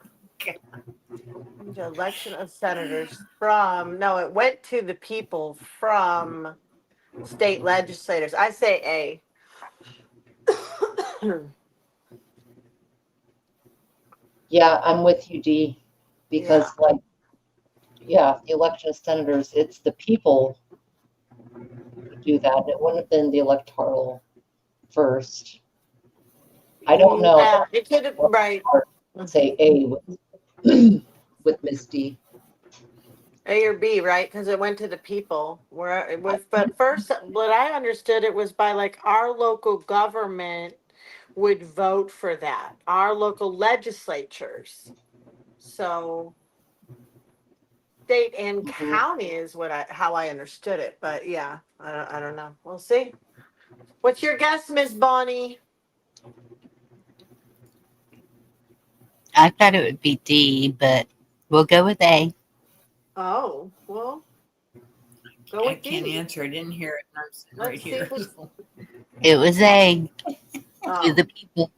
The election of senators from. No, it went to the people from state legislators. I say A. Yeah, I'm with you, D, because the election of senators, it's the people who do that. It wouldn't have been the electoral first. I don't know. Yeah, it could have, right. Say A with Miss D. A or B, right? Because it went to the people. Where it was, but first, what I understood, it was by like our local government would vote for that. Our local legislatures. So state and county is how I understood it. But yeah, I don't know. We'll see. What's your guess, Miss Bonnie? I thought it would be D, but we'll go with A. Oh, well. Go with I can't D. answer. I didn't hear it. I'm sitting right here. It was A. Oh. To the people.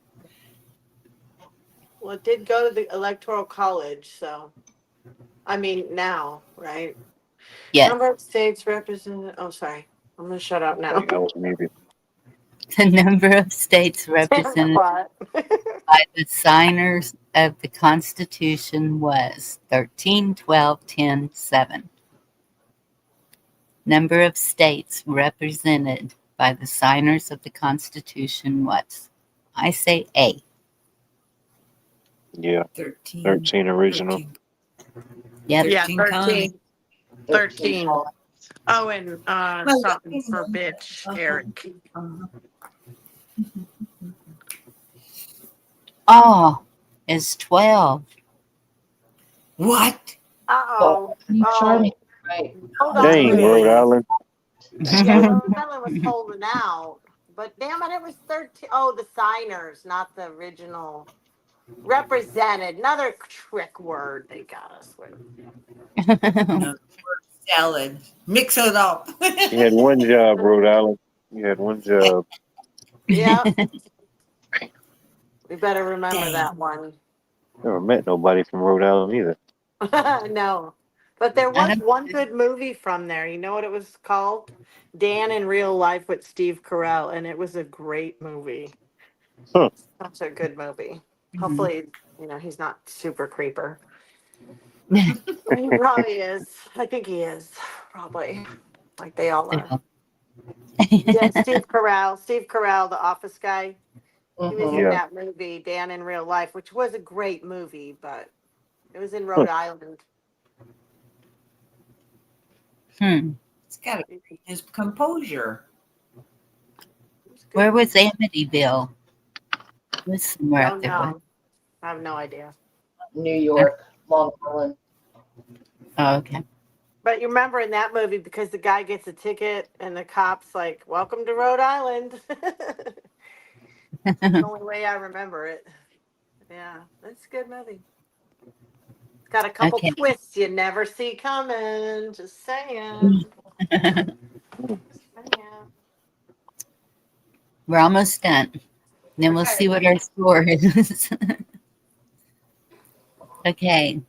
Well, it did go to the electoral college, so I mean now, right? Yes. Number of states represented. Oh, sorry. I'm gonna shut up now. I was muted. The number of states represented What? by the signers of the Constitution was 13, 12, 10, 7. Number of states represented by the signers of the Constitution was, I say A. Yeah, 13. 13 original. 13. Yep. Yeah, 13 counties. 13. Oh, and Well, something for bitch, Eric. Oh, is 12. What? Uh-oh. Charming, Oh, right? hold on a Dang, Rhode minute. Island. Yeah, Rhode Island was holding out. But damn it, it was 13. Oh, the signers, not the original. Represented. Another trick word they got us with. No, salad. Mix it up. You had one job, Rhode Island. You had one job. Yep. We better remember Dang. that one. Never met nobody from Rhode Island either. No. But there was one good movie from there. You know what it was called? Dan in Real Life with Steve Carell, and it was a great movie. Huh. Such a good movie. Hopefully, he's not super creeper. He probably is. I think he is. Probably. Like they all are. Yeah, Steve Carell, the office guy. He was in Yeah. that movie, Dan in Real Life, which was a great movie, but it was in Rhode Island. It's got to be his composure. Where was Amityville? It was somewhere Don't up there. know. I have no idea. New York, Long Island. Oh, okay. But you remember in that movie, because the guy gets a ticket and the cop's like, "Welcome to Rhode Island." That's the only way I remember it. Yeah, that's a good movie. It's got a couple Okay. twists you never see coming. Just saying. We're almost done. Then we'll see what our score is. Okay.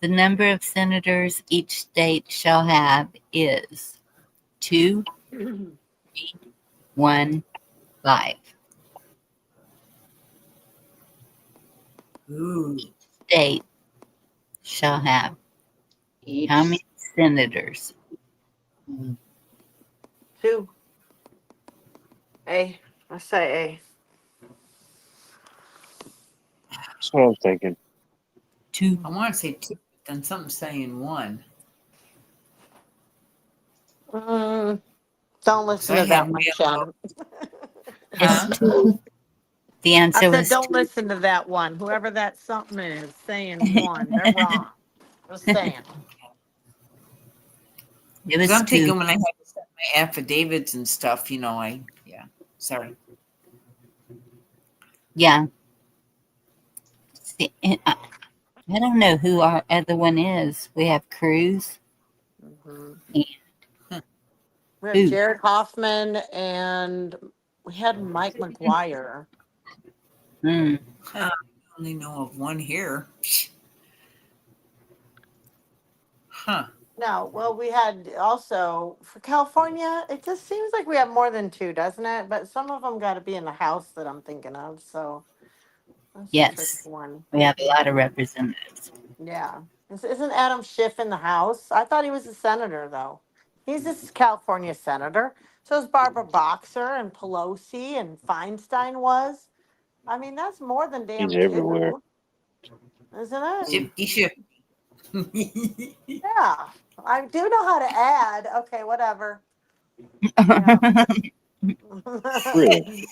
The number of senators each state shall have is 2, 3, 1, 5. Each state shall have how many senators? 2. A. I say A. That's what I'm thinking. 2. I want to say 2, but then something's saying 1. Don't listen to that one, Shannon. It's 2. The I answer said, was don't 2. listen to that one. Whoever that something is saying 1, they're wrong. Just saying. It was I'm 2. thinking when I had to send my affidavits and stuff, sorry. Yeah. See, I don't know who our other one is. We have Cruz. And We have Jared Hoffman and we had Mike McGuire. I only know of one here. Huh. No, well, we had also for California, it just seems like we have more than 2, doesn't it? But some of them got to be in the House that I'm thinking of. So that's a tricky yes, one. we have a lot of representatives. Yeah. Isn't Adam Schiff in the House? I thought he was a senator, though. He's a California senator. So is Barbara Boxer and Pelosi and Feinstein was. I mean, that's more than damn He's everywhere. 2, isn't it? Shifty. Yeah. I do know how to add. Okay, whatever. Yeah. Really?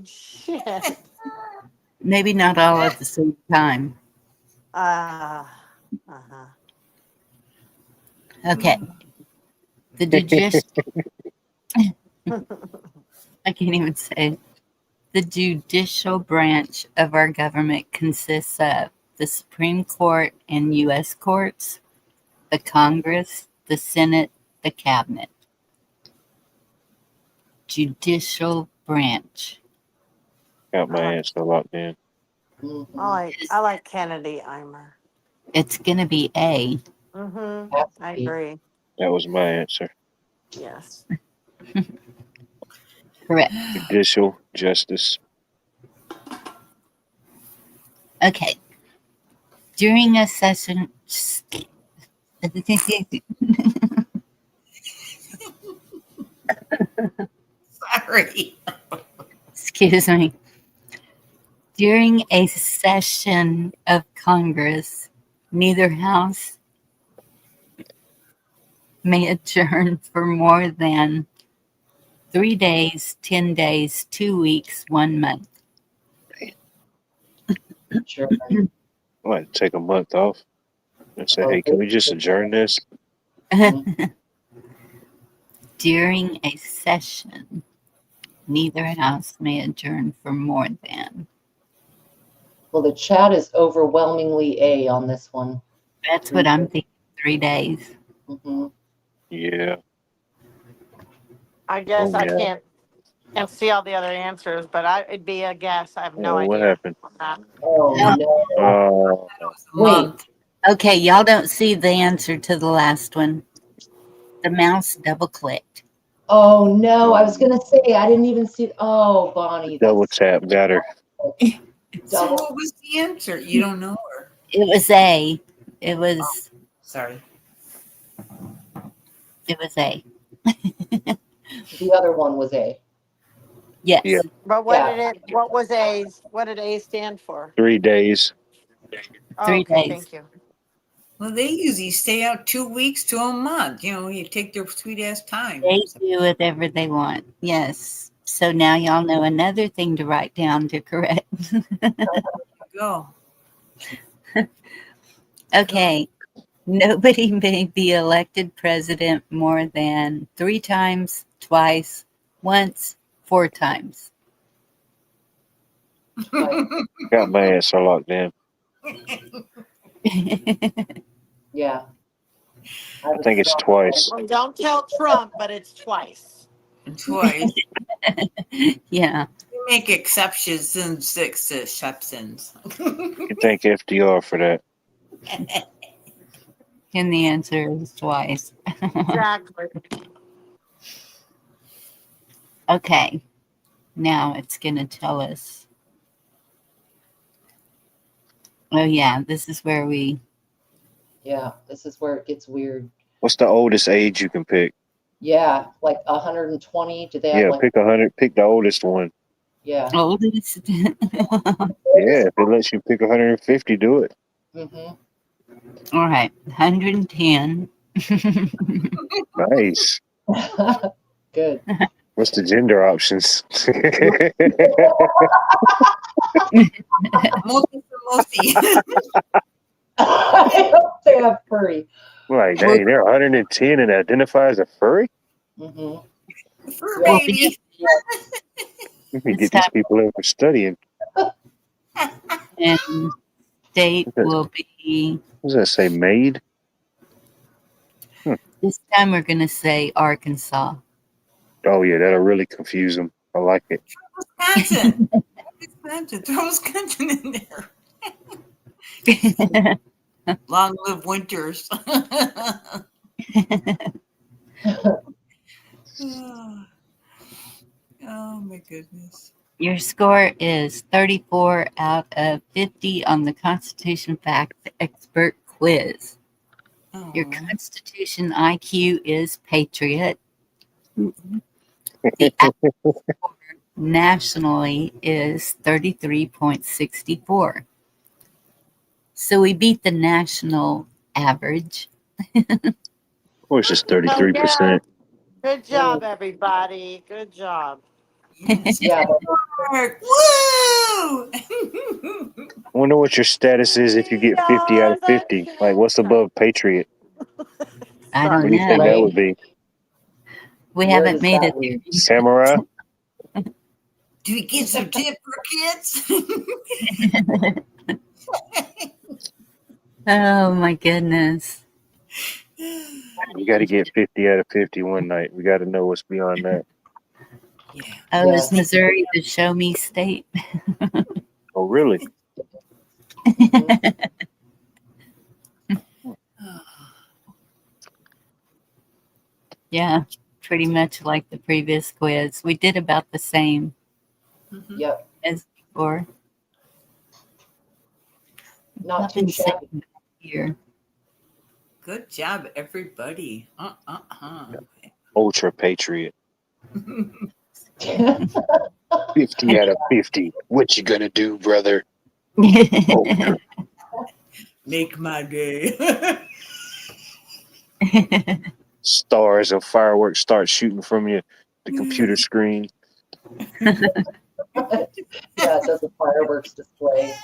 Shit. Maybe not all at the same time. Okay. The judicial. I can't even say. The judicial branch of our government consists of the Supreme Court and U.S. courts, the Congress, the Senate, the Cabinet. Judicial branch. Got my answer locked in. I like Kennedy Eimer. It's going to be A. I agree. That was my answer. Yes. Correct. Judicial justice. Okay. During a session. Sorry. Excuse me. During a session of Congress, neither house may adjourn for more than 3 days, 10 days, 2 weeks, 1 month. Sure. I might take a month off and say, hey, can we just adjourn this? During a session, neither house may adjourn for more than. Well, the chat is overwhelmingly A on this one. That's what I'm thinking. 3 days. Mm-hmm. Yeah. I guess Oh, I yeah. can't see all the other answers, but it'd be a guess. I have no What idea. happened? Oh, no. Wait. Okay, y'all don't see the answer to the last one. The mouse double clicked. Oh, no. I was going to say, I didn't even see. Oh, Bonnie. Double tap got her. So what was the answer? You don't know her. It was A. It was. Oh, sorry. It was A. The other one was A. Yes. Yeah. But what was A's? What did A stand for? 3 days. Oh, 3 okay, days. thank you. Well, they usually stay out 2 weeks to a month. You know, you take their sweet ass time. They do whatever they want. Yes. So now y'all know another thing to write down to correct. Go. Okay. Nobody may be elected president more than 3 times, twice, once, 4 times. Got my ass locked in. Yeah. I think it's twice. Well, don't tell Trump, but it's twice. Twice. Yeah. You make exceptions and exceptions. You thank FDR for that. And the answer is twice. Exactly. Okay. Now it's going to tell us. Oh, yeah. This is where we. Yeah, this is where it gets weird. What's the oldest age you can pick? Yeah, like 120. Do they have like? Pick 100. Pick the oldest one. Yeah. Oldest. Yeah, if it lets you pick 150, do it. Mm-hmm. All right. 110. Nice. Good. What's the gender options? I hope they have furry. Like, dang, they're 110 and identify as a furry? Mm-hmm. Fur baby. We can get these people in for studying. And date will be. What does that say, maid? This time we're going to say Arkansas. Oh, yeah, that'll really confuse them. I like it. Wisconsin. Throw Wisconsin in there. Long live winters. Oh my goodness. Your score is 34 out of 50 on the Constitution Fact Expert Quiz. Your Constitution IQ is Patriot. The average score nationally is 33.64. So we beat the national average. Of course, it's 33%. Good job, everybody. Good job. Yeah. Woo! I wonder what your status is if you get 50 out of 50. Like, what's above Patriot? I don't What do you think know. that would be? We haven't made it there. Samurai? Do we get some tip for kids? Oh my goodness. You got to get 50 out of 50 one night. We got to know what's beyond that. Oh, is Missouri the show me state? Oh, really? Yeah. pretty much like the previous quiz. We did about the same Yep. as before. Not too Nothing shabby. saying here. Good job, everybody. Ultra Patriot. 50 out of 50. What you gonna do, brother? Ultra. Make my day. Stars of fireworks start shooting from the computer screen. Yeah, it does a fireworks display.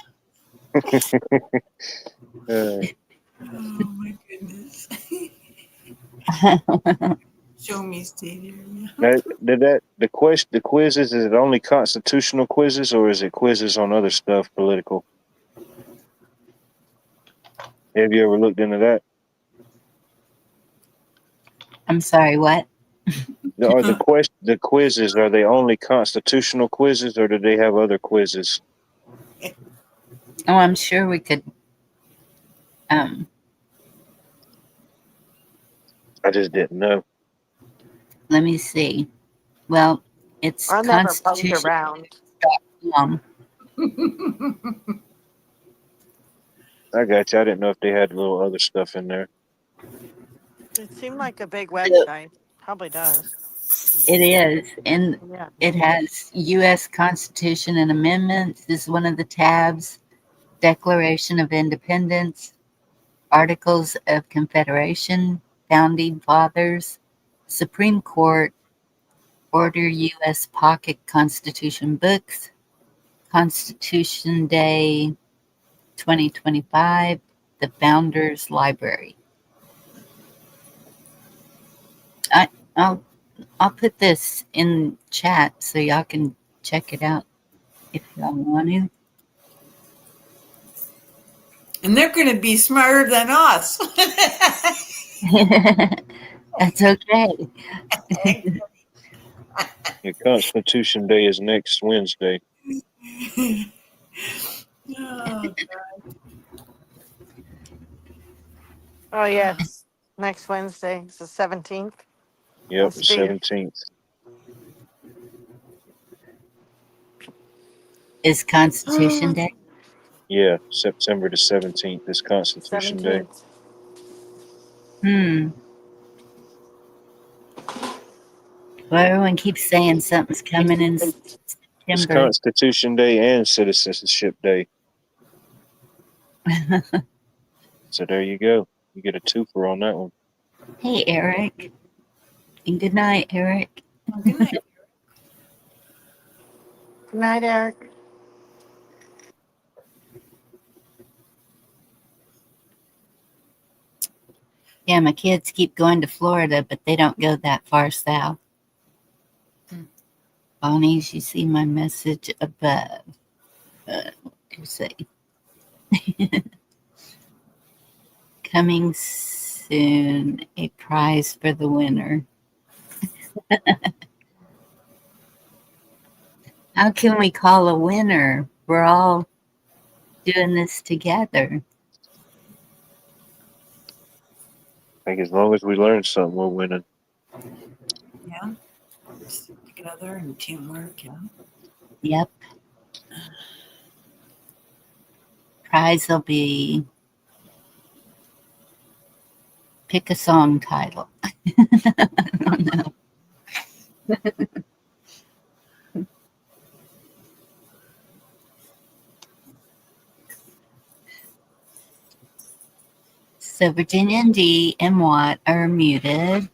Oh my goodness. Show me stadium. The quizzes, is it only constitutional quizzes or is it quizzes on other stuff political? Have you ever looked into that? I'm sorry, what? Are the quizzes, are they only constitutional quizzes or do they have other quizzes? Oh, I'm sure we could. I just didn't know. Let me see. Well, it's I never poked Constitution. around. I got you. I didn't know if they had a little other stuff in there. It seemed like a big website. Probably does. It is, and Yeah. it has U.S. Constitution and Amendments is one of the tabs. Declaration of Independence, Articles of Confederation, Founding Fathers, Supreme Court, Order U.S. Pocket Constitution Books, Constitution Day 2025, the Founders Library. I'll put this in chat so y'all can check it out if y'all want to. And they're going to be smarter than us. That's okay. Your Constitution Day is next Wednesday. Oh, God. Oh, yes. Next Wednesday. It's the 17th. Yep, the 17th. Is Constitution Day? Yeah, September the 17th is Constitution Day. Well, everyone keeps saying something's coming in It's September. Constitution Day and Citizenship Day. So there you go. You get a twofer on that one. Hey, Eric. And good night, Eric. Good night. Good night, Eric. Yeah, my kids keep going to Florida, but they don't go that far south. Bonnie's, you see my message above. What do you say? Coming soon, a prize for the winner. How can we call a winner? We're all doing this together. I think as long as we learn something, we're winning. Yeah. Together and teamwork, yeah. Yep. Prize will be pick a song title. I don't know. So Virginia and Dee and Watt are muted.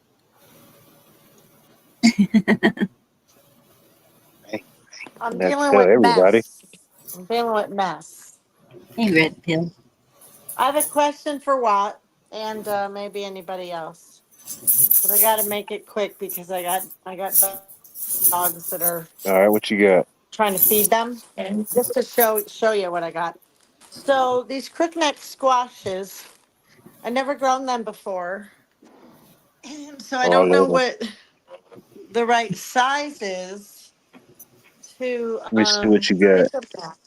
I'm That's dealing with everybody. mess. I'm dealing with mess. Hey, Red Pill. I have a question for Watt and maybe anybody else. But I got to make it quick because I got dogs that are All right, what you got? trying to feed them. And just to show you what I got. So these crookneck squashes, I never grown them before. So I Oh, I don't know love them. what the right size is to Let me see what you got. pick them at.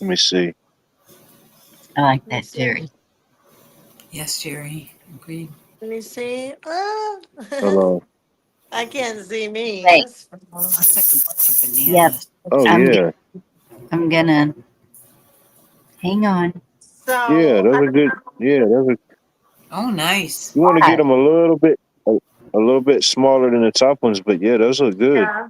Let me see. I like that, Jerry. Yes, Jerry. Agreed. Can you see? Hold on. I can't see me. Wait. That's Looks like a bunch of Yep. bananas. Oh I'm yeah, I'm gonna hang on. yeah. so. Those are good. Yeah, those are. Oh, nice. You want to get What? them a little bit smaller than the top ones, but yeah, those look good. Yeah.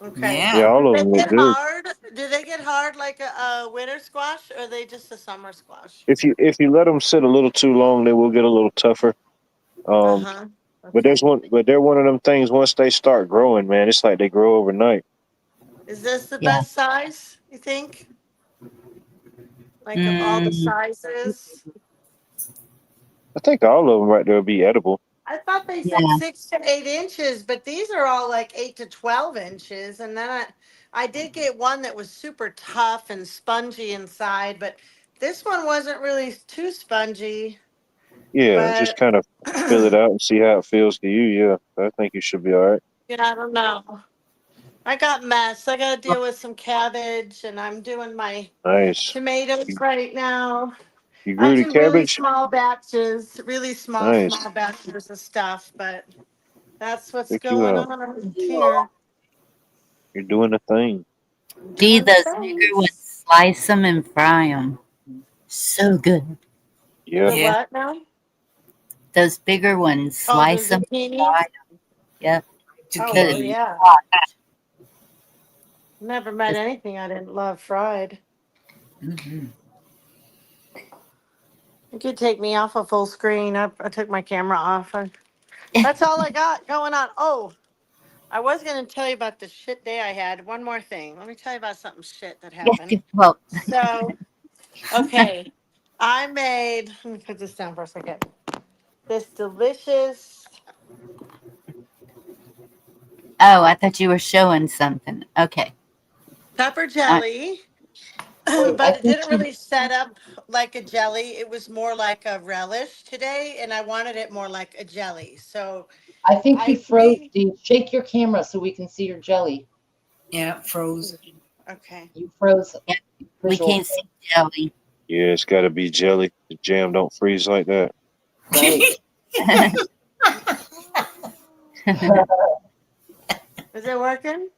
Okay. Yeah, Yeah. all Do of they them look get good. hard? Do they get hard like a winter squash, or are they just a summer squash? If you let them sit a little too long, they will get a little tougher. Uh Um, huh. but Okay. they're one of them things. Once they start growing, man, it's like they grow overnight. Is this the Yeah. best size, you think? Like of all the Mm, sizes? I think all of them right there will be edible. I thought they said yeah. 6 to 8 inches, but these are all like 8 to 12 inches. And then I did get one that was super tough and spongy inside, but this one wasn't really too spongy. Yeah, just But kind of feel it yeah, out and see how it feels to you. Yeah, I think you should be all right. I don't know. I got mess. I got to deal with some cabbage, and I'm doing my Nice. tomatoes You, right now. you I grew the do really cabbage? small batches, really Nice. small batches of stuff, but that's what's Check you going out. on right here. You're doing the thing. Gee, Doing the those bigger ones, things. slice them and fry them. So good. Yeah. The Yeah. what now? Those bigger ones, Oh, the slice them, zucchini. fry them. Yep. Oh well, Good. Zucchini. yeah. Watch. Never met anything I didn't love fried. Mm-hmm. You could take me off of full screen. I took my camera off. That's all I got going on. Oh, I was gonna tell you about the shit day I had. One more thing. Let me tell you about something shit that happened. Well, So, okay, I made. Let me put this down for a second. This delicious. oh, I thought you were showing something. Okay. Pepper I, jelly, Wait, I but it think didn't she really set up like a jelly. It was more like a relish today, and I wanted it more like a jelly. So I think you I froze. pre. Do you shake your camera so we can see your jelly? Yeah, froze. Okay. You froze yeah, we visual, can't see jelly. Yeah, it's got to be jelly. The jam don't freeze like that. right? Is it working?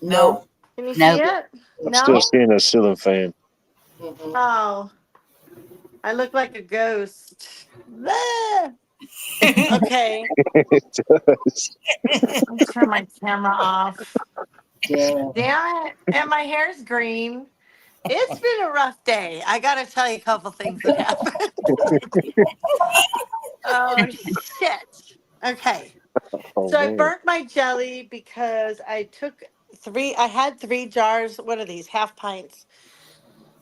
No. Can you see Nope. it? I'm still No? seeing a ceiling fan. Mhm. Oh, I look like a ghost. Bleh. Okay, It does. I'll turn my camera off. Yeah. Damn it. And my hair's green. It's been a rough day. I got to tell you a couple things that happened. Oh, shit. Okay. Oh So I man. burnt my jelly because I had 3 jars. What are these? Half pints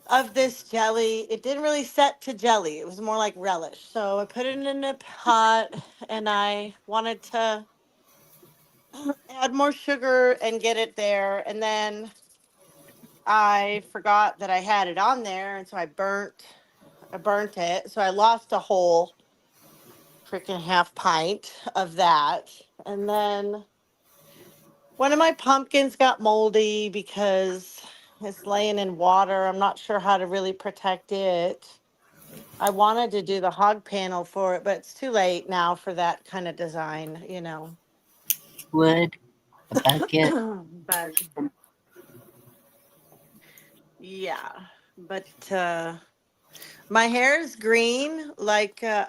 of this jelly. It didn't really set to jelly. It was more like relish. So I put it in a pot and I wanted to add more sugar and get it there. And then I forgot that I had it on there. And so I burnt it. So I lost a whole freaking half pint of that. And then one of my pumpkins got moldy because it's laying in water. I'm not sure how to really protect it. I wanted to do the hog panel for it, but it's too late now for that kind of design. Wood, a bucket. But yeah, but my hair is green like a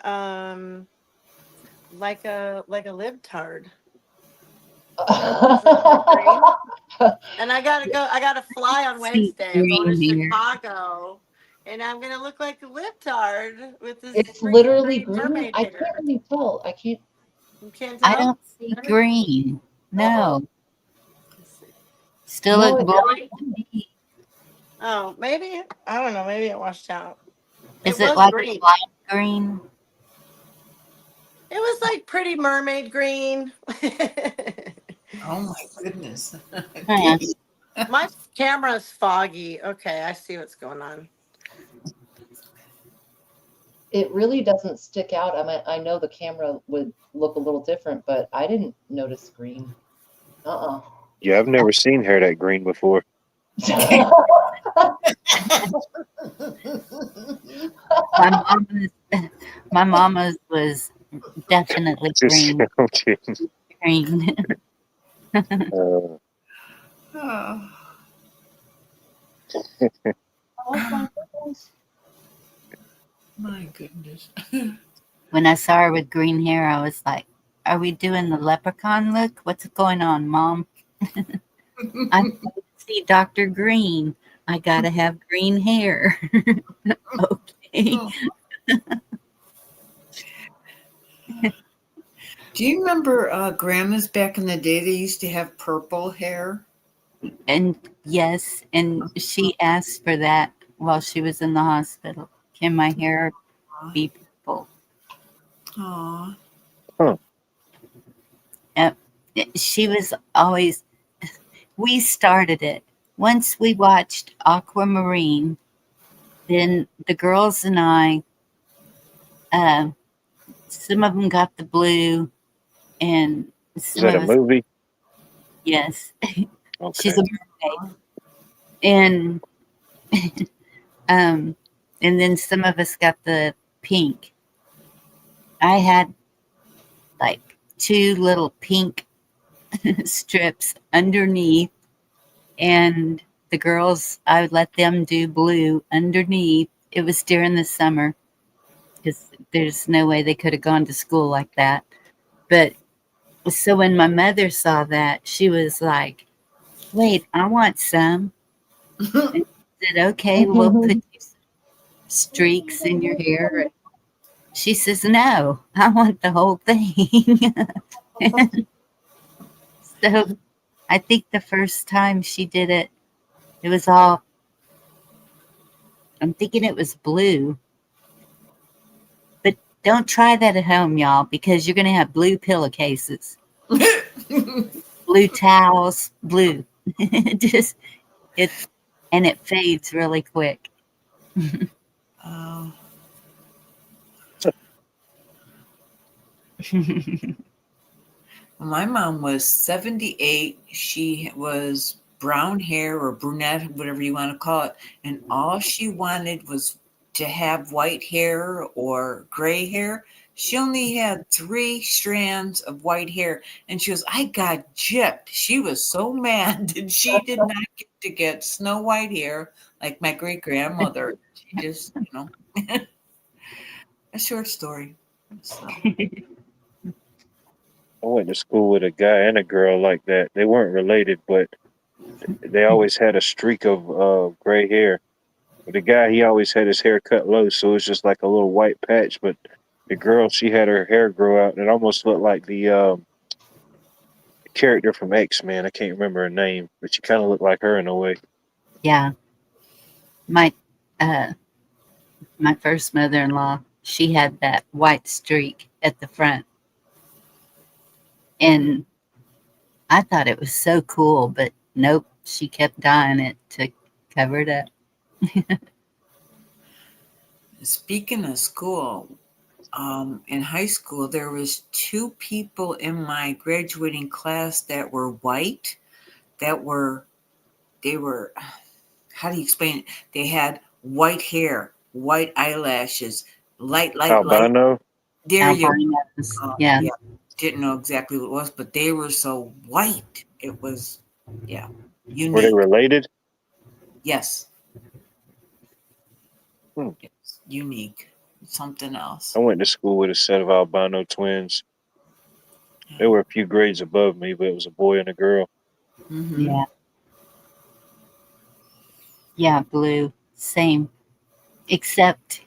libtard. Is it not green? And I gotta fly on See Wednesday. I'm going to green here. Chicago. And I'm gonna look like a libtard with this It's freaking literally green green. mermaid I hair. can't really tell. I can't. You can't I tell? don't see green. No. Let's see. Still No, look it blonde Really? to me. Oh, maybe I don't know. Maybe it washed out. It Is it was like green. lime green? It was like pretty mermaid green. Oh my goodness. Huh. My camera's foggy. Okay, I see what's going on. it really doesn't stick out. I mean, I know the camera would look a little different, but I didn't notice green. Uh-uh. Yeah, I've never seen hair that green before. My mama's my mama's was Definitely Just green. counting. Green. Oh, Oh my goodness. my goodness. When I saw her with green hair, I was like, "Are we doing the leprechaun look? What's going on, Mom?" I see Dr. Green. I gotta have green hair. Okay. Do you remember grandmas back in the day? They used to have purple hair. And yes, and she asked for that while she was in the hospital. Can my hair be purple? Aw. Huh. Uh, she was always, we started it. Once we watched Aquamarine, then the girls and I, uh, some of them got the blue, and Is some that of a us, movie? yes. She's Okay. a mermaid. And um, and then some of us got the pink. I had like two little pink strips underneath, and the girls, I would let them do blue underneath. It was during the summer because there's no way they could have gone to school like that. But so when my mother saw that, she was like, "Wait, I want some." And I said, "Okay, we'll put you some streaks in your hair." She says, "No, I want the whole thing." So I think the first time she did it, it was all, I'm thinking it was blue. But don't try that at home, y'all, because you're going to have blue pillowcases, blue towels, blue. Just, it, and it fades really quick. Oh. My mom was 78. She was brown hair or brunette, whatever you want to call it. And all she wanted was to have white hair or gray hair. She only had 3 strands of white hair. And she goes, I got gypped. She was so mad that she did not get to get snow white hair like my great grandmother. She just, a short story. So. I went to school with a guy and a girl like that. They weren't related, but they always had a streak of gray hair. But the guy, he always had his hair cut low, so it was just like a little white patch. But the girl, she had her hair grow out, and it almost looked like the character from X-Men. I can't remember her name, but she kind of looked like her in a way. Yeah. My, uh, my first mother-in-law, she had that white streak at the front. And I thought it was so cool, but nope, she kept dyeing it to cover it up. Speaking of school, in high school, there was 2 people in my graduating class that were white. That were they were how do you explain it? They had white hair, white eyelashes, light. Albino? There you Albinos. go. Yeah. Yeah, didn't know exactly what it was, but they were so white. It was, yeah, Were they unique. related? Yes, Hmm. it's unique. Something else. I went to school with a set of albino twins. They were a few grades above me, but it was a boy and a girl. Mm-hmm. Yeah. Yeah, blue. Same. Except,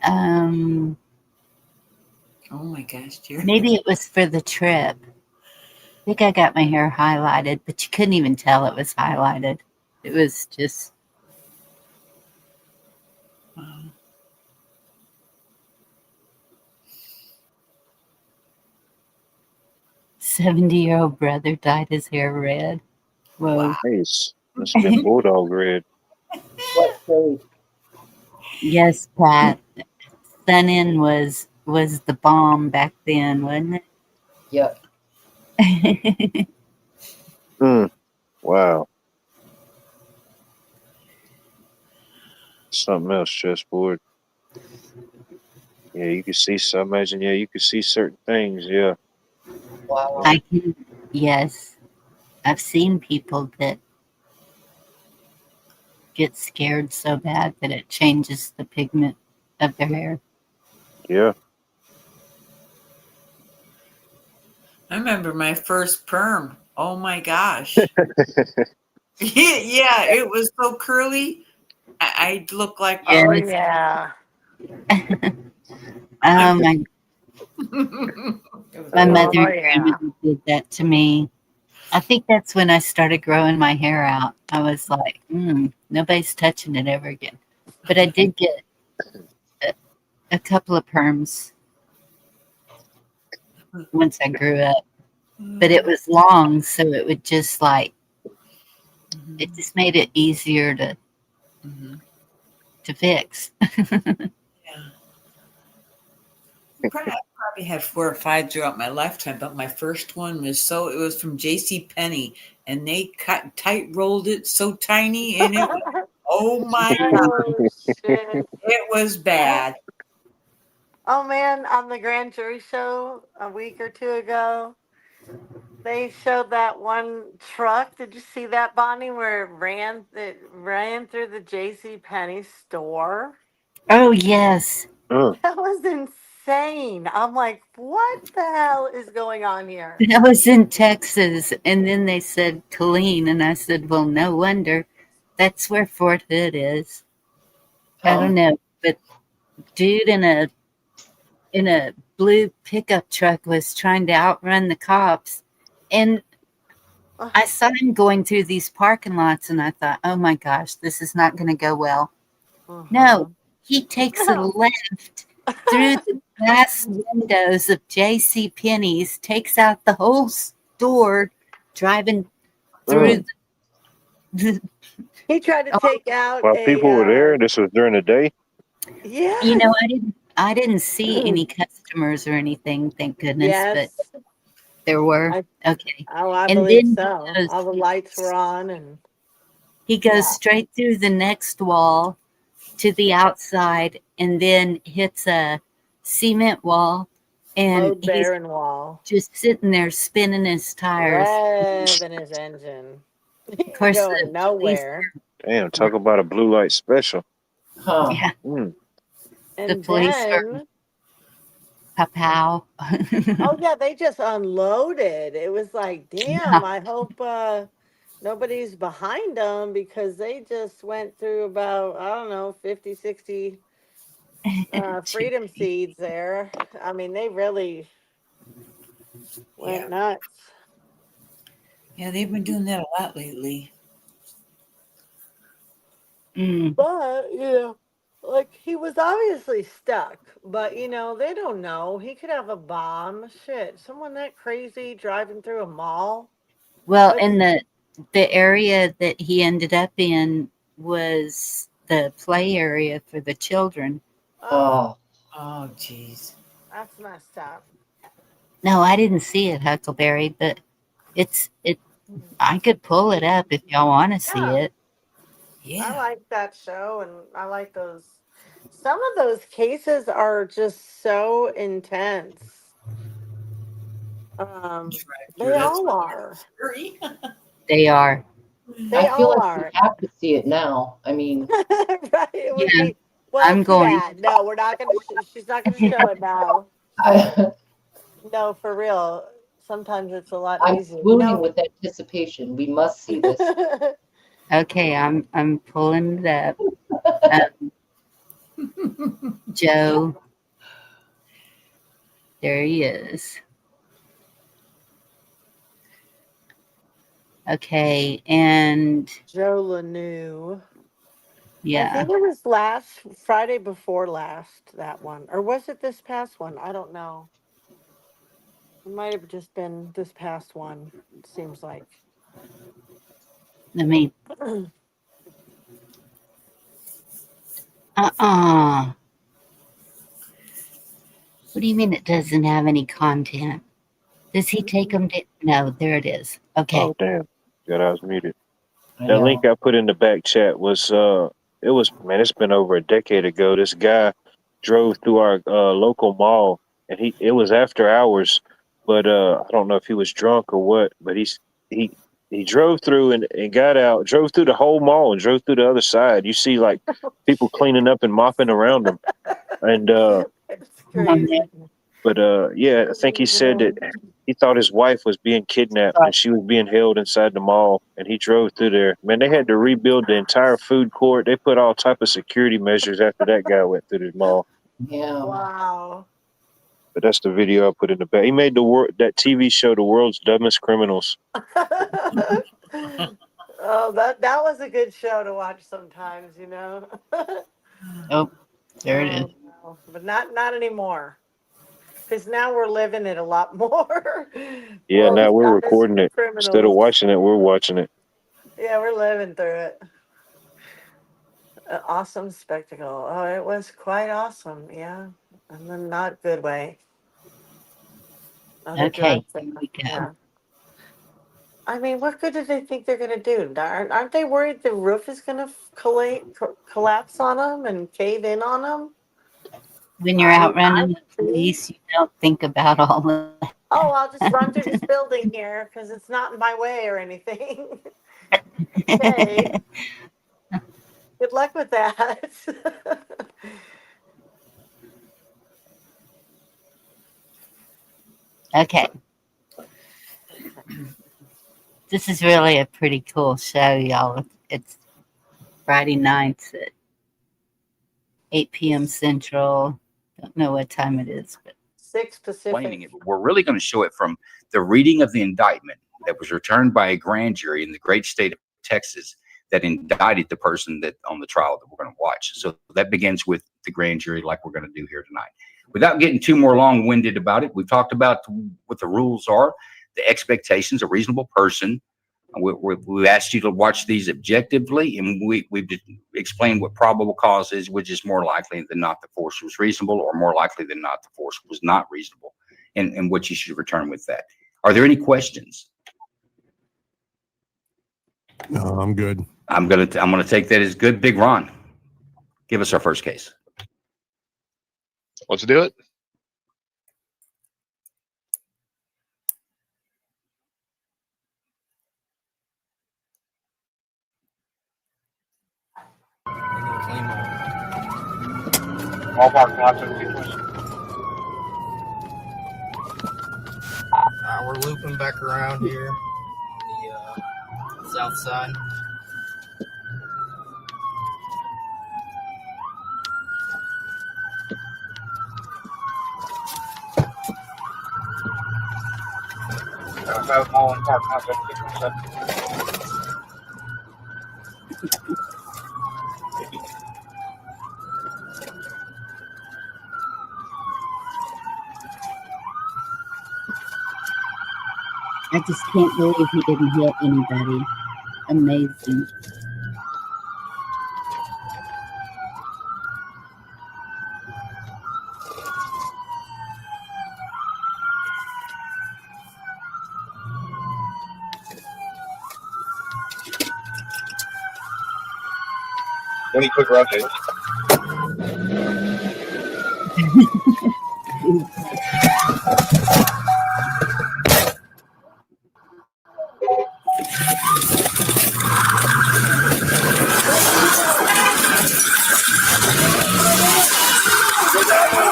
um, Oh my gosh, dear. maybe it was for the trip. I think I got my hair highlighted, but you couldn't even tell it was highlighted. It was just Wow. 70-year-old brother dyed his hair red. Whoa. Wow. Nice. Must have been bulldog red. What grade? Yes, Pat. Sun-In was the bomb back then, wasn't Yep. it? Hmm. Wow. Something else, chessboard. Yeah, you can see. So I imagine, yeah, you can see certain things. Yeah. Wow. I can, yes, I've seen people that get scared so bad that it changes the pigment of their hair. Yeah. I remember my first perm. Oh my gosh. Yeah, it was so curly. I looked like Oh Yes. yeah. Oh my, It was my Oh mother horrible. and yeah. grandmother did that to me. I think that's when I started growing my hair out. I was like, nobody's touching it ever again. But I did get a, a couple of perms once I grew up. But it was long, so it would just like, it just made it easier to fix. Yeah. I probably had 4 or 5 throughout my lifetime, but my first one it was from J.C. Penney, and they cut tight rolled it so tiny, and it was, oh my God, Oh shit. it was bad. Oh man, on the Grand Jury show a week or two ago, they showed that one truck. Did you see that, Bonnie, where it ran through the J.C. Penney store? Oh, yes. That was insane. I'm like, what the hell is going on here? I was in Texas, and then they said Colleen, and I said, well, no wonder. That's where Fort Hood is. I don't know, but dude in a blue pickup truck was trying to outrun the cops, and I saw him going through these parking lots, and I thought, oh my gosh, this is not going to go well. No, he takes a left through the glass windows of J.C. Penney's, takes out the whole store, driving through the He tried to take out While a people were there, this was during the day. You know, yes. I didn't see any customers or anything, thank goodness, but Yes. there were. I Okay. I And believe then so. All the lights were on and he goes yeah. straight through the next wall to the outside and then hits a cement wall, and Load he's bearing wall. just sitting there spinning his tires. Revving his engine. He Of ain't course, going the police nowhere. Damn, talk about a blue light special. yeah, the And police are then pow. oh yeah, they just unloaded. It was like, Yeah. damn, I hope nobody's behind them because they just went through about, I don't know, 50, 60 freedom seeds there. I mean, they really went Yeah. nuts. Yeah, they've been doing that a lot lately. But, like he was obviously stuck, but they don't know. He could have a bomb. Shit, someone that crazy driving through a mall. Well, Like, and the area that he ended up in was the play area for the children. oh, Oh, jeez. that's messed up. No, I didn't see it, Huckleberry, but it. I could pull it up if y'all want to see Yeah, it. I like that show, and I like those. Some of those cases are just so intense. Um, they That's all are. scary. They are. They I feel all like we are. have to see it now. I mean, Right? It would Yeah, be. Well, I'm too going. bad. No, we're not gonna. She's not gonna show it now. I, No, for real. Sometimes it's a lot I'm easier. swooning with anticipation. We must see this. Okay, I'm pulling it up. Joe, there he is. Okay, and Joe Lanou. I yeah, think it was last Friday before last, that one. Or was it this past one? I don't know. It might have just been this past one, it seems like. let me. Uh-uh. What do you mean it doesn't have any content? Does he take them to? No, there it is. Okay. Oh damn, God, I was muted. I That link know. I put in the back chat was it was, man, it's been over a decade ago. This guy drove through our local mall, and it was after hours, but I don't know if he was drunk or what, but he drove through and got out, drove through the whole mall and drove through the other side. You see like people cleaning up and mopping around him, and It's crazy. but yeah, I think he said that he thought his wife was being kidnapped and she was being held inside the mall, and he drove through there. Man, they had to rebuild the entire food court. They put all type of security measures after that guy went through the mall. Yeah. Wow. But that's the video I put in the back. He made that TV show, The World's Dumbest Criminals. Oh, that was a good show to watch sometimes, you know. Oh, there it is. No, but not anymore. Because now we're living it a lot more. Yeah, World's now we're Dumbest recording it. Criminals. Instead of watching it, we're watching it. Yeah, we're living through it. An awesome spectacle. Oh, it was quite awesome. Yeah, in a not good way. Okay, here we go. Yeah. I mean, what good do they think they're going to do? Aren't they worried the roof is going to collapse on them and cave in on them? When you're out running with police, you don't think about all of that. Oh, I'll just run through this building here because it's not in my way or anything. Okay. Good luck with that. Okay. This is really a pretty cool show, y'all. It's Friday nights at 8 p.m. Central. Don't know what time it is, but 6 Pacific. Explaining it, but we're really going to show it from the reading of the indictment that was returned by a grand jury in the great state of Texas that indicted the person that on the trial that we're going to watch. So that begins with the grand jury, like we're going to do here tonight. Without getting too more long-winded about it, we've talked about what the rules are, the expectations, a reasonable person. We asked you to watch these objectively, and we've explained what probable cause is, which is more likely than not the force was reasonable, or more likely than not the force was not reasonable, and what you should return with that. Are there any questions? No, I'm good. I'm gonna take that as good. Big Ron, give us our first case. Let's do it. All parking lots are we're looping back around here on the south side. South Holland parking lots are 617. I just can't believe he didn't hit anybody. Amazing. Any quick rotate?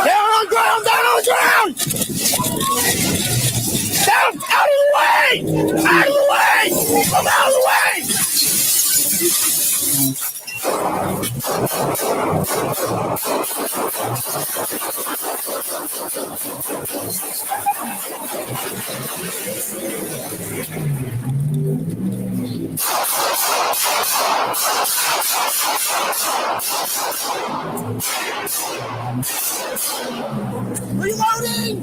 Down on ground! Down on ground! Down! Out of the way! Out of the way! Come out of the way! Reloading!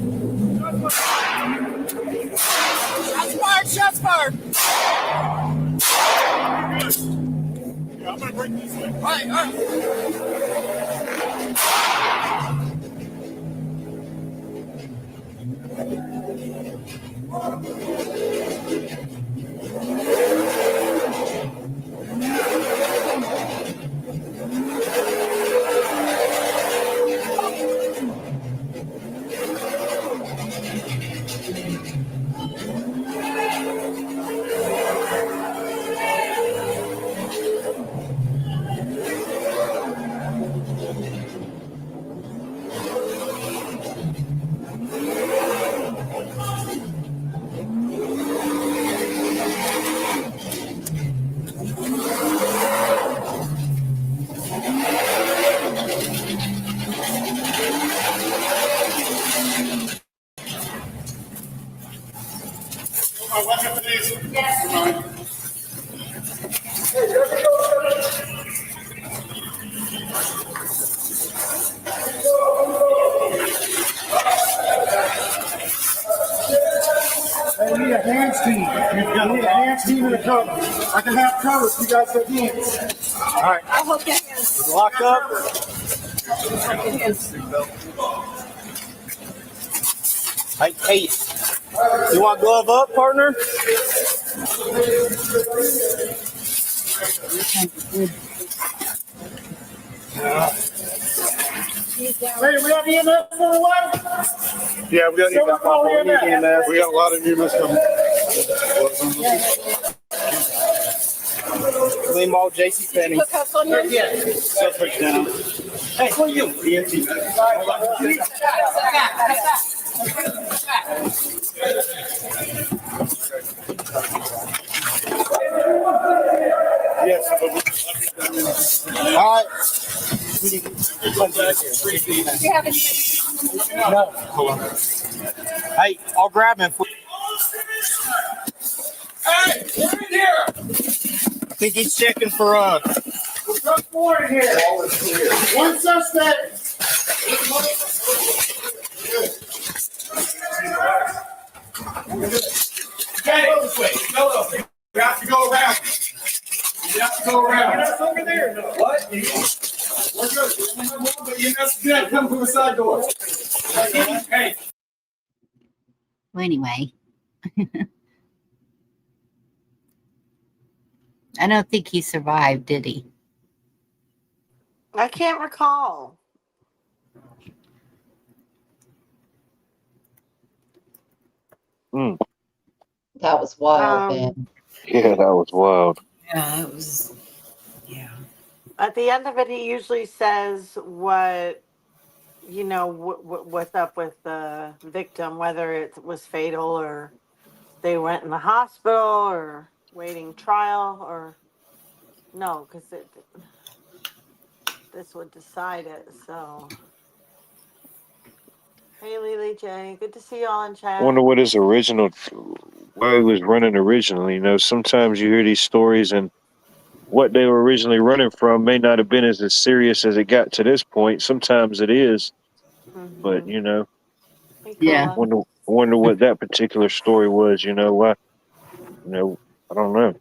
Shots fired! Shots fired! Yeah, I'm gonna break this way. All right, all right. cover. I can have cover if you guys get hands. All right. I'll hold your hands. Lock up. Hey, you want glove up, partner? Hey, we have EMS for the what? Yeah, we got EMS. We got a lot of EMS coming. Claim all JC Penney. Put cuffs on him? Suspect down. Hey, who are you? EMT. Yes. All right. Do you have any? No. Hold on. Hey, I'll grab him. Hey, we're in here. I think he's checking for We're drug warrant here. One suspect. Okay, go this way. Go. You have to go around. You have to go around. You're not over there. No. What? We're good. But you have to come from the side door. Hey. Well, anyway. I don't think he survived, did he? I can't recall. That was wild, man. Yeah, that was wild. Yeah, it was. Yeah. At the end of it, he usually says what, what's up with the victim, whether it was fatal or they went in the hospital or waiting trial or no, because this would decide it. So, hey, Lily J, good to see you all in I chat. wonder what his original, why he was running originally. You know, sometimes you hear these stories and what they were originally running from may not have been as serious as it got to this point. Sometimes it is, but you know, Yeah. wonder what that particular story was. You know, why? You know, I don't know.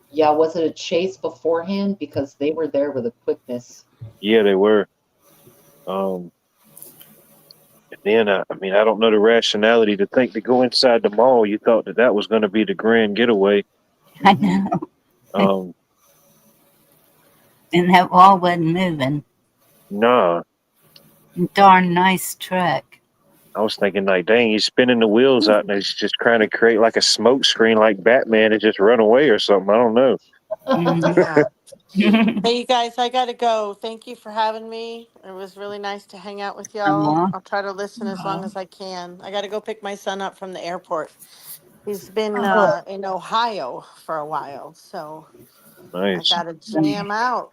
Yeah, was it a chase beforehand? Because they were there with a quickness. Yeah, they were. And then, I mean, I don't know the rationality to think to go inside the mall. You thought that was going to be the grand getaway. I know. And that wall wasn't moving. Nah. Darn nice truck. I was thinking, like, dang, he's spinning the wheels out and he's just trying to create like a smoke screen like Batman and just run away or something. I don't know. Hey, you guys, I got to go. Thank you for having me. It was really nice to hang out with y'all. Aw. I'll try to listen as long as I can. I got to go pick my son up from the airport. He's been Oh. in Ohio for a while, so I Nice. got to jam out.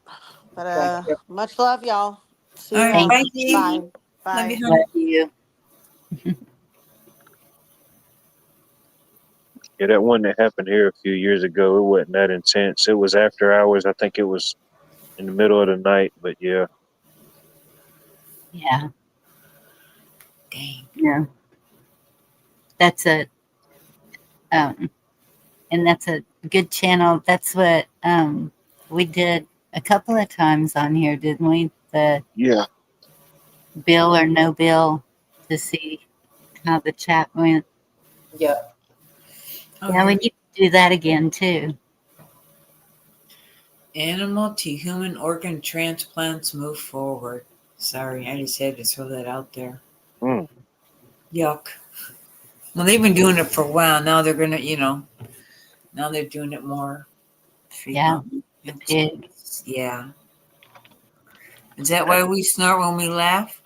But much love, y'all. See All you right, around. bye, Dee. Bye. Love you, Love you. Yeah, that one that happened here a few years ago, it wasn't that intense. It was after hours. I think it was in the middle of the night, but yeah. Yeah. Dang. Yeah. That's and that's a good channel. That's what we did a couple of times on here, didn't we? The bill or no bill to see how the chat went. Yep. Yeah, we need to do that again too. Animal to human organ transplants move forward. Sorry, I just had to throw that out there. Yuck. Well, they've been doing it for a while. Now they're going to, now they're doing it more. Yeah. The pig. Yeah. Is that why we snort when we laugh?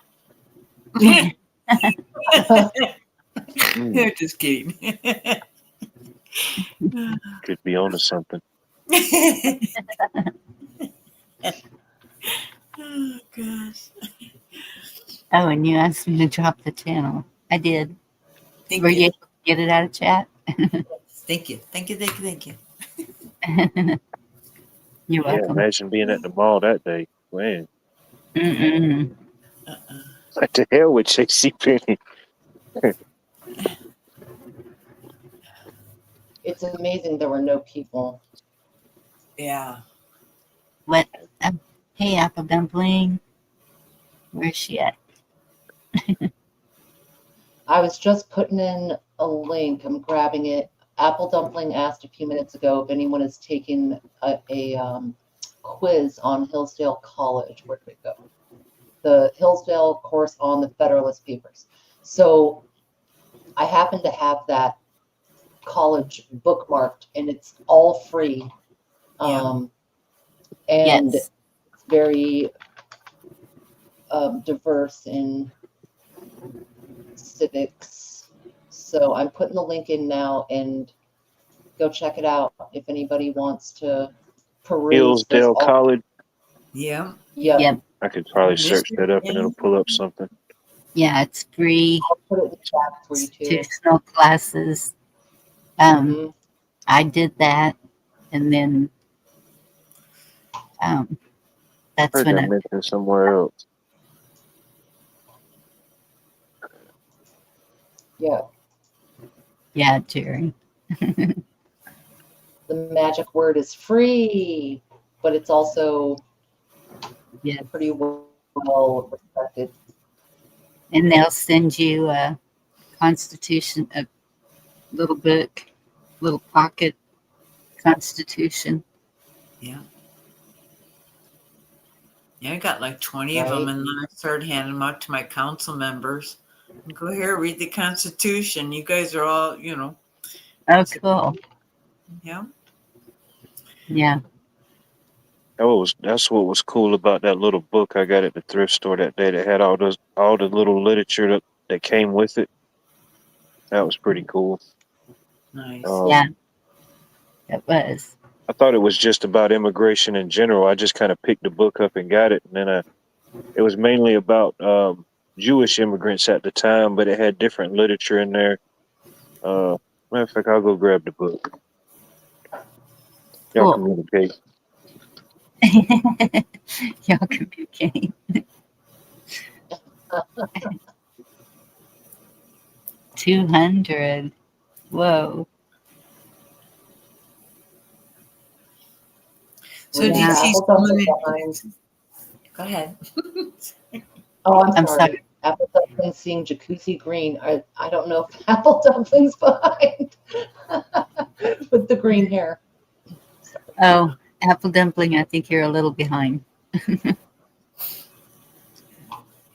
They're just kidding. Could be onto something. Oh, gosh. Oh, and you asked me to drop the channel. I did. Thank Were you. you able to get it out of chat? Thank you. Thank you. Thank you. Thank you. You're Yeah, welcome. imagine being at the mall that day. Man. Mm-mm. What the hell with JC Penney? It's amazing there were no people. Yeah. What? Hey, Apple Dumpling. Where's she at? I was just putting in a link. I'm grabbing it. Apple Dumpling asked a few minutes ago if anyone has taken a quiz on Hillsdale College. Where did it go? The Hillsdale course on the Federalist Papers. So I happen to have that college bookmarked, and it's all free. And Yes. it's very diverse in civics. So I'm putting the link in now, and go check it out if anybody wants to peruse. There's Hillsdale all, College. yeah. Yep. I could probably search that up and it'll pull up something. Yeah, it's free. I'll put it in the chat for you too. Institutional classes. I did that, and then that's Heard when that I. mentioned somewhere else. Yeah. Yeah, Jerry. The magic word is free, but it's also pretty well respected. And they'll send you a constitution, a little book, little pocket constitution. Yeah. Yeah, I got like 20 of them, and then I started handing them out to my council members. Go here, read the Constitution. You guys are all, you know. Oh, cool. Yeah. Yeah. That's what was cool about that little book I got at the thrift store that day that had all the little literature that came with it. That was pretty cool. Nice. Yeah. It was. I thought it was just about immigration in general. I just kind of picked the book up and got it, and then it was mainly about Jewish immigrants at the time, but it had different literature in there. Matter of fact, I'll go grab the book. Y'all communicate. Y'all communicate. 200. Whoa. So do you see Go ahead. Oh, I'm I'm sorry. sorry. Apple Dumpling's seeing Jacuzzi Green. I don't know if Apple Dumpling's behind with the green hair. Oh, Apple Dumpling, I think you're a little behind.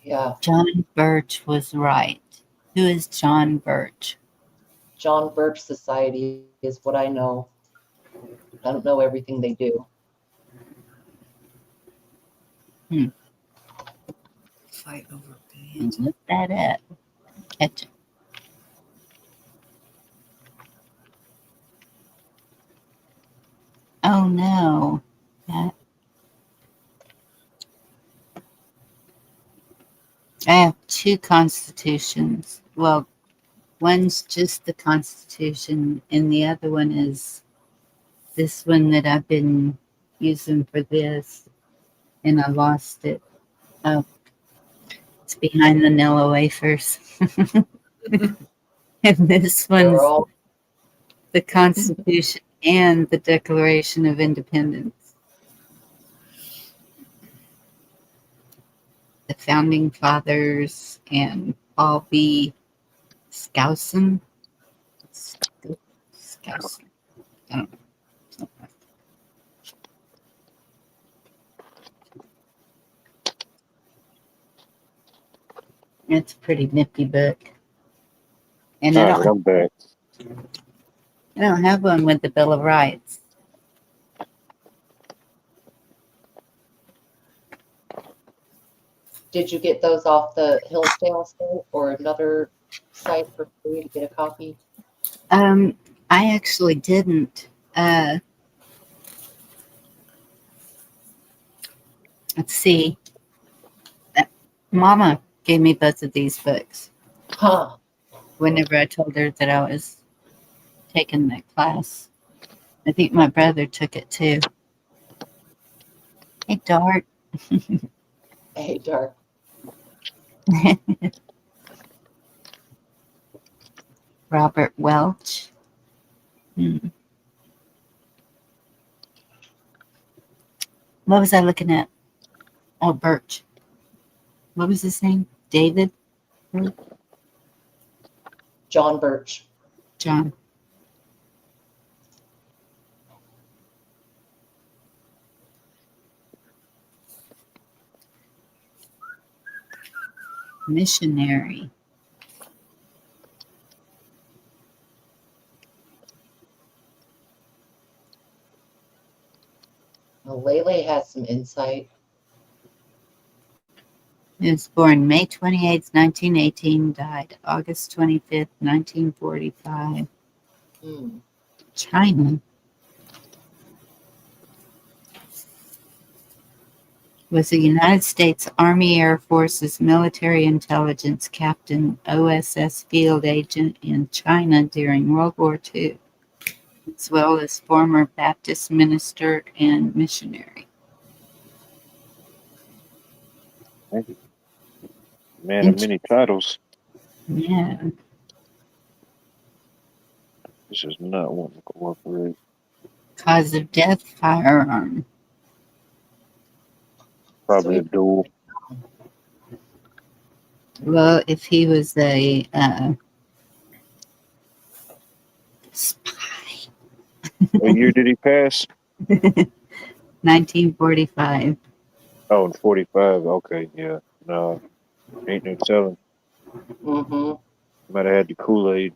Yeah. John Birch was right. Who is John Birch? John Birch Society is what I know. I don't know everything they do. Fight over Look that up. Catch it. Oh no. I have two constitutions. Well, one's just the Constitution, and the other one is this one that I've been using for this, and I lost it. Oh, it's behind the Nilla wafers. And this one's the Constitution and the Declaration of Independence. The Founding Fathers and Paul B. Skousen. Skousen. I don't know. It's a pretty nifty book. And I I'm back. don't have one with the Bill of Rights. Did you get those off the Hillsdale site or another site for free to get a copy? I actually didn't. Let's see. Mama gave me both of these books. Huh. Whenever I told her that I was taking that class. I think my brother took it too. Hey, Dart. Hey, Dart. Robert Welch. Hmm. What was I looking at? Oh, Birch. What was his name? David? John Birch. John. Missionary. Well, Lele has some insight. He was born May 28th, 1918, died August 25th, 1945. Hmm. China. Was a United States Army Air Force's military intelligence captain, OSS field agent in China during World War II, as well as former Baptist minister and missionary. Man of many titles. Yeah. This is not wanting to cooperate. Cause of death, firearm. Probably a duel. Well, if he was a What year did he pass? 1945. Oh, in 45. Okay, yeah. No, ain't no telling. Mm-hmm. Might have had the Kool-Aid.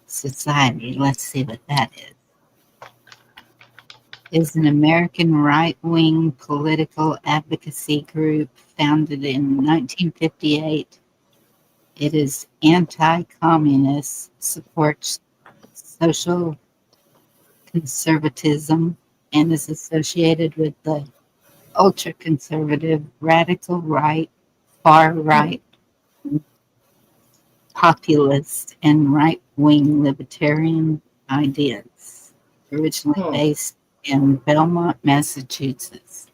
Society, let's see what that is an American right-wing political advocacy group founded in 1958. It is anti-communist, supports social conservatism, and is associated with the ultra-conservative, radical right, far right, populist, and right-wing libertarian ideas, originally based in Belmont, Massachusetts.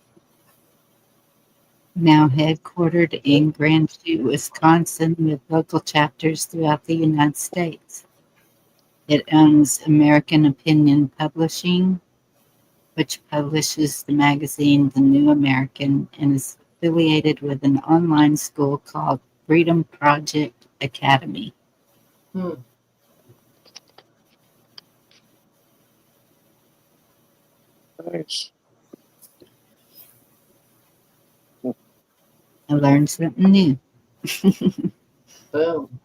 Now headquartered in Grand Chute, Wisconsin, with local chapters throughout the United States. It owns American Opinion Publishing, which publishes the magazine The New American, and is affiliated with an online school called Freedom Project Academy. Nice. I learned something new. Boom.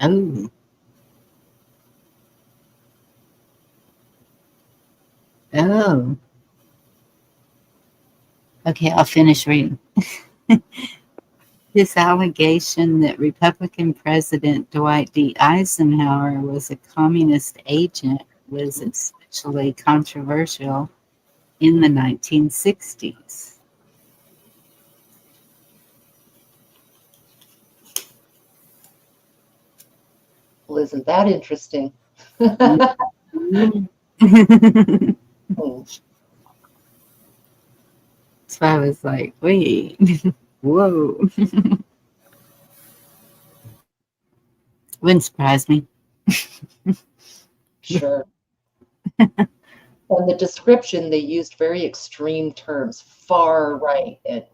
Oh. Oh. Okay, I'll finish reading. This allegation that Republican President Dwight D. Eisenhower was a communist agent was especially controversial in the 1960s. Well, isn't that interesting? So I was like, wait, whoa. Wouldn't surprise me. Sure. On the description, they used very extreme terms, far right, and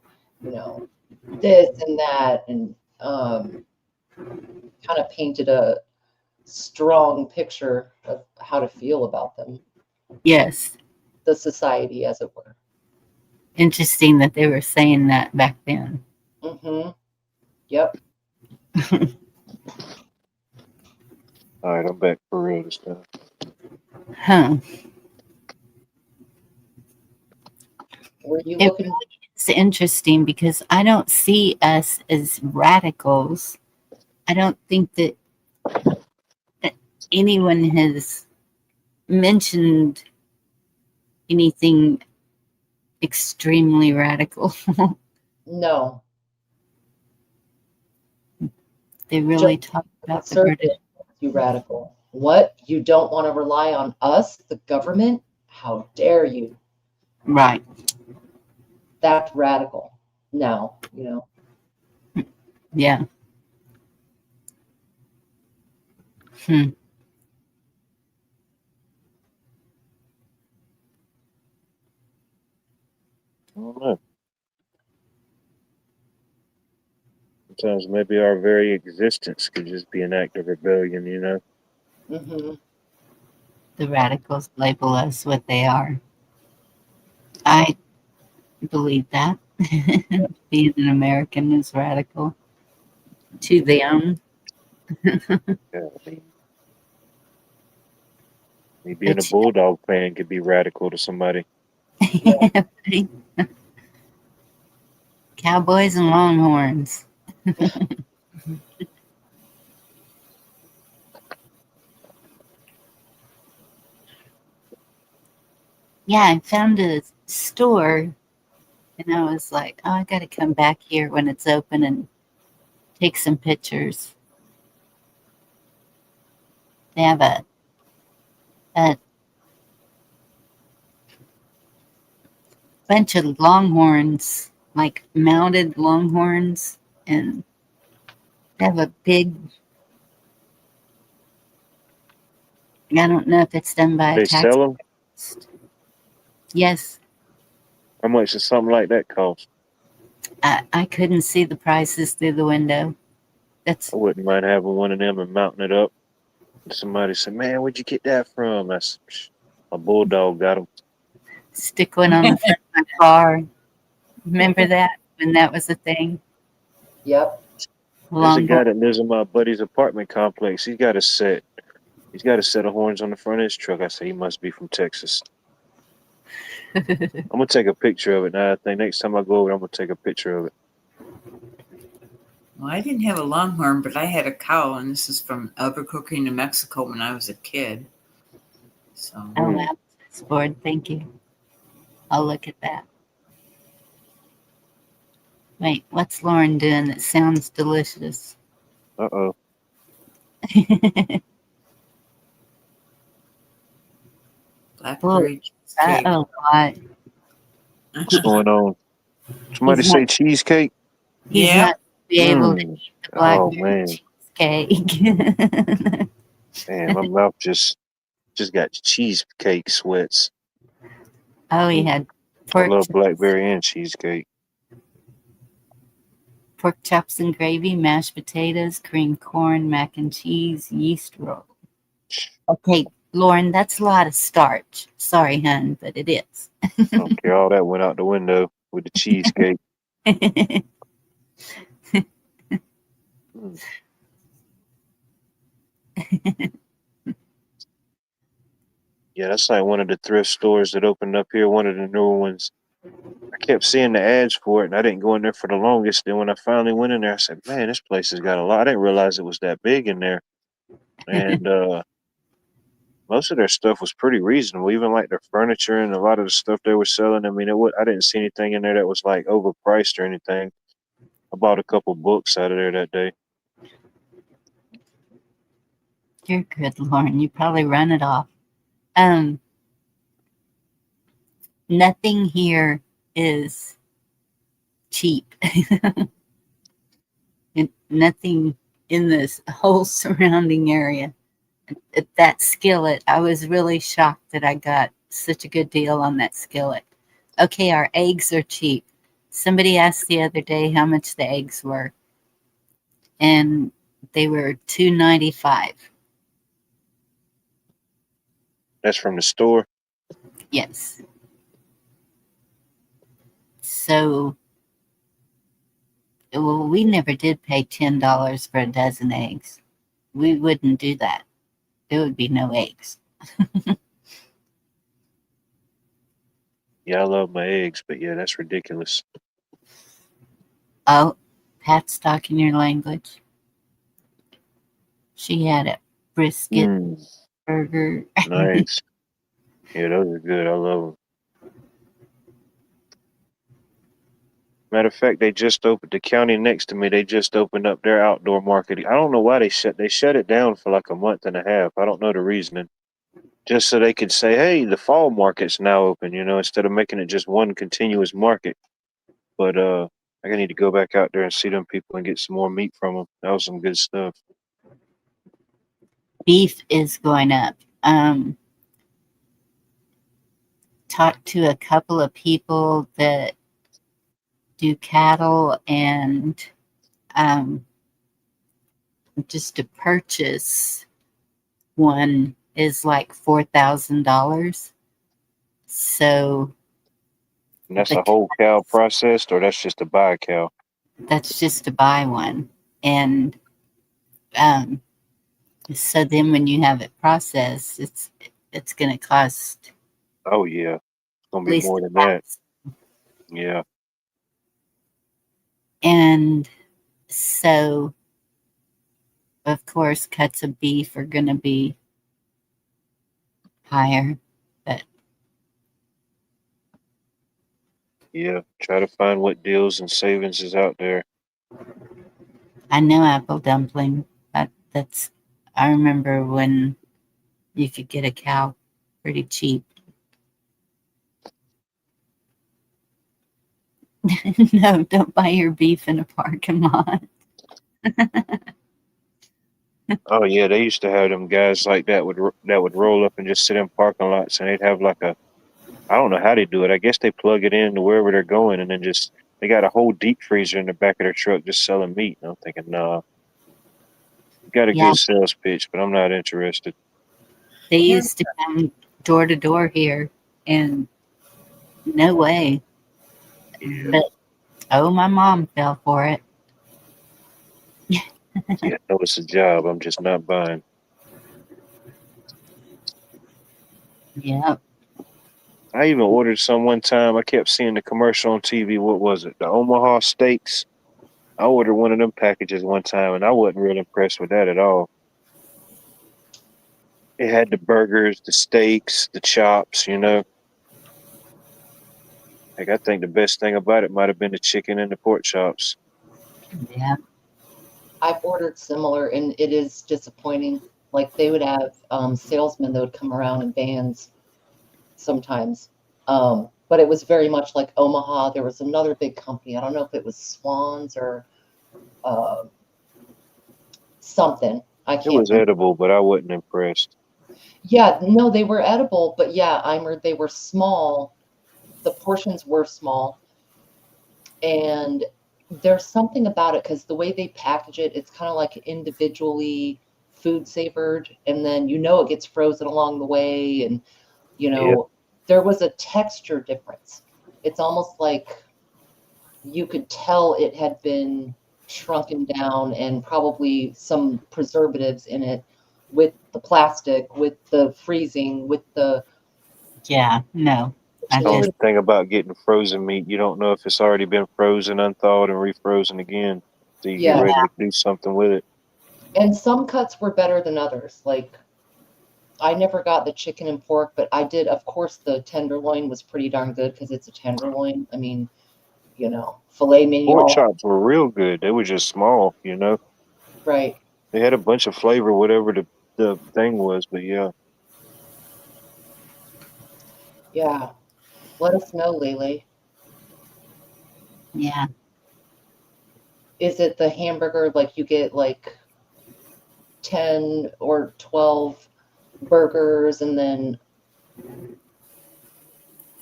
this and that, and kind of painted a strong picture of how to feel about them. Yes. The society, as it were. Interesting that they were saying that back then. Mm-hmm. Yep. All right, I'm back for real this time. Huh. Were you looking? It's interesting because I don't see us as radicals. I don't think that anyone has mentioned anything extremely radical. No. They really talk about the British. You radical. What? You don't want to rely on us, the government? How dare you? Right. That's radical. Now, you know. Yeah. Hmm. I don't know. Sometimes maybe our very existence could just be an act of rebellion, you know? Mm-hmm. The radicals label us what they are. I believe that. Being an American is radical to them. Yeah, I mean, me being a But Bulldog fan could be radical to somebody. Cowboys and Longhorns. Yeah, I found a store and I was like, oh, I got to come back here when it's open and take some pictures. They have a bunch of Longhorns, like mounted Longhorns, and they have a big, I don't know if it's done by a They tax. sell them? Yes, How much does something like that cost? I couldn't see the prices through the window. That's I wouldn't mind having one of them and mounting it up. And somebody said, "Man, where'd you get that from?" I said, "A Bulldog got them." stick one on the front of my car. Remember that when that was a thing? Yep. There's a Longhorn. guy that lives in my buddy's apartment complex. He's got a set. He's got a set of horns on the front of his truck. I say he must be from Texas. I'm gonna take a picture of it now. I think next time I go over, I'm gonna take a picture of it. Well, I didn't have a longhorn, but I had a cow, and this is from Albuquerque, New Mexico, when I was a kid. So. Oh, wow. Board. Thank you. I'll look at that. Wait, what's Lauren doing that sounds delicious? Uh-oh. Blackberry cheesecake. Oh, what? What's going on? Somebody He's say not, cheesecake? he's Yeah. not be able to Mm. eat the Oh blackberry man. cheesecake. Man, my mouth just got cheesecake sweats. Oh, he had I pork love chops, blackberry and cheesecake. pork chops and gravy, mashed potatoes, cream corn, mac and cheese, yeast roll. Okay, Lauren, that's a lot of starch. Sorry, hun, but it is. Okay, all that went out the window with the cheesecake. Mm. Yeah, that's like one of the thrift stores that opened up here, one of the newer ones. I kept seeing the ads for it, and I didn't go in there for the longest. Then when I finally went in there, I said, "Man, this place has got a lot." I didn't realize it was that big in there, and most of their stuff was pretty reasonable. Even like their furniture and a lot of the stuff they were selling. I mean, I didn't see anything in there that was like overpriced or anything. I bought a couple books out of there that day. You're good, Lauren. You probably run it off. Nothing here is cheap. Nothing in this whole surrounding area. That skillet, I was really shocked that I got such a good deal on that skillet. Okay, our eggs are cheap. Somebody asked the other day how much the eggs were, and they were $2.95. That's from the store. Yes. So, well, we never did pay $10 for a dozen eggs. We wouldn't do that. There would be no eggs. Yeah, I love my eggs, but yeah, that's ridiculous. Oh, Pat's talking your language. She had a brisket burger. Nice. Yeah, those are good. I love them. Matter of fact, they just opened the county next to me. They just opened up their outdoor market. I don't know why they shut it down for like a month and a half. I don't know the reasoning. Just so they could say, "Hey, the fall market's now open," instead of making it just one continuous market. But I need to go back out there and see them people and get some more meat from them. That was some good stuff. Beef is going up. Talked to a couple of people that do cattle, and just to purchase one is like $4,000. So And that's a whole cow processed, or that's just to buy a cow? that's just to buy one. And so then when you have it processed, it's going to cost. Oh yeah, it's gonna At be least more than that. Yeah. And so, of course, cuts of beef are going to be higher, but Yeah, try to find what deals and savings is out there. I know apple dumpling. I remember when you could get a cow pretty cheap. No, don't buy your beef in a parking lot. Oh yeah, they used to have them guys like that would roll up and just sit in parking lots, and they'd have like I don't know how they do it. I guess they plug it in to wherever they're going, and then they got a whole deep freezer in the back of their truck just selling meat. And I'm thinking, nah, you got a Yeah. good sales pitch, but I'm not interested. They used to come door to door here, and no way. Yeah. But my mom fell for it. Yeah, no, it's a job. I'm just not buying. Yeah. I even ordered some one time. I kept seeing the commercial on TV. What was it? The Omaha Steaks. I ordered one of them packages one time, and I wasn't real impressed with that at all. It had the burgers, the steaks, the chops, Like, I think the best thing about it might have been the chicken and the pork chops. Yeah. I've ordered similar, and it is disappointing. Like they would have salesmen that would come around in vans sometimes. But it was very much like Omaha. There was another big company. I don't know if it was Swans or something. I It can't was remember. edible, but I wasn't impressed. Yeah, no, they were edible, but yeah, they were small. The portions were small. And there's something about it because the way they package it, it's kind of like individually food savored, and then it gets frozen along the way, and Yeah. there was a texture difference. It's almost like you could tell it had been shrunken down and probably some preservatives in it with the plastic, with the freezing, with the Yeah. No. It's the only thing about getting frozen meat. You don't know if it's already been frozen, unthawed, and refrozen again. So you get Yeah. ready to do something with it. And some cuts were better than others. Like I never got the chicken and pork, but I did. Of course, the tenderloin was pretty darn good because it's a tenderloin. I mean, filet Pork mignon. chops were real good. They were just small, Right. They had a bunch of flavor, whatever the thing was, but yeah. Yeah. Let us know, Lele. Yeah. Is it the hamburger like you get like 10 or 12 burgers and then Yeah, they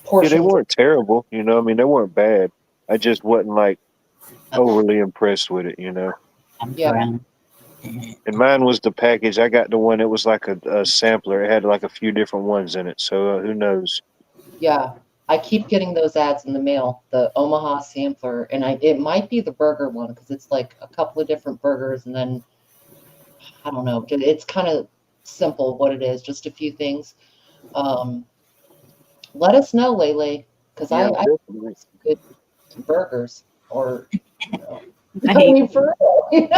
portions? weren't terrible, I mean, they weren't bad. I just wasn't like overly impressed with it, Yeah. And mine was the package. I got the one that was like a sampler. It had like a few different ones in it. So who knows? Yeah. I keep getting those ads in the mail, the Omaha sampler, and it might be the burger one because it's like a couple of different burgers and then I don't know. It's kind of simple what it is, just a few things. Let us know, Lele, because Yeah, I definitely. some good burgers or I mean for real.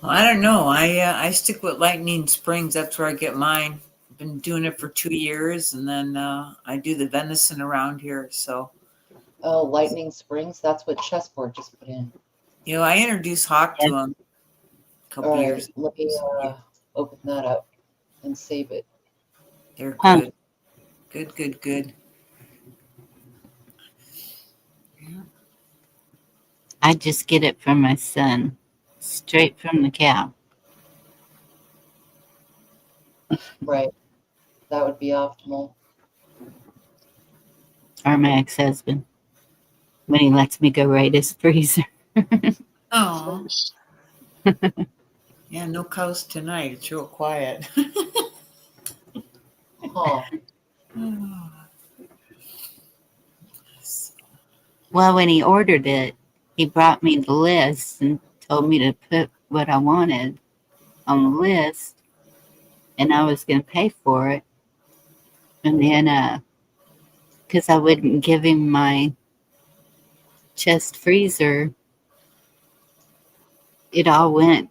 Well, I don't know. I stick with Lightning Springs. That's where I get mine. been doing it for 2 years, and then I do the venison around here. So, Oh, Lightning Springs. That's what Chessboard just put in. I introduced Hawk to him a couple All right, years. let me open that up and save it. They're Huh. good, good. I just get it from my son, straight from the cow. Right, that would be optimal. Or my ex-husband, when he lets me go raid his freezer. Oh, yeah, no cows tonight. It's real quiet. Huh. Well, when he ordered it, he brought me the list and told me to put what I wanted on the list, and I was going to pay for it. And then, because I wouldn't give him my chest freezer, it all went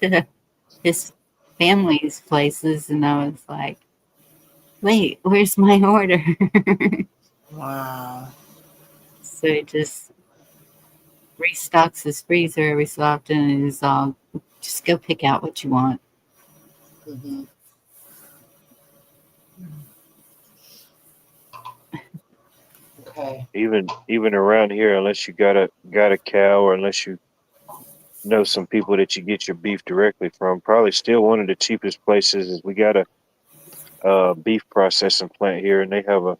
to his family's places, and I was like, wait, where's my order? Wow. So he just restocks his freezer every so often, and he's all, just go pick out what you want. Mm-hmm. Okay. Even around here, unless you got a cow, or unless you know some people that you get your beef directly from, probably still one of the cheapest places is we got a beef processing plant here, and they have a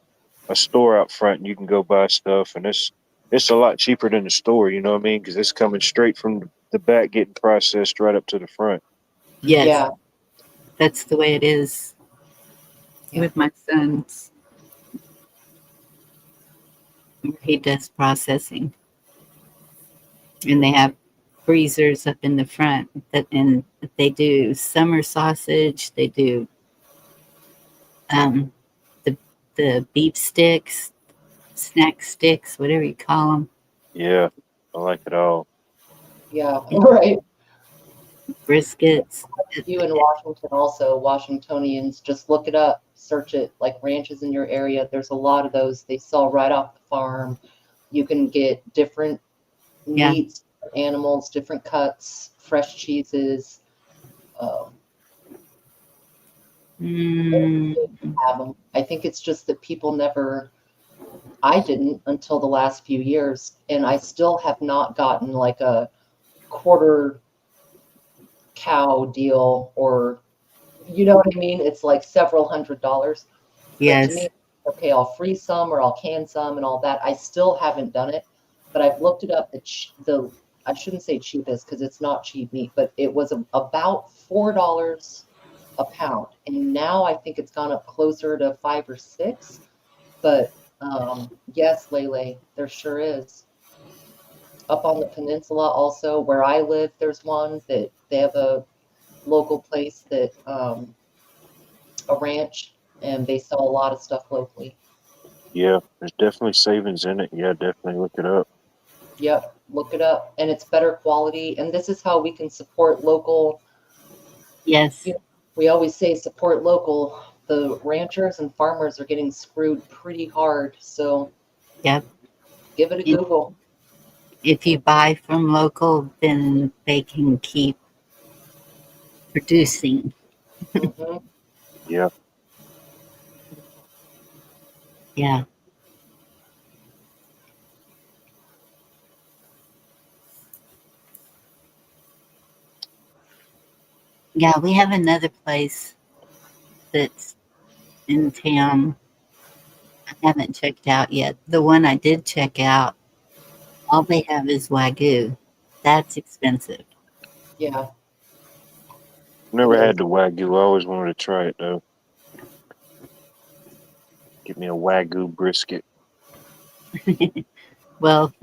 store out front, and you can go buy stuff, and it's a lot cheaper than the store. You know what I mean? Because it's coming straight from the back, getting processed right up to the front. Yes, Yeah. that's the way it is with my son's. He does processing, and they have freezers up in the front and they do summer sausage. They do um, the beef sticks, snack sticks, whatever you call them. Yeah, I like it all. Yeah. Right. Briskets. You in Washington also, Washingtonians, just look it up, search it, like ranches in your area. There's a lot of those. They sell right off the farm. You can get different Yeah. meats, animals, different cuts, fresh cheeses. Have them. I think it's just that people never, I didn't until the last few years, and I still have not gotten like a quarter cow deal, or you know what I mean? It's like several $100s. But to Yes. me, okay, I'll freeze some or I'll can some and all that. I still haven't done it, but I've looked it up. The I shouldn't say cheapest because it's not cheap meat, but it was about $4 a pound, and now I think it's gone up closer to 5 or 6. But yes, Lele, there sure is. Up on the peninsula, also where I live, there's one that they have a local place that a ranch, and they sell a lot of stuff locally. Yeah, there's definitely savings in it. Yeah, definitely look it up. Yep, look it up, and it's better quality. And this is how we can support local. Yes. You know, we always say support local. The ranchers and farmers are getting screwed pretty hard, so Yep. give it a Google. If you buy from local, then they can keep producing. Mm-hmm. Yeah. Yeah. Yeah, we have another place that's in town I haven't checked out yet. The one I did check out, all they have is Wagyu. That's expensive. Yeah. Never had the Wagyu. I always wanted to try it though. Give me a Wagyu brisket. Well,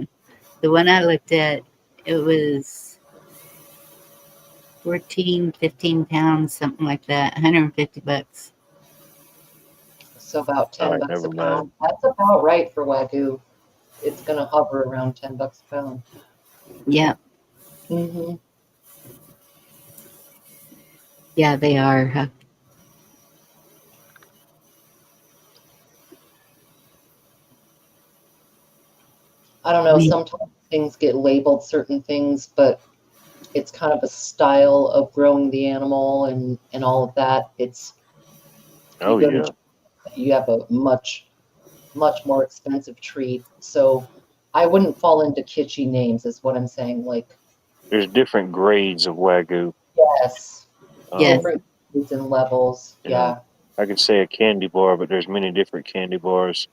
the one I looked at, it was 14, 15 pounds, something like that, $150. So about All right, $10 a never pound. mind. That's about right for Wagyu. It's gonna hover around $10 a pound. Yeah. Mm-hmm. Yeah, they are. I don't know, sometimes things get labeled certain things, but it's kind of a style of growing the animal and all of that. It's Oh, you go yeah. to you have a much more expensive treat. So I wouldn't fall into kitschy names, is what I'm saying. Like, There's different grades of Wagyu. yes, Yes. different grades and levels. You know, Yeah. I could say a candy bar, but there's many different candy bars.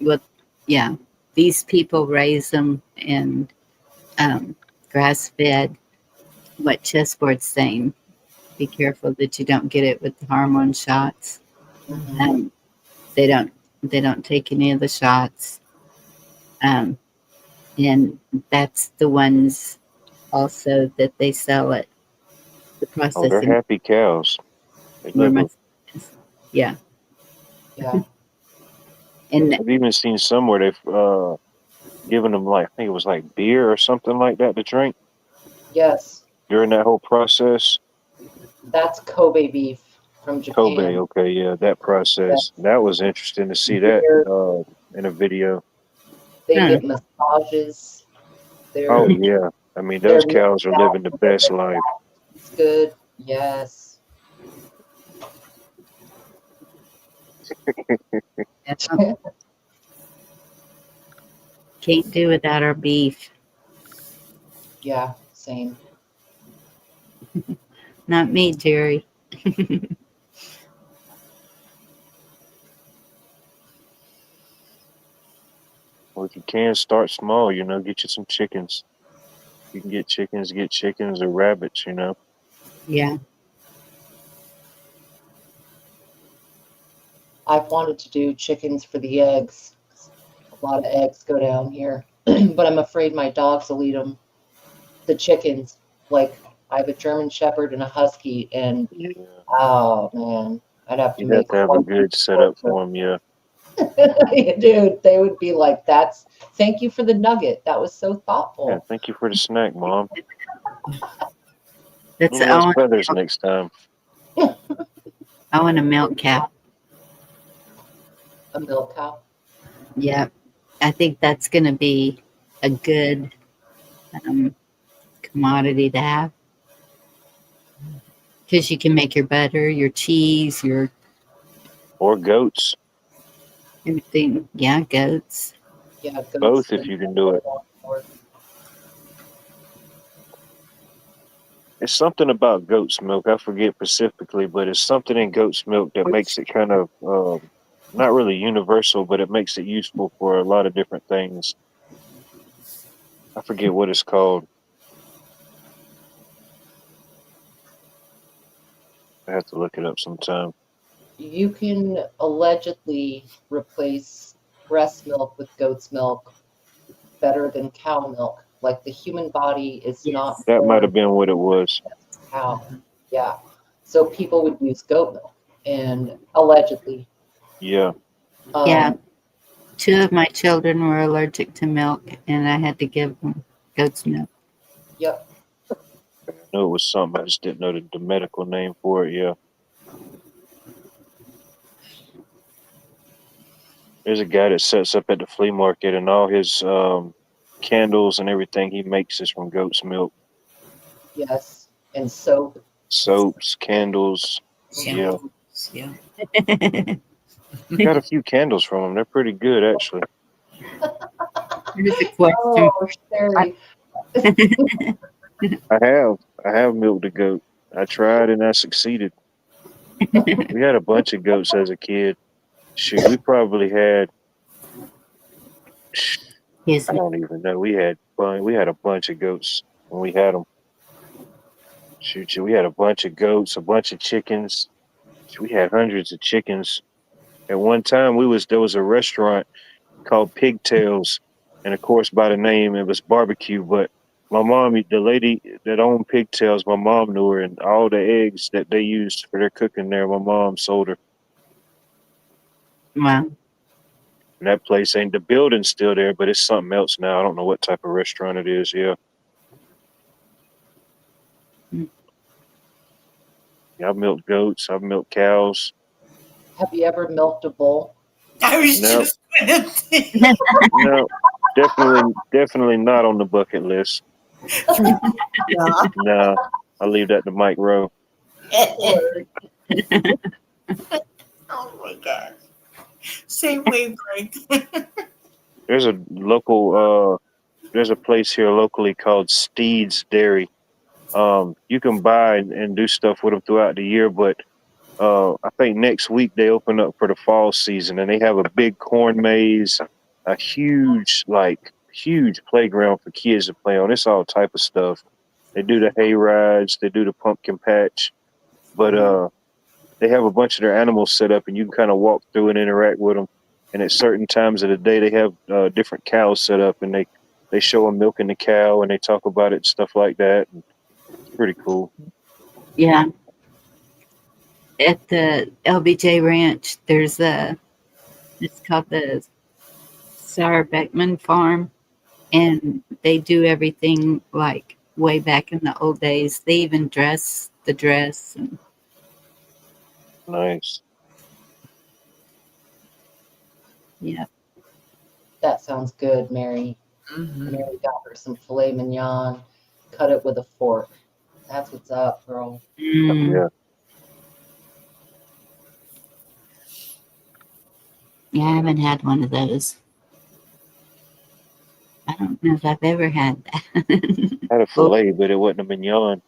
Well, yeah. These people raise them in grass fed. What chessboard's saying, be careful that you don't get it with the hormone shots. Mhm. They don't take any of the shots. And that's the ones also that they sell at the Oh, they're processing. happy cows. They Where love my them. yeah. Yeah. And I've even seen some where they've given them, like, I think it was like beer or something like that to drink Yes. during that whole process. That's Kobe beef from Kobe, Japan. okay, yeah, that process. That was interesting to see that in a video. They get massages. Oh, They're yeah. I mean, they're those cows are living the best life. It's good. Yes. can't do without our beef. Yeah, same. Not me, Jerry. Well, if you can, start small, get you some chickens. You can get chickens or rabbits, Yeah. I've wanted to do chickens for the eggs. A lot of eggs go down here, but I'm afraid my dogs will eat them. The chickens, like I have a German Shepherd and a Husky, and oh man, I'd have to You'd have make to have a quite good setup for them, yeah. dude, they would be like, "That's thank you for the nugget. That was so Yeah, thoughtful." thank you for the snack, Mom. That's Little less feathers next time. I want a milk cow. A milk cow. Yeah. I think that's going to be a good commodity to have. Because you can make your butter, your cheese, your Or goats. everything. Yeah, goats. Yeah, goats. Both if you can do it. It's something about goat's milk. I forget specifically, but it's something in goat's milk that makes it kind of not really universal, but it makes it useful for a lot of different things. I forget what it's called. I have to look it up sometime. You can allegedly replace breast milk with goat's milk better than cow milk. Like the human body is not That might born have been what it was. cow. Yeah. So people would use goat milk and allegedly. Yeah. Yeah. 2 of my children were allergic to milk, and I had to give them goat's milk. Yep. I knew it was something. I just didn't know the medical name for it. Yeah. There's a guy that sets up at the flea market, and all his candles and everything he makes is from goat's milk. Yes. And soap. Soaps, candles. Yeah. Yeah. Got a few candles from them. They're pretty good, actually. Here's a question. Oh, Sherry. I have milked a goat. I tried and I succeeded. We had a bunch of goats as a kid. Shoot, we probably had. I don't even know. We had a bunch of goats when we had them. Shoot, we had a bunch of goats, a bunch of chickens. We had hundreds of chickens. At one time, there was a restaurant called Pigtails, and of course, by the name, it was barbecue. But my mom, the lady that owned Pigtails, my mom knew her, and all the eggs that they used for their cooking there, my mom sold her. Wow. And that place ain't, the building's still there, but it's something else now. I don't know what type of restaurant it is. Yeah. Yeah, I've milked goats. I've milked cows. Have you ever milked a bull? I was No, just No, definitely not on the bucket list. No, I'll leave that to Mike Rowe. Oh my gosh. Same wavelength. There's a there's a place here locally called Steed's Dairy. You can buy and do stuff with them throughout the year, but I think next week they open up for the fall season, and they have a big corn maze, a huge playground for kids to play on. It's all type of stuff. They do the hay rides, they do the pumpkin patch, but they have a bunch of their animals set up, and you can kind of walk through and interact with them. And at certain times of the day, they have different cows set up, and they show them milking the cow, and they talk about it and stuff like that. And it's pretty cool. Yeah. At the LBJ Ranch, it's called the Sarah Beckman Farm, and they do everything like way back in the old days. They even dress the dress. And nice. Yeah. That sounds good, Mary. Mary got her some filet mignon, cut it with a fork. That's what's up, girl. Yeah. Yeah, I haven't had one of those. I don't know if I've ever had that. Had a filet, but it wasn't a mignon.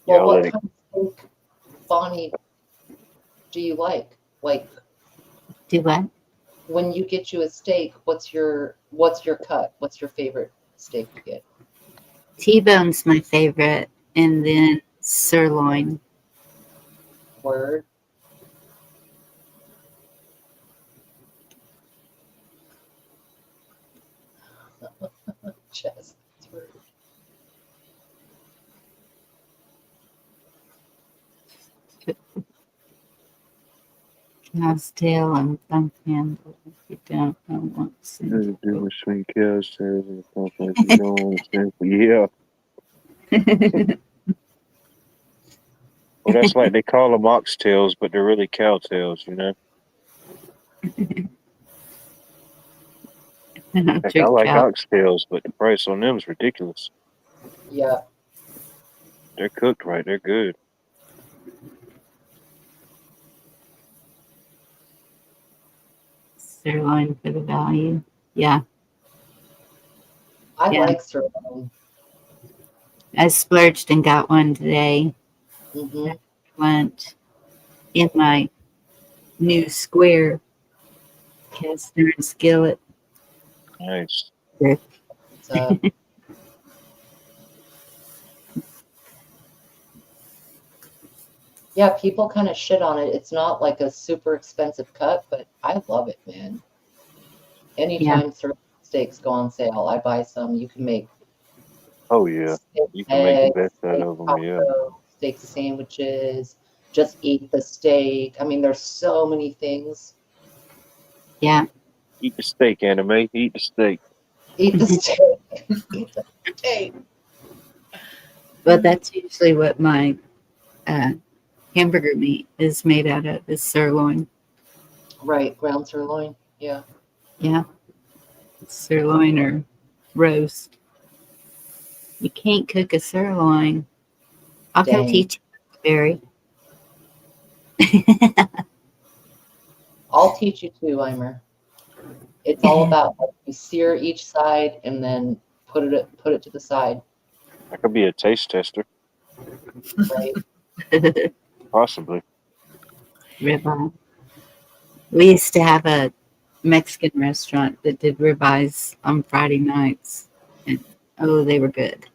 Well, what kind of steak, Bonnie, do you like? Like, do what? When you get you a steak, what's your cut? What's your favorite steak you get? T-bone's my favorite, and then sirloin. Word. Just rude. Cow's tail and thumb handle. If you don't want to Do with sweet cow's tails and stuff like you don't understand. Yeah. Well, that's like they call them oxtails, but they're really cow tails, you know? Heck, I like oxtails, but the price on them is ridiculous. Yeah. They're cooked right. They're good. Sirloin for the value. Yeah. I like sirloin. I splurged and got one today. Mm-hmm. Went in my new square cast iron skillet. Nice. Yeah, people kind of shit on it. It's not like a super expensive cut, but I love it, man. Anytime steaks go on sale, I buy some. You can make you can make the best out of them, tacos, steak sandwiches, just eat the steak. I mean, there's so many things. Yeah. Eat the steak, anime. Eat the steak. Eat the steak. Eat the steak. But that's usually what my hamburger meat is made out of, is sirloin. Right, ground sirloin. Yeah. Yeah. Sirloin or roast. You can't cook a sirloin. I'll come teach you, Barry. I'll teach you too, Eimer. It's all about you sear each side and then put it to the side. I could be a taste tester. Right. Possibly. Ribeye. We used to have a Mexican restaurant that did ribeyes on Friday nights. And they were good.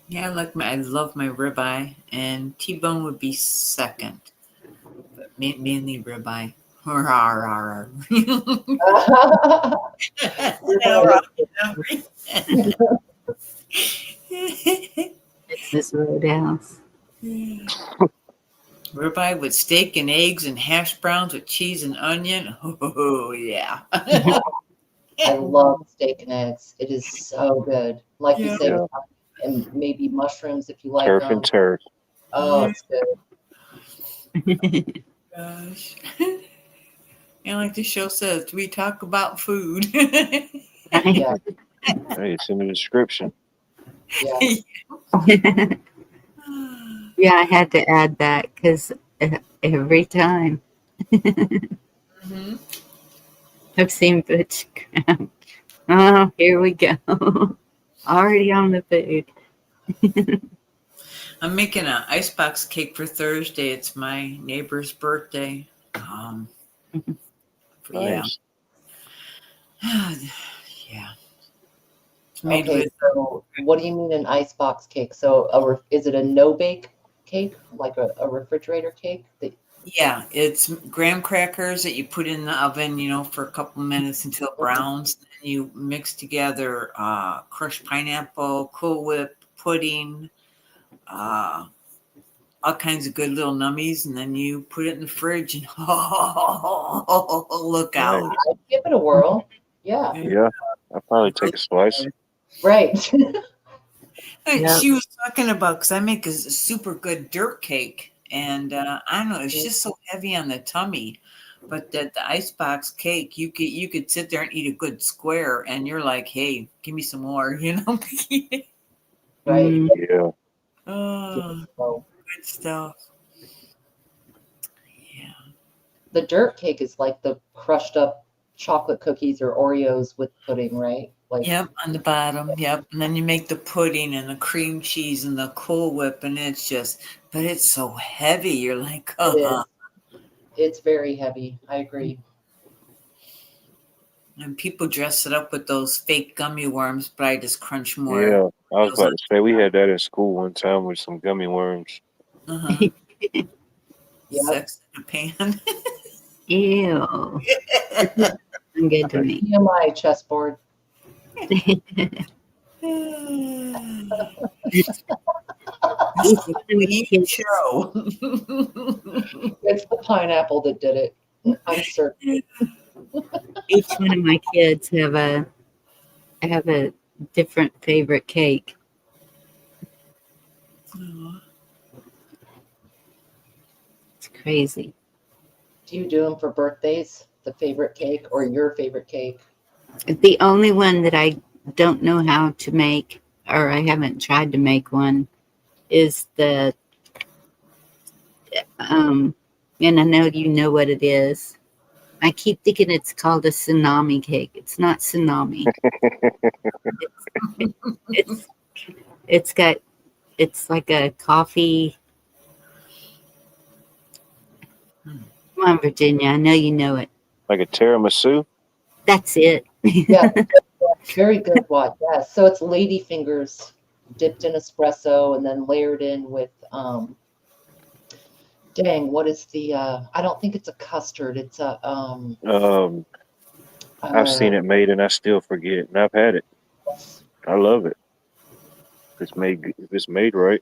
Yeah, I love my ribeye, and T-bone would be second, but mainly ribeye. It's this roadhouse. Ribeye with steak and eggs and hash browns with cheese and onion. Oh yeah. I love steak and eggs. It is so good. Like you say, Yeah. and maybe mushrooms if you like Turf them. and turf. Oh, it's good. Gosh. And like the show says, we talk about food. Yeah. Hey, it's in the description. Yeah. Yeah, I had to add that because every time Mm-hmm. I've seen Butch Crab. Oh, here we go. Already on the food. I'm making an icebox cake for Thursday. It's my neighbor's birthday. Nice. Yeah. It's made Okay, with. so what do you mean an icebox cake? So is it a no-bake cake, like a refrigerator cake? Yeah, it's graham crackers that you put in the oven, for a couple minutes until it browns. Then you mix together crushed pineapple, Cool Whip, pudding, all kinds of good little nummies, and then you put it in the fridge and look out. Nice. I'd give it a whirl. Yeah. Yeah, I'll probably take a slice. Right. And Yep. she was talking about, because I make a super good dirt cake, and I don't know, it's just so heavy on the tummy. But the icebox cake, you could sit there and eat a good square, and you're like, hey, give me some more, Right. Yeah. Oh, good stuff. Yeah. The dirt cake is like the crushed up chocolate cookies or Oreos with pudding, right? Like, Yep, on the bottom. Yep. And then you make the pudding and the cream cheese and the Cool Whip, and but it's so heavy. You're like, it is. It's very heavy. I agree. And people dress it up with those fake gummy worms, but I just crunch more. Yeah. I was about to say we had that in school one time with some gummy worms. Uh-huh. Yep. Sex in a pan. Ew. Good to me. TMI chessboard. Show. It's the pineapple that did it. I'm certain. Each one of my kids have a different favorite cake. It's crazy. Do you do them for birthdays? The favorite cake or your favorite cake? The only one that I don't know how to make, or I haven't tried to make one, is the and I know you know what it is. I keep thinking it's called a tsunami cake. It's not tsunami. It's like a coffee. Come on, Virginia. I know you know it. Like a tiramisu? That's it. Yeah. Very good one. Yeah. So it's lady fingers dipped in espresso and then layered in with what is the I don't think it's a custard. It's a I've seen it made and I still forget. And I've had it. I love it. If it's made right.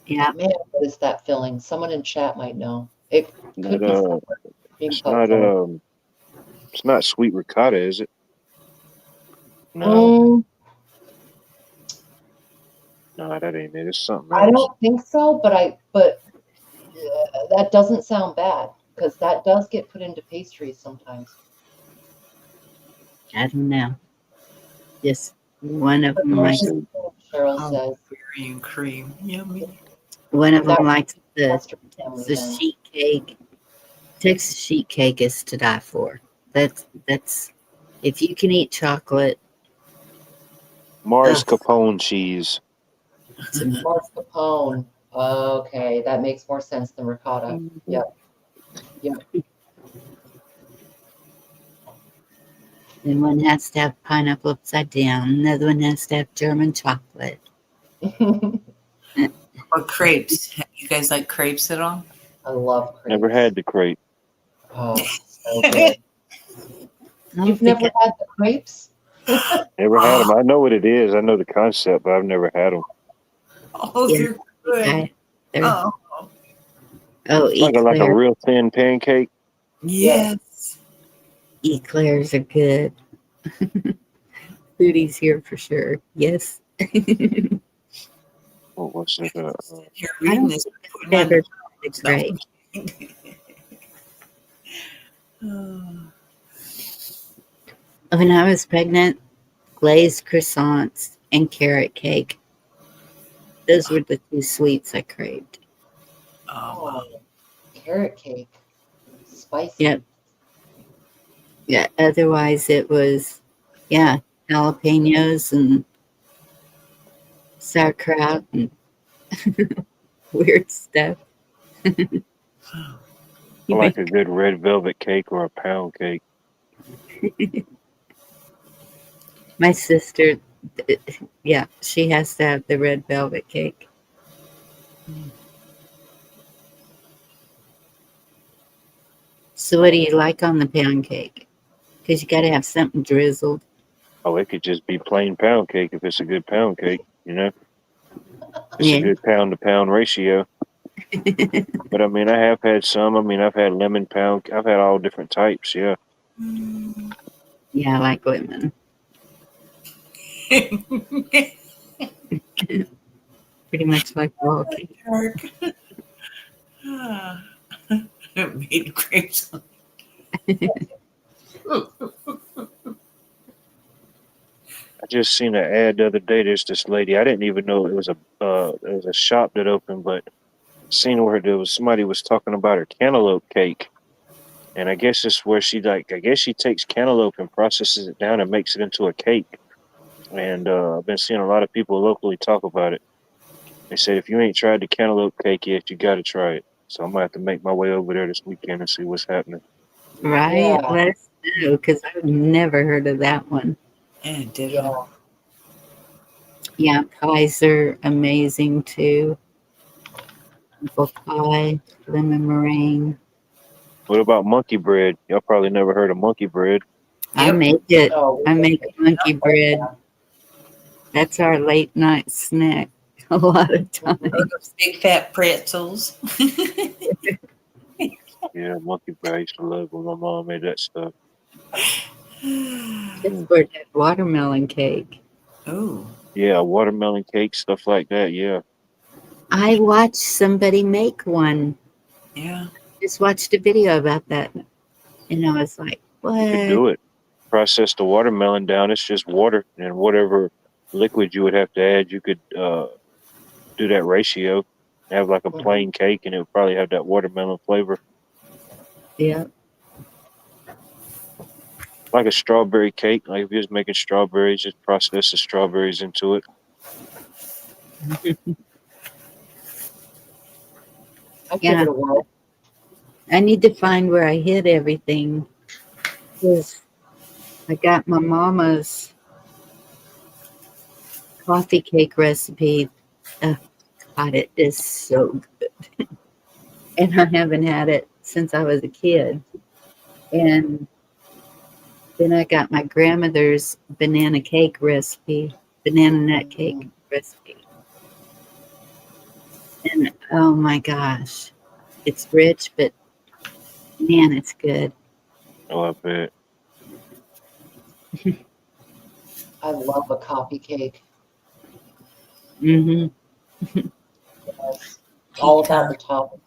Yeah. Man, what is that filling? Someone in chat might know. It could be it's not sweet ricotta, is it? No. No, that ain't it. It's something else. I don't think so, but that doesn't sound bad because that does get put into pastries sometimes. I don't know. Just one of them likes. Cheryl says. Berry and cream, yummy. One of them likes the sheet cake. Texas sheet cake is to die for. That's if you can eat chocolate. Mascarpone cheese. Mascarpone. Okay, that makes more sense than ricotta. Yep. And one has to have pineapple upside down. Another one has to have German chocolate. Or crepes. You guys like crepes at all? I love crepes. Never had the crepe. Oh, so good. You've never had the crepes? Never had them. I know what it is. I know the concept, but I've never had them. Oh, they're good. Oh, it's like a real thin pancake. Yes. Eclairs are good. Foodie's here for sure. Yes. What was it? Here I reading don't this, think putting I've on ever the tried stuff. grape. When I was pregnant, glazed croissants and carrot cake. Those were the two sweets I craved. Oh, carrot cake. Spicy. Yep. Yeah. Otherwise, it was, yeah, jalapenos and sauerkraut and weird stuff. I like a good red velvet cake or a pound cake. My sister, yeah, she has to have the red velvet cake. So, what do you like on the pound cake? Because you got to have something drizzled. Oh, it could just be plain pound cake if it's a good pound cake, you know? It's a Yeah. good pound to pound ratio. But I mean, I have had some. I mean, I've had lemon pound. I've had all different types. Yeah. Yeah, I like lemon. Pretty much like raw cake. Made grapes. I just seen an ad the other day. There's this lady. I didn't even know it was a shop that opened, but seen where there was somebody was talking about her cantaloupe cake, and I guess it's where I guess she takes cantaloupe and processes it down and makes it into a cake. And I've been seeing a lot of people locally talk about it. They said if you ain't tried the cantaloupe cake yet, you got to try it. So I'm gonna have to make my way over there this weekend and see what's happening. Right? Yeah. Let us know, because I've never heard of that one. And Yeah. Yeah, pies are amazing too. Apple pie, lemon meringue. What about monkey bread? Y'all probably never heard of monkey bread. I make it. Oh, I make monkey bread. That's our late night snack a lot of times. Those big fat pretzels. Yeah, monkey bread. I used to love when my mom made that stuff. Pittsburgh had watermelon cake. Oh. Yeah, watermelon cake, stuff like that. Yeah. I watched somebody make one. Yeah. Just watched a video about that. And I was like, You could what? do it. Process the watermelon down. It's just water and whatever liquid you would have to add. You could do that ratio. Have like a plain cake, and it would probably have that watermelon flavor. Yeah. Like a strawberry cake. Like if you're just making strawberries, just process the strawberries into it. I'll give it a whirl. I need to find where I hid everything. Because I got my mama's coffee cake recipe. Oh, God, it is so good. And I haven't had it since I was a kid. And then I got my grandmother's banana cake recipe, banana nut cake recipe. And oh my gosh, it's rich, but man, it's good. Oh, I bet. I love a coffee cake. Mm-hmm. Yes. All about the top.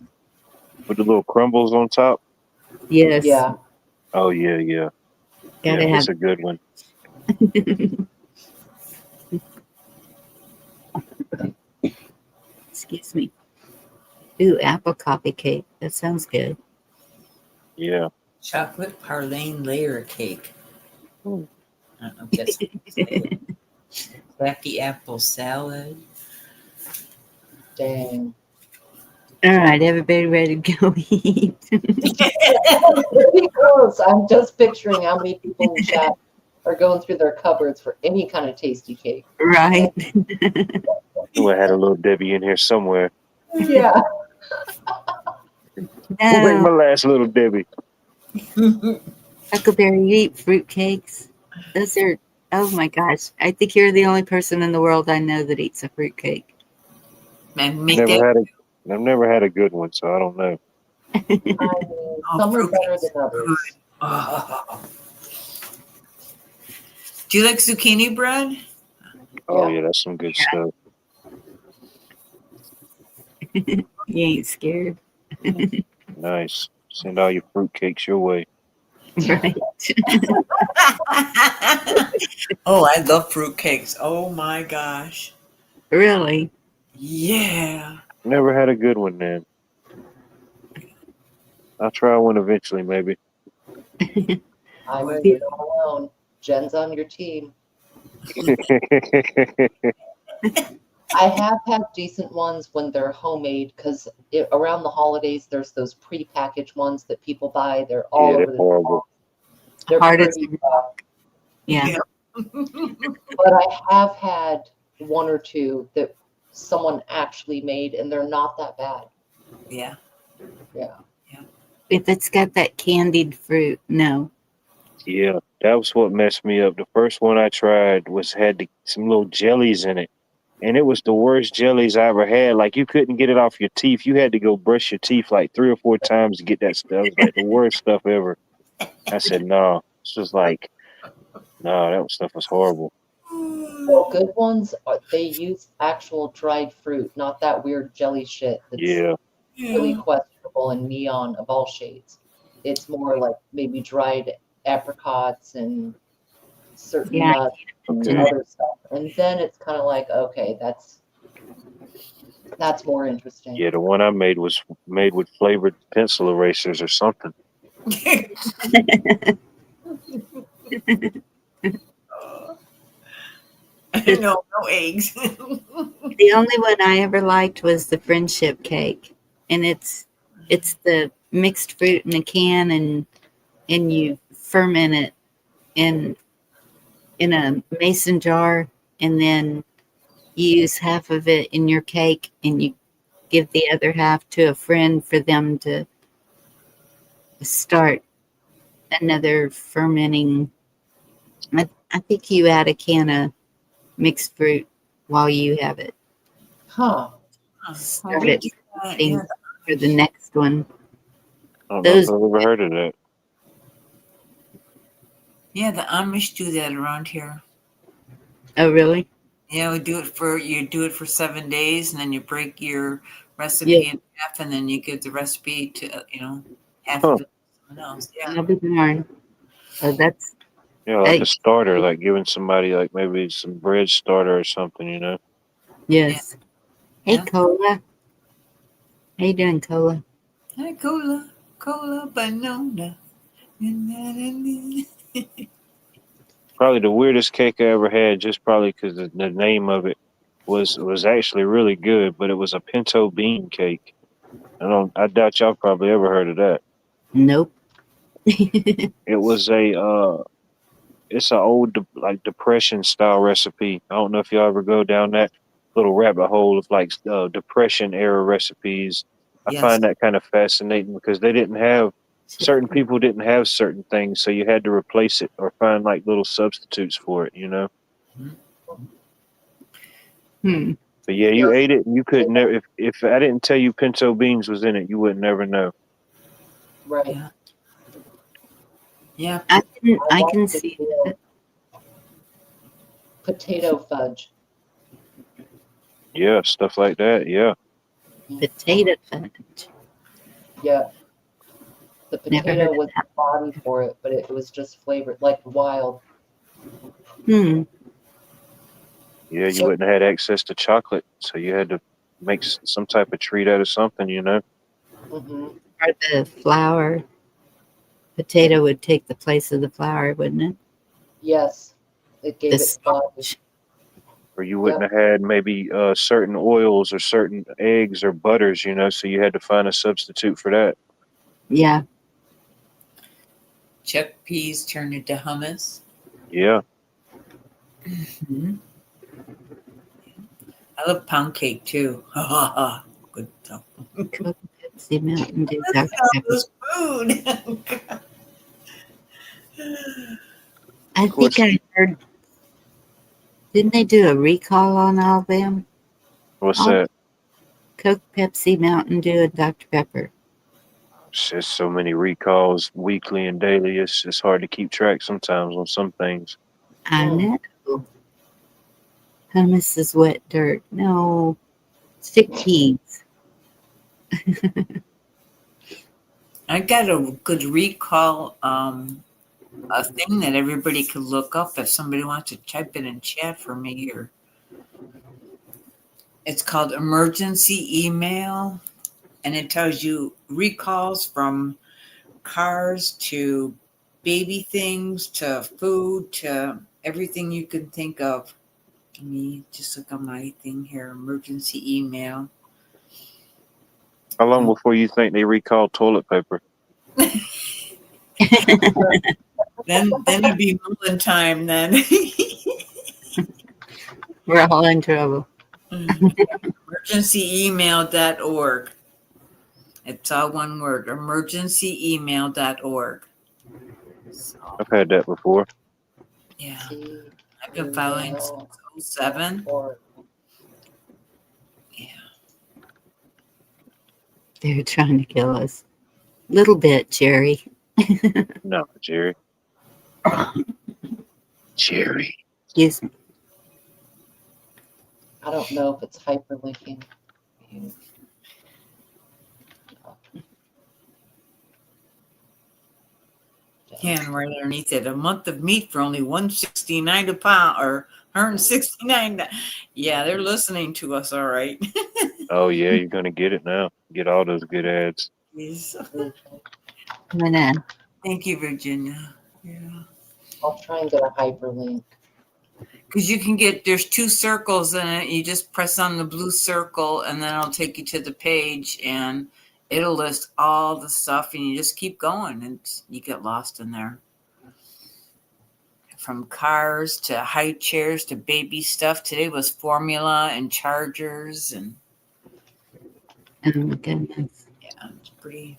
With the little crumbles on top. Yes. Yeah. Oh yeah, yeah. Gotta yeah, have. that's a good one. Excuse me. Ooh, apple coffee cake. That sounds good. Yeah. Chocolate praline layer cake. I don't know if that's wacky apple salad. Dang. All right, everybody ready to go eat? Pretty close. I'm just picturing how many people in chat are going through their cupboards for any kind of tasty cake. Right. I had a little Debbie in here somewhere. Yeah. Who made my last little Debbie? Huckleberry, you eat fruit cakes? Those are, oh my gosh. I think you're the only person in the world I know that eats a fruit cake. Man, I've never had a good one, so I don't know. I mean, some are better than others. Oh. Do you like zucchini bread? Oh yeah, that's some good stuff. You ain't scared. Nice. Send all your fruitcakes your way. Right. Oh, I love fruitcakes. Oh my gosh. Really? Yeah. Never had a good one then. I'll try one eventually, maybe. I'm in it all alone. Jen's on your team. I have had decent ones when they're homemade because around the holidays there's those pre-packaged ones that people buy. They're all Yeah, over they're the horrible. They're Hard as pretty rough. yeah. But I have had one or two that someone actually made, and they're not that bad. Yeah. Yeah. If it's got that candied fruit, no. Yeah, that was what messed me up. The first one I tried had some little jellies in it, and it was the worst jellies I ever had. Like you couldn't get it off your teeth. You had to go brush your teeth like 3 or 4 times to get that stuff. It was like the worst stuff ever. I said, no. This was like, no, that stuff was horrible. Well, good ones they use actual dried fruit, not that weird jelly shit that's Yeah. really questionable and neon of all shades. It's more like maybe dried apricots and certain Yeah. nuts and Okay. other stuff. And then it's kind of like, okay, that's more interesting. Yeah, the one I made was made with flavored pencil erasers or something. No eggs. The only one I ever liked was the friendship cake, and it's the mixed fruit in a can, and you ferment it in a mason jar, and then you use half of it in your cake, and you give the other half to a friend for them to start another fermenting. I think you add a can of mixed fruit while you have it. Huh. Start we it do that, fermenting for the next one. I don't know if Those, I've ever heard of that. Yeah, the Amish do that around here. oh really? Yeah, you do it for 7 days, and then you break your recipe in half, and then you give the recipe to half Huh. of it to someone else. Yeah. I'll be darned. Oh, that's Yeah, like a hey, starter, like giving somebody like maybe some bread starter or something, you know? yes. Hey, Yeah. Cola. How you doing, Cola? Hey, cola, banana. Probably the weirdest cake I ever had, just probably because the name of it was actually really good, but it was a pinto bean cake. I doubt y'all probably ever heard of that. Nope. It was it's an old like depression style recipe. I don't know if y'all ever go down that little rabbit hole of like depression era recipes. I Yes. find that kind of fascinating because certain people didn't have certain things, so you had to replace it or find like little substitutes for it, you know. Hmm. But yeah, you ate it and you could never if I didn't tell you pinto beans was in it, you would never know. Right. Yeah. I can see that. Potato fudge. Yeah, stuff like that. Yeah. Potato fudge. Yeah. The Never heard potato of was the body for it, but it was just flavored like wild. Hmm. Yeah, you wouldn't have had access to chocolate, so you had to make some type of treat out of something, you know. Mm-hmm. Or the flour. Potato would take the place of the flour, wouldn't it? Yes. It gave The it body. starch. Or you wouldn't have had maybe certain oils or certain eggs or butters, you know, so you had to find a substitute for that. Yeah. Chickpeas turned into hummus. Yeah. Mhm. I love pound cake too. Good stuff. Coke, Pepsi, Mountain Dew, That's Dr. Pepper. all this food. I think I heard. Didn't they do a recall on all them? What's All that? Coke, Pepsi, Mountain Dew, and Dr. Pepper. There's so many recalls weekly and daily. It's hard to keep track sometimes on some things. I know. Hummus is wet dirt. No. Stick peas. I got a good recall, a thing that everybody could look up if somebody wants to type it in chat for me here. It's called emergency email, and it tells you recalls from cars to baby things to food to everything you can think of. Let me just look on my thing here. Emergency email. How long before you think they recall toilet paper? Then it'd be mulling time then. We're all in trouble. Emergencyemail.org. It's all one word. Emergencyemail.org. So, I've had that before. yeah. I've been following since 07. Yeah. They're trying to kill us. Little bit, Jerry. No, Jerry. Jerry. Excuse me. I don't know if it's hyperlinking. Yeah, and right underneath it, a month of meat for only $169 a pound, or $169. Yeah, they're listening to us, all right. Oh yeah, you're gonna get it now. Get all those good ads. Yes. Come on. Thank you, Virginia. Yeah. I'll try and get a hyperlink. Because you can get, there's two circles in it. You just press on the blue circle and then it'll take you to the page and it'll list all the stuff and you just keep going and you get lost in there. From cars to high chairs to baby stuff. Today was formula and chargers and. Oh my goodness. Yeah, it's pretty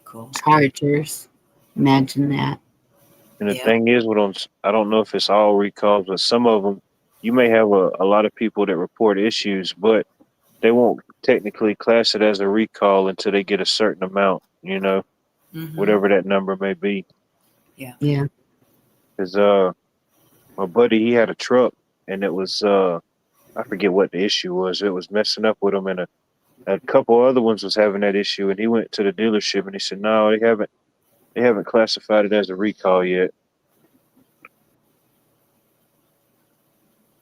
cool. Chargers. Imagine that. And the thing is, I don't know if it's all recalls, but some of them, you may have a lot of people that report issues, but they won't technically class it as a recall until they get a certain amount, whatever that number may be. Yeah. Yeah. Because my buddy, he had a truck, and it was, I forget what the issue was. It was messing up with him, and a couple other ones was having that issue, and he went to the dealership, and he said, no, they haven't classified it as a recall yet.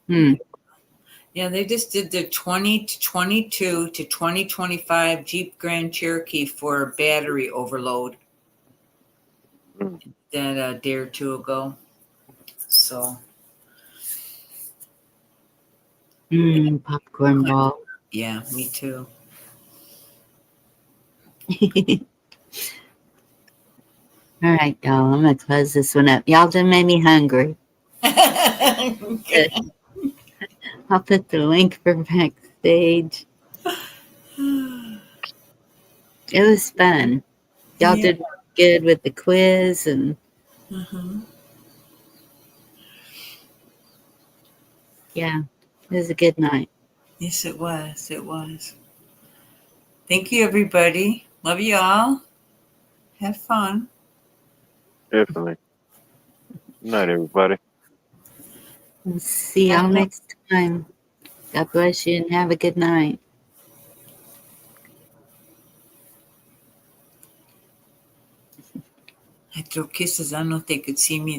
Yeah, they just did the 2022 to 2025 Jeep Grand Cherokee for battery overload. That a day or two ago. So. Popcorn ball. Yeah, me too. All right, y'all. I'm going to close this one up. Y'all done made me hungry. I'll put the link for backstage. It was fun. Y'all did good with the quiz and yeah, it was a good night. Yes, it was. It was. Thank you, everybody. Love you all. Have fun. Definitely. Good night, everybody. We'll see y'all next time. God bless you and have a good night. I throw kisses. I don't know if they could see me.